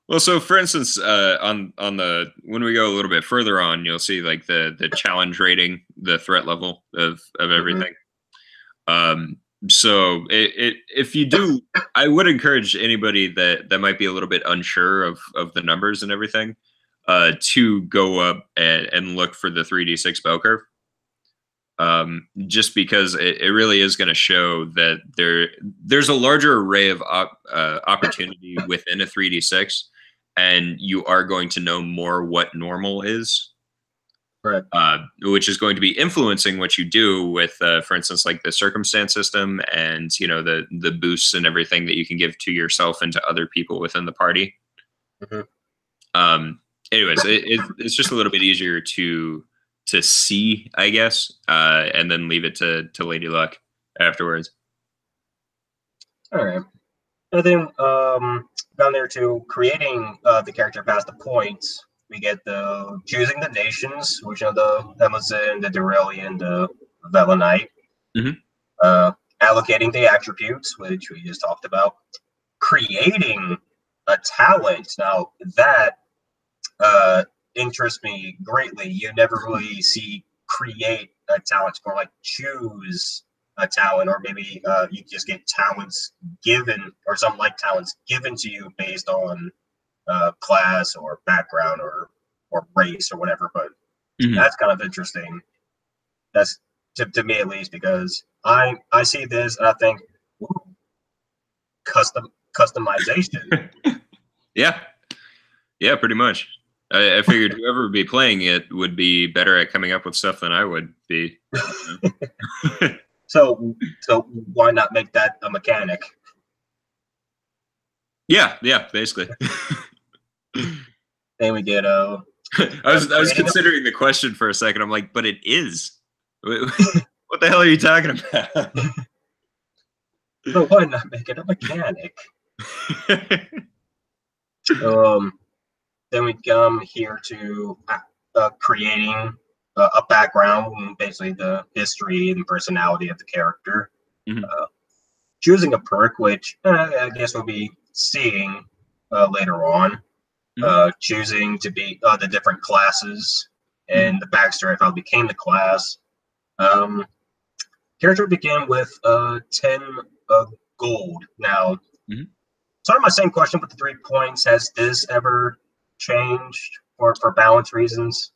Well, so for instance, on the when we go a little bit further on, you'll see like the challenge rating, the threat level of everything. So if you do, I would encourage anybody that might be a little bit unsure of the numbers and everything, to go up and look for the 3d6 bell curve. Just because it really is going to show that there's a larger array of opportunity within a 3d6, and you are going to know more what normal is. Right. Which is going to be influencing what you do with, for instance, like the circumstance system and, the boosts and everything that you can give to yourself and to other people within the party. Anyways, it's just a little bit easier to see, I guess, and then leave it to Lady Luck afterwards. All right. And then down there to creating the character past the points, we get the choosing the nations, which are the Amazon, the Durelian, the Velanite. Allocating the attributes, which we just talked about. Creating a talent. Now that interests me greatly. You never really see create a talent, or like choose a talent, or maybe you just get talents given, or some like talents given to you based on class or background or race or whatever. But that's kind of interesting. That's to me at least, because I see this and I think, ooh, customization. Yeah, pretty much. I figured whoever would be playing it would be better at coming up with stuff than I would be. So why not make that a mechanic? Yeah, basically. Then we get I was considering the question for a second. I'm like, but it is. What the hell are you talking about? So why not make it a mechanic? Then we come here to creating a background, basically the history and personality of the character. Choosing a perk, which I guess we'll be seeing later on. Choosing to be the different classes and the backstory of how it became the class. Character began with 10 gold. Now, sort of my same question with the 3 points. Has this ever changed for balance reasons?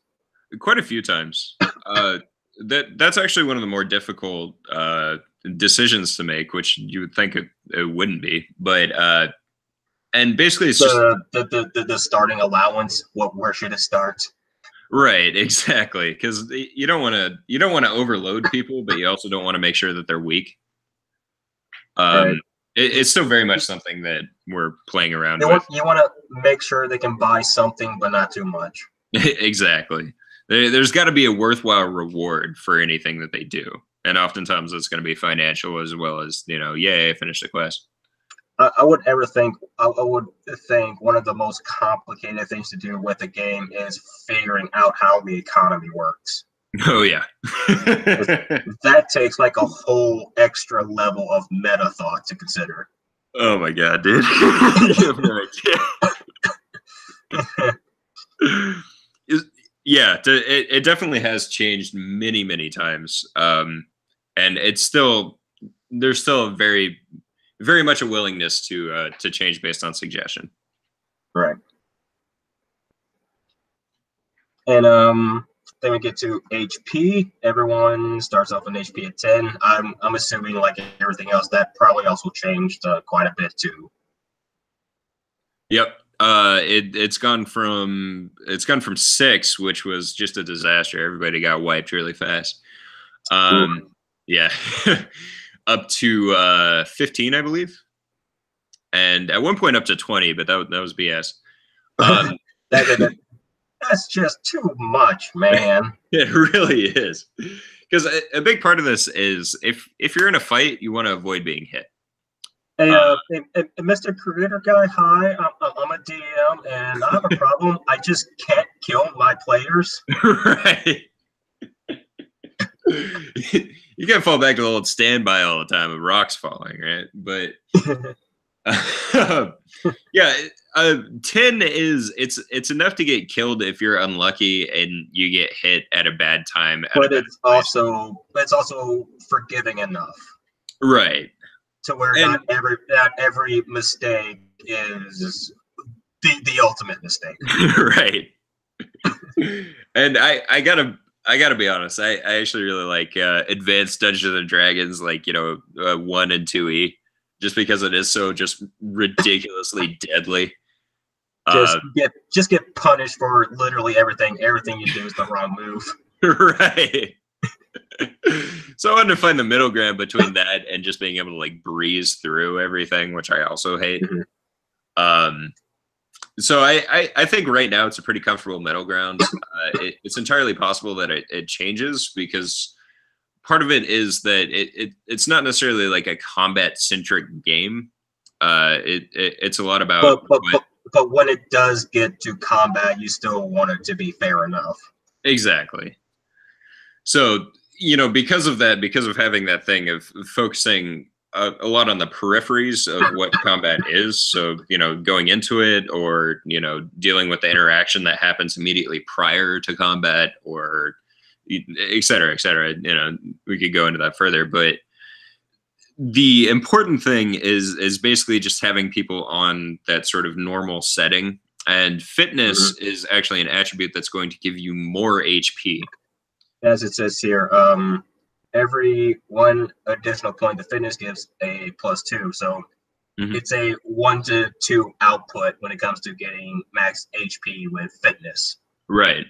Quite a few times. That's actually one of the more difficult decisions to make, which you would think it wouldn't be, but and basically it's just the starting allowance. Where should it start? Right, exactly, because you don't want to overload people, but you also don't want to make sure that they're weak. Right. It's still very much something that we're playing around with. You want to make sure they can buy something, but not too much. Exactly. There's got to be a worthwhile reward for anything that they do. And oftentimes it's going to be financial as well as, yay, I finished the quest. I would ever think I would think one of the most complicated things to do with a game is figuring out how the economy works. Oh yeah. That takes like a whole extra level of meta thought to consider. Oh my god, dude. You have no idea. It definitely has changed many, many times. And it's still there's still very much a willingness to change based on suggestion. Right. And then we get to HP. Everyone starts off an HP at 10. I'm assuming, like everything else, that probably also changed quite a bit too. Yep. It's gone from 6, which was just a disaster. Everybody got wiped really fast. Yeah. Up to 15, I believe. And at one point up to 20, but that was BS. That's just too much, man. It really is. Because a big part of this is if you're in a fight, you want to avoid being hit. Hey, Mr. Creator Guy, hi. I'm a DM, and I have a problem. I just can't kill my players. Right. You can't fall back to the old standby all the time of rocks falling, right? But yeah, 10 is it's enough to get killed if you're unlucky and you get hit at a bad time. But it's also forgiving enough, right? To where not every mistake is the ultimate mistake. Right. And I gotta be honest. I actually really like Advanced Dungeons and Dragons, like 1 and 2E, just because it is so just ridiculously deadly. Just get punished for literally everything. Everything you do is the wrong move. Right. So I wanted to find the middle ground between that and just being able to like breeze through everything, which I also hate. Mm-hmm. So I think right now it's a pretty comfortable middle ground. It's entirely possible that it changes, because part of it is that it's not necessarily like a combat centric game. It's a lot about. But when it does get to combat, you still want it to be fair enough. Exactly. So because of that, because of having that thing of focusing a lot on the peripheries of what combat is. So, going into it, or, dealing with the interaction that happens immediately prior to combat, or et cetera, et cetera. We could go into that further, but the important thing is basically just having people on that sort of normal setting, and fitness mm-hmm. is actually an attribute that's going to give you more HP. As it says here, every 1 additional point the fitness gives a +2. So mm-hmm. it's a 1 to 2 output when it comes to getting max HP with fitness. Right.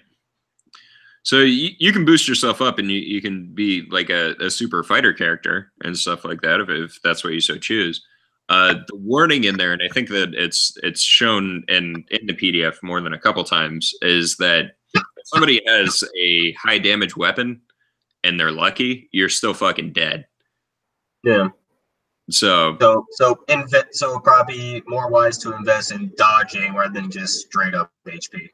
So you can boost yourself up, and you can be like a super fighter character and stuff like that if that's what you so choose. The warning in there, and I think that it's shown in the PDF more than a couple times, is that if somebody has a high damage weapon and they're lucky, you're still fucking dead. Yeah. So probably more wise to invest in dodging rather than just straight up HP.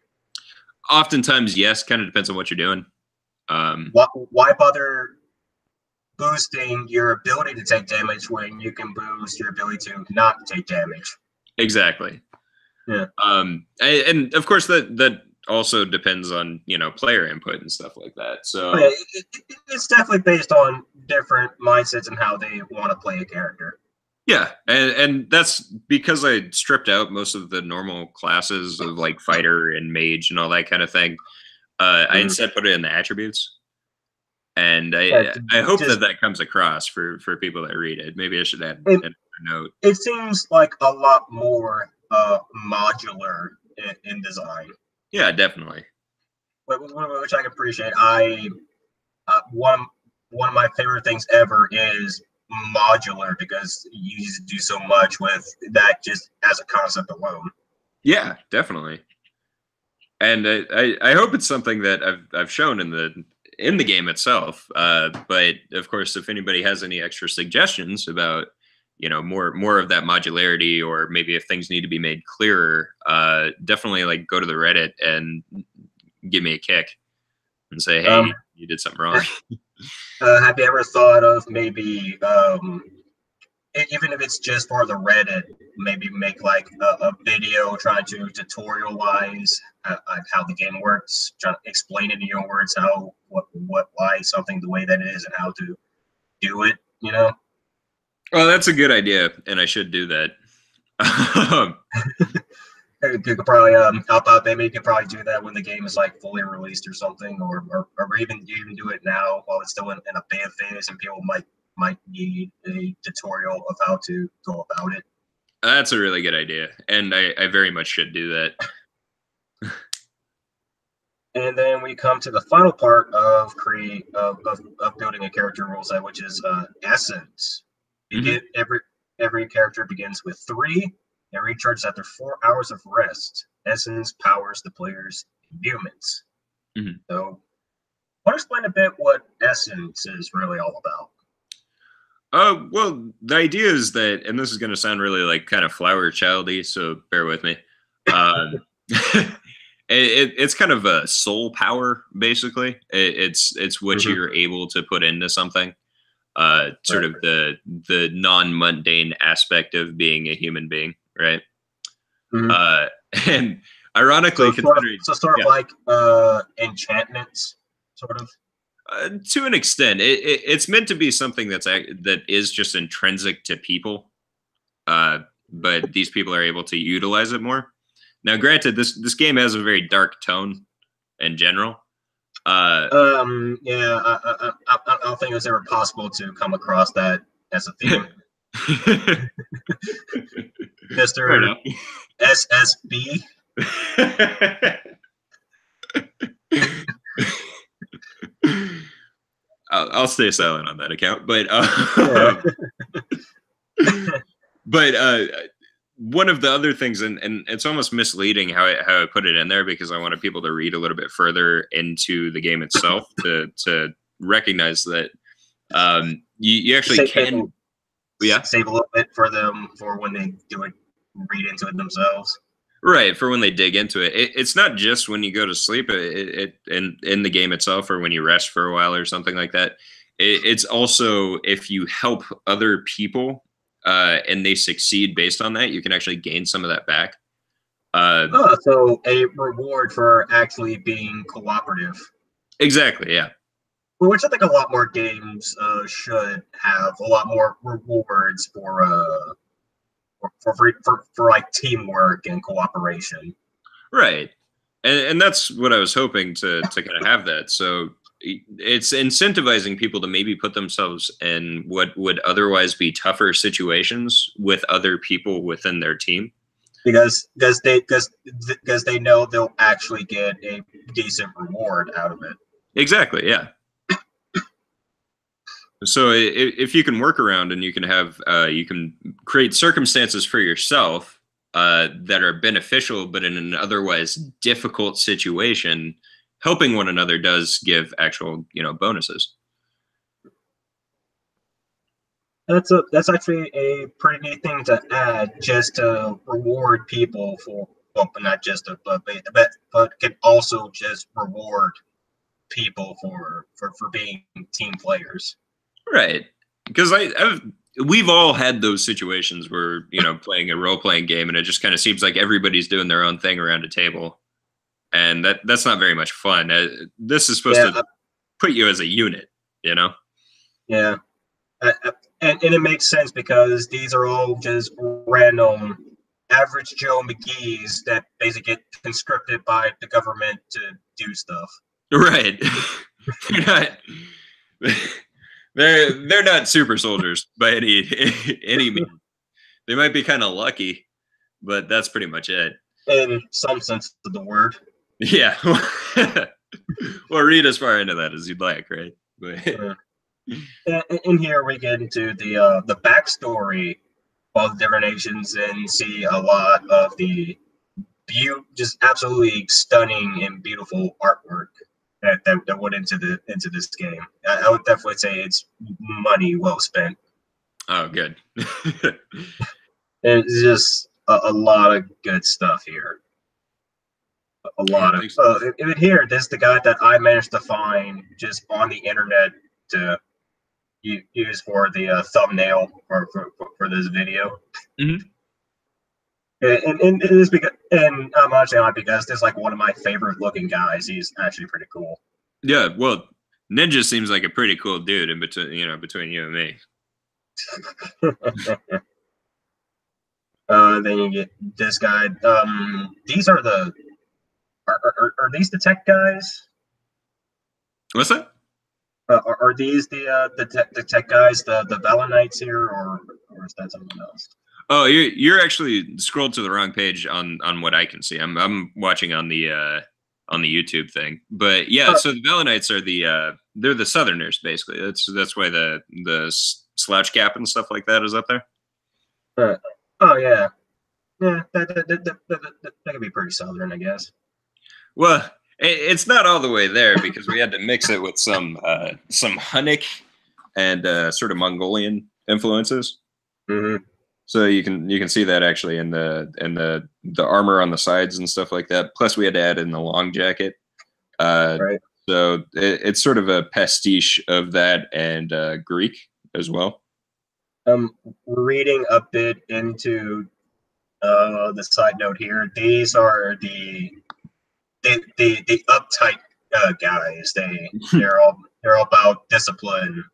Oftentimes, yes. Kind of depends on what you're doing. Why bother boosting your ability to take damage when you can boost your ability to not take damage? Exactly. Yeah. And of course that also depends on player input and stuff like that. So it's definitely based on different mindsets and how they want to play a character. Yeah, and that's because I stripped out most of the normal classes of like fighter and mage and all that kind of thing. I instead put it in the attributes, and I hope that comes across for people that read it. Maybe I should add a note. It seems like a lot more modular in design. Yeah, definitely. Which I can appreciate. One of my favorite things ever is modular, because you just do so much with that just as a concept alone. Yeah, definitely. And I hope it's something that I've shown in the game itself. But of course, if anybody has any extra suggestions about more of that modularity, or maybe if things need to be made clearer, definitely like go to the Reddit and give me a kick and say, hey, you did something wrong. Have you ever thought of maybe, even if it's just for the Reddit, maybe make like a video trying to tutorialize how the game works, trying to explain it in your words, why something the way that it is and how to do it, Well, that's a good idea, and I should do that. You could probably help out. Maybe you could probably do that when the game is like fully released or something, or even do it now while it's still in a beta phase, and people might need a tutorial of how to go about it. That's a really good idea, and I very much should do that. And then we come to the final part of building a character rule set, which is essence. Every character begins with 3 and recharges after 4 hours of rest. Essence powers the player's imbuements. So, want to explain a bit what essence is really all about? Well, the idea is that, and this is going to sound really like kind of flower childy, so bear with me. It's kind of a soul power, basically. It's what you're able to put into something. Sort of the non-mundane aspect of being a human being, right? And ironically, sort of like enchantments, sort of. To an extent, it's meant to be something that is just intrinsic to people, but these people are able to utilize it more. Now, granted, this game has a very dark tone in general. Yeah, I don't think it's ever possible to come across that as a theme. Mr. SSB. I'll stay silent on that account, but one of the other things, and it's almost misleading how I put it in there, because I wanted people to read a little bit further into the game itself to recognize that you actually save a little bit for them for when they read into it themselves. Right, for when they dig into it. It's not just when you go to sleep in the game itself, or when you rest for a while or something like that. It's also if you help other people and they succeed based on that, you can actually gain some of that back. So a reward for actually being cooperative. Exactly, yeah. Which I think a lot more games should have a lot more rewards for like teamwork and cooperation. Right. And that's what I was hoping to kind of have that. So it's incentivizing people to maybe put themselves in what would otherwise be tougher situations with other people within their team. Because they know they'll actually get a decent reward out of it. Exactly, yeah. So if you can work around and you can have you can create circumstances for yourself that are beneficial, but in an otherwise difficult situation, helping one another does give actual bonuses. That's actually a pretty neat thing to add, just to reward people for, well, not just but can also just reward people for being team players. Right, because we've all had those situations where playing a role-playing game and it just kind of seems like everybody's doing their own thing around a table, and that's not very much fun. This is supposed to put you as a unit, Yeah, and it makes sense because these are all just random average Joe McGee's that basically get conscripted by the government to do stuff. Right. They're not super soldiers by any means. They might be kind of lucky, but that's pretty much it. In some sense of the word. Yeah. Well, read as far into that as you'd like, right? But in here we get into the backstory of the different nations and see a lot of the just absolutely stunning and beautiful artwork that went into this game. I would definitely say it's money well spent. Oh, good. It's just a lot of good stuff here. A lot of even here. This is the guy that I managed to find just on the internet to use for the thumbnail for this video. Mm-hmm. And it is because, and I'm not saying because this is like one of my favorite looking guys. He's actually pretty cool. Yeah, well, Ninja seems like a pretty cool dude in between, between you and me. Then you get this guy. These are the are these the tech guys? What's that? Are these the tech guys, the Valenites here, or is that something else? Oh, you're actually scrolled to the wrong page on what I can see. I'm watching on the YouTube thing, but yeah. So the Valenites are they're the Southerners basically. That's why the slouch cap and stuff like that is up there. Oh yeah, that could be pretty Southern, I guess. Well, it's not all the way there because we had to mix it with some Hunnic and sort of Mongolian influences. Mm-hmm. So you can see that actually in the armor on the sides and stuff like that. Plus, we had to add in the long jacket. Right. So it's sort of a pastiche of that and Greek as well. Reading a bit into the side note here. These are the uptight guys. They're all about discipline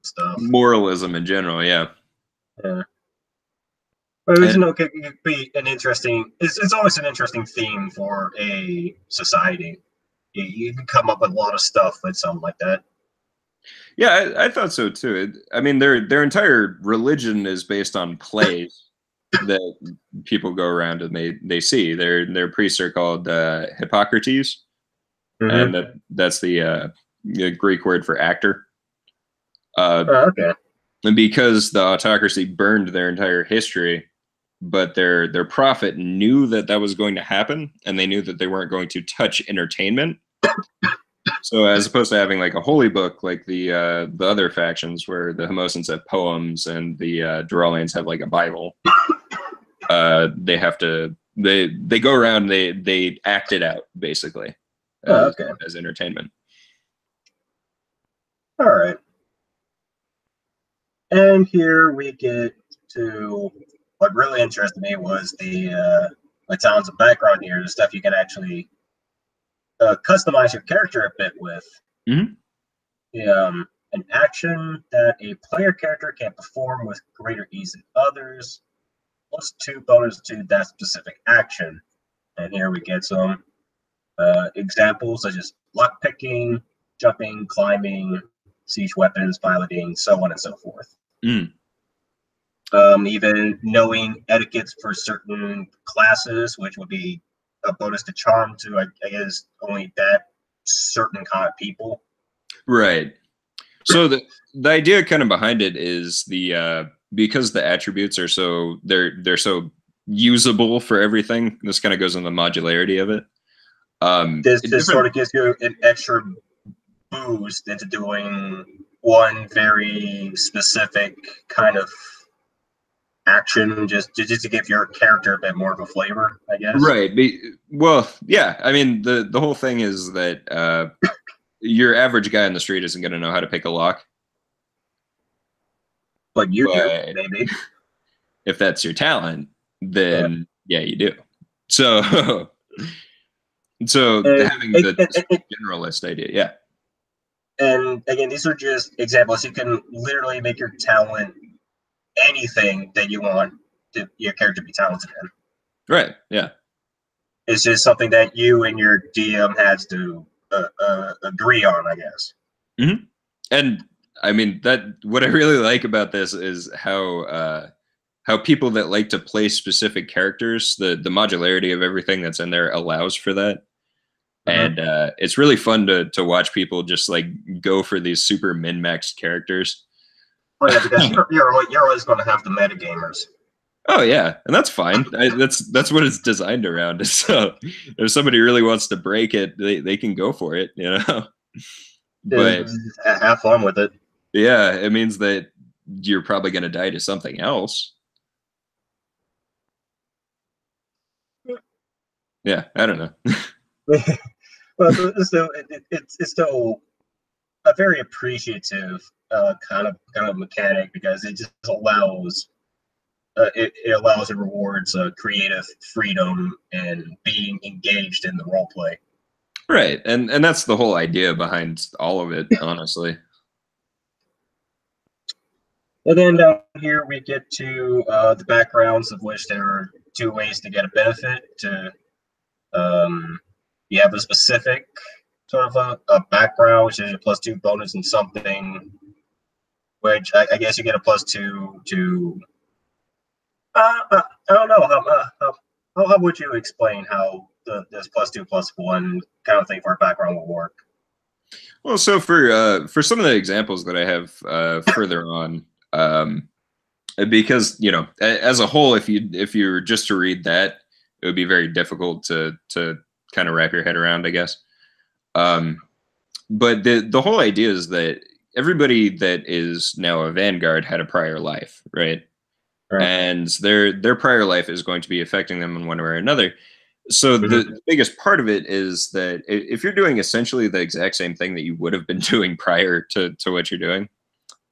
stuff. Moralism in general, yeah. Yeah. But it could be an interesting. It's always an interesting theme for a society. You can come up with a lot of stuff with something like that. Yeah, I thought so too. I mean, their entire religion is based on plays that people go around and they see. Their priests are called Hippocrates, Mm-hmm. and that's the Greek word for actor. Okay. And because the autocracy burned their entire history, but their prophet knew that was going to happen, and they knew that they weren't going to touch entertainment. So as opposed to having like a holy book like the other factions where the Homosans have poems and the Duralians have like a Bible, they have to they go around, they act it out basically as entertainment. All right. And here we get to what really interested me was the talents and background here, the stuff you can actually customize your character a bit with. Mm-hmm. An action that a player character can perform with greater ease than others, plus 2 bonus to that specific action. And here we get some examples such as lockpicking, jumping, climbing, siege weapons, piloting, so on and so forth. Mm. Even knowing etiquettes for certain classes, which would be a bonus to charm to, I guess, only that certain kind of people. Right. So the idea kind of behind it is because the attributes are so they're so usable for everything. This kind of goes in the modularity of it. This sort of gives you an extra boost into doing one very specific kind of action, just to give your character a bit more of a flavor, I guess. Right. Well, yeah. I mean, the whole thing is that your average guy on the street isn't going to know how to pick a lock. But you do, maybe. If that's your talent, then yeah you do. So having the generalist idea, yeah. And again, these are just examples. You can literally make your talent anything that you want your character to be talented in. Right. Yeah. It's just something that you and your DM has to agree on, I guess. Mm-hmm. And I mean what I really like about this is how people that like to play specific characters, the modularity of everything that's in there allows for that. And it's really fun to watch people just like go for these super min-maxed characters. Oh yeah, because you're always going to have the metagamers. Oh yeah, and that's fine. That's what it's designed around. So if somebody really wants to break it, they can go for it, you know. But have fun with it. Yeah, it means that you're probably going to die to something else. Yeah, I don't know. Well, it's still a very appreciative kind of mechanic, because it just allows it allows and rewards creative freedom and being engaged in the role play. Right, and that's the whole idea behind all of it, honestly. And then down here we get to the backgrounds, of which there are two ways to get a benefit. You have a specific sort of a background, which is a +2 bonus in something, which I guess you get a +2 to. I don't know how would you explain how this +2/+1 kind of thing for a background will work? Well, so for some of the examples that I have further on, because as a whole, if you were just to read that, it would be very difficult to kind of wrap your head around, I guess. But the whole idea is that everybody that is now a Vanguard had a prior life, right? And their prior life is going to be affecting them in one way or another. So the biggest part of it is that if you're doing essentially the exact same thing that you would have been doing prior to what you're doing,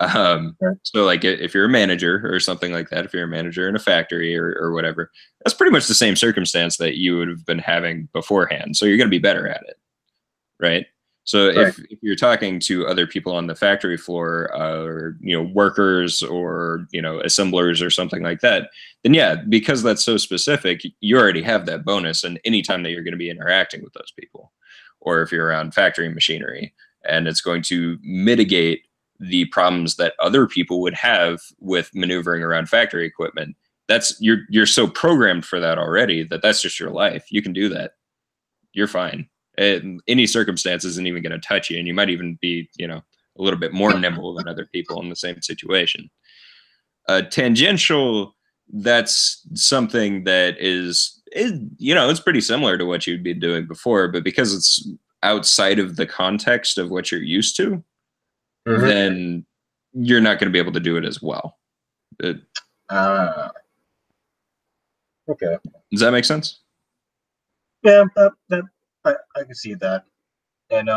so like if you're a manager or something like that, if you're a manager in a factory or whatever, that's pretty much the same circumstance that you would have been having beforehand. So you're going to be better at it, right? So if you're talking to other people on the factory floor, or workers, or assemblers or something like that, then yeah, because that's so specific, you already have that bonus. And anytime that you're going to be interacting with those people, or if you're around factory machinery, and it's going to mitigate the problems that other people would have with maneuvering around factory equipment, that's you're so programmed for that already that's just your life. You can do that. You're fine. Any circumstance isn't even going to touch you, and you might even be a little bit more nimble than other people in the same situation. Tangential, that's something that it's pretty similar to what you'd be doing before, but because it's outside of the context of what you're used to, then you're not going to be able to do it as well. Okay. Does that make sense? Yeah, I can see that. And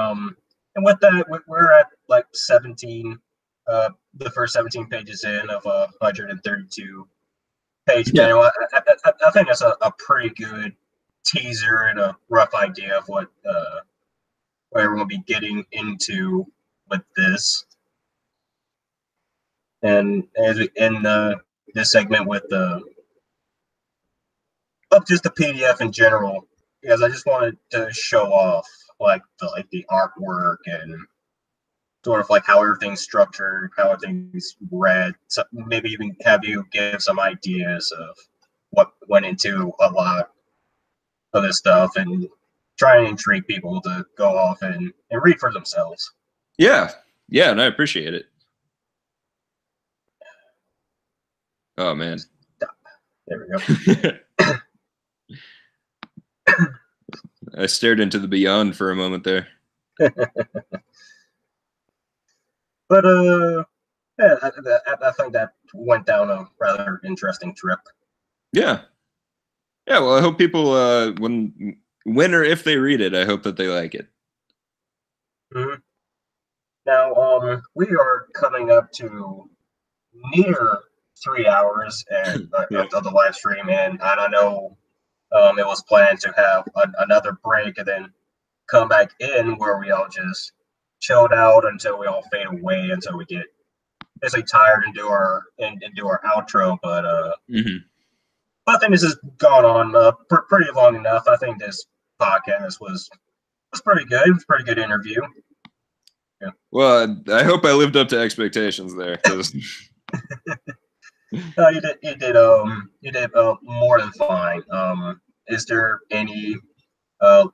with that, we're at like 17, the first 17 pages in of a 132 page manual. I think that's a pretty good teaser and a rough idea of what everyone will be getting into with this. And as we end this segment with just the PDF in general, because I just wanted to show off like the artwork and sort of like how everything's structured, how everything's read. So maybe even have you give some ideas of what went into a lot of this stuff, and try and intrigue people to go off and read for themselves. Yeah, and I appreciate it. Oh man. There we go. I stared into the beyond for a moment there. But yeah, I think that went down a rather interesting trip. Yeah. Well, I hope people when or if they read it, I hope that they like it. Now, we are coming up to near 3 hours of the live stream, and I know it was planned to have another break and then come back in where we all just chilled out until we all fade away, until we get basically tired and do our outro. But I think this has gone on pretty long enough. I think this podcast was pretty good. It was a pretty good interview. Yeah. Well, I hope I lived up to expectations there. You did more than fine. Is there any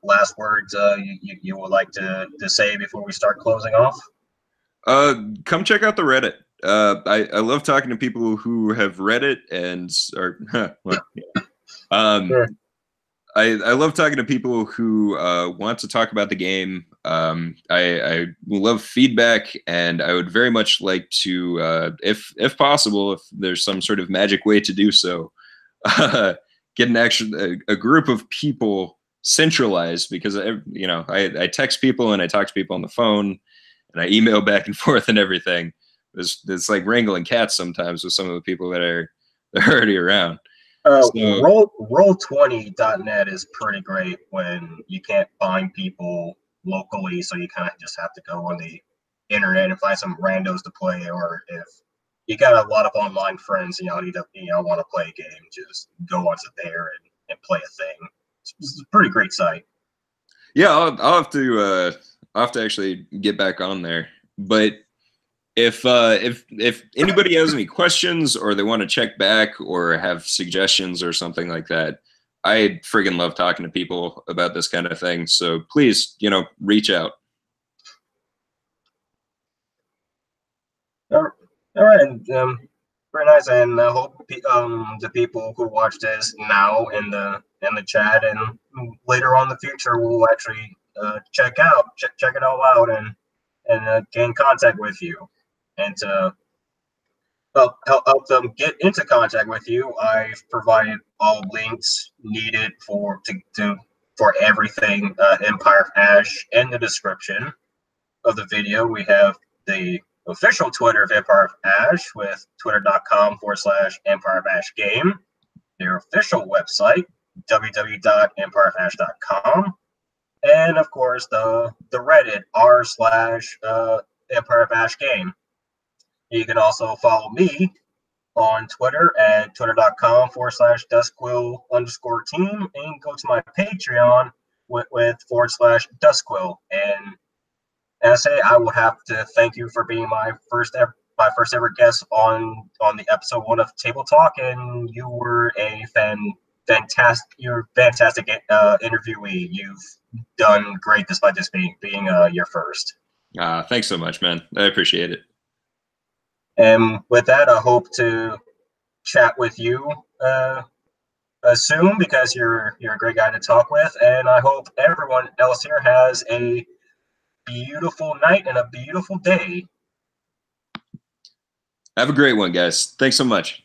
last words you would like to say before we start closing off? Come check out the Reddit. I love talking to people who have read it and are. Sure. I love talking to people who want to talk about the game. I love feedback, and I would very much like to, if possible, if there's some sort of magic way to do so, get a group of people centralized, because I text people and I talk to people on the phone and I email back and forth and everything. It's like wrangling cats sometimes with some of the people that are already around. So, Roll20.net is pretty great when you can't find people locally, so you kind of just have to go on the internet and find some randos to play, or if you got a lot of online friends, need to want to play a game, just go onto there and play a thing. It's a pretty great site. Yeah, I'll have to actually get back on there. But if anybody has any questions, or they want to check back or have suggestions or something like that, I friggin' love talking to people about this kind of thing. So please, reach out. All right. Very nice, and I hope the people who watch this now in the chat and later on in the future will actually check it all out and get in contact with you, and to help them get into contact with you. I've provided all links needed for everything Empire of Ash in the description of the video. We have the official Twitter of Empire of Ash with twitter.com/Empire of Ash game, their official website, www.empireofash.com, and of course the Reddit r/Empire of Ash game. You can also follow me on Twitter at twitter.com/Dustquill_team, and go to my Patreon with /Dustquill. And I say, I will have to thank you for being my first ever guest on the episode 1 of Table Talk, and you were a fantastic interviewee. You've done great despite this being your first. Thanks so much, man. I appreciate it. And with that, I hope to chat with you soon, because you're a great guy to talk with, and I hope everyone else here has a beautiful night and a beautiful day. Have a great one, guys. Thanks so much.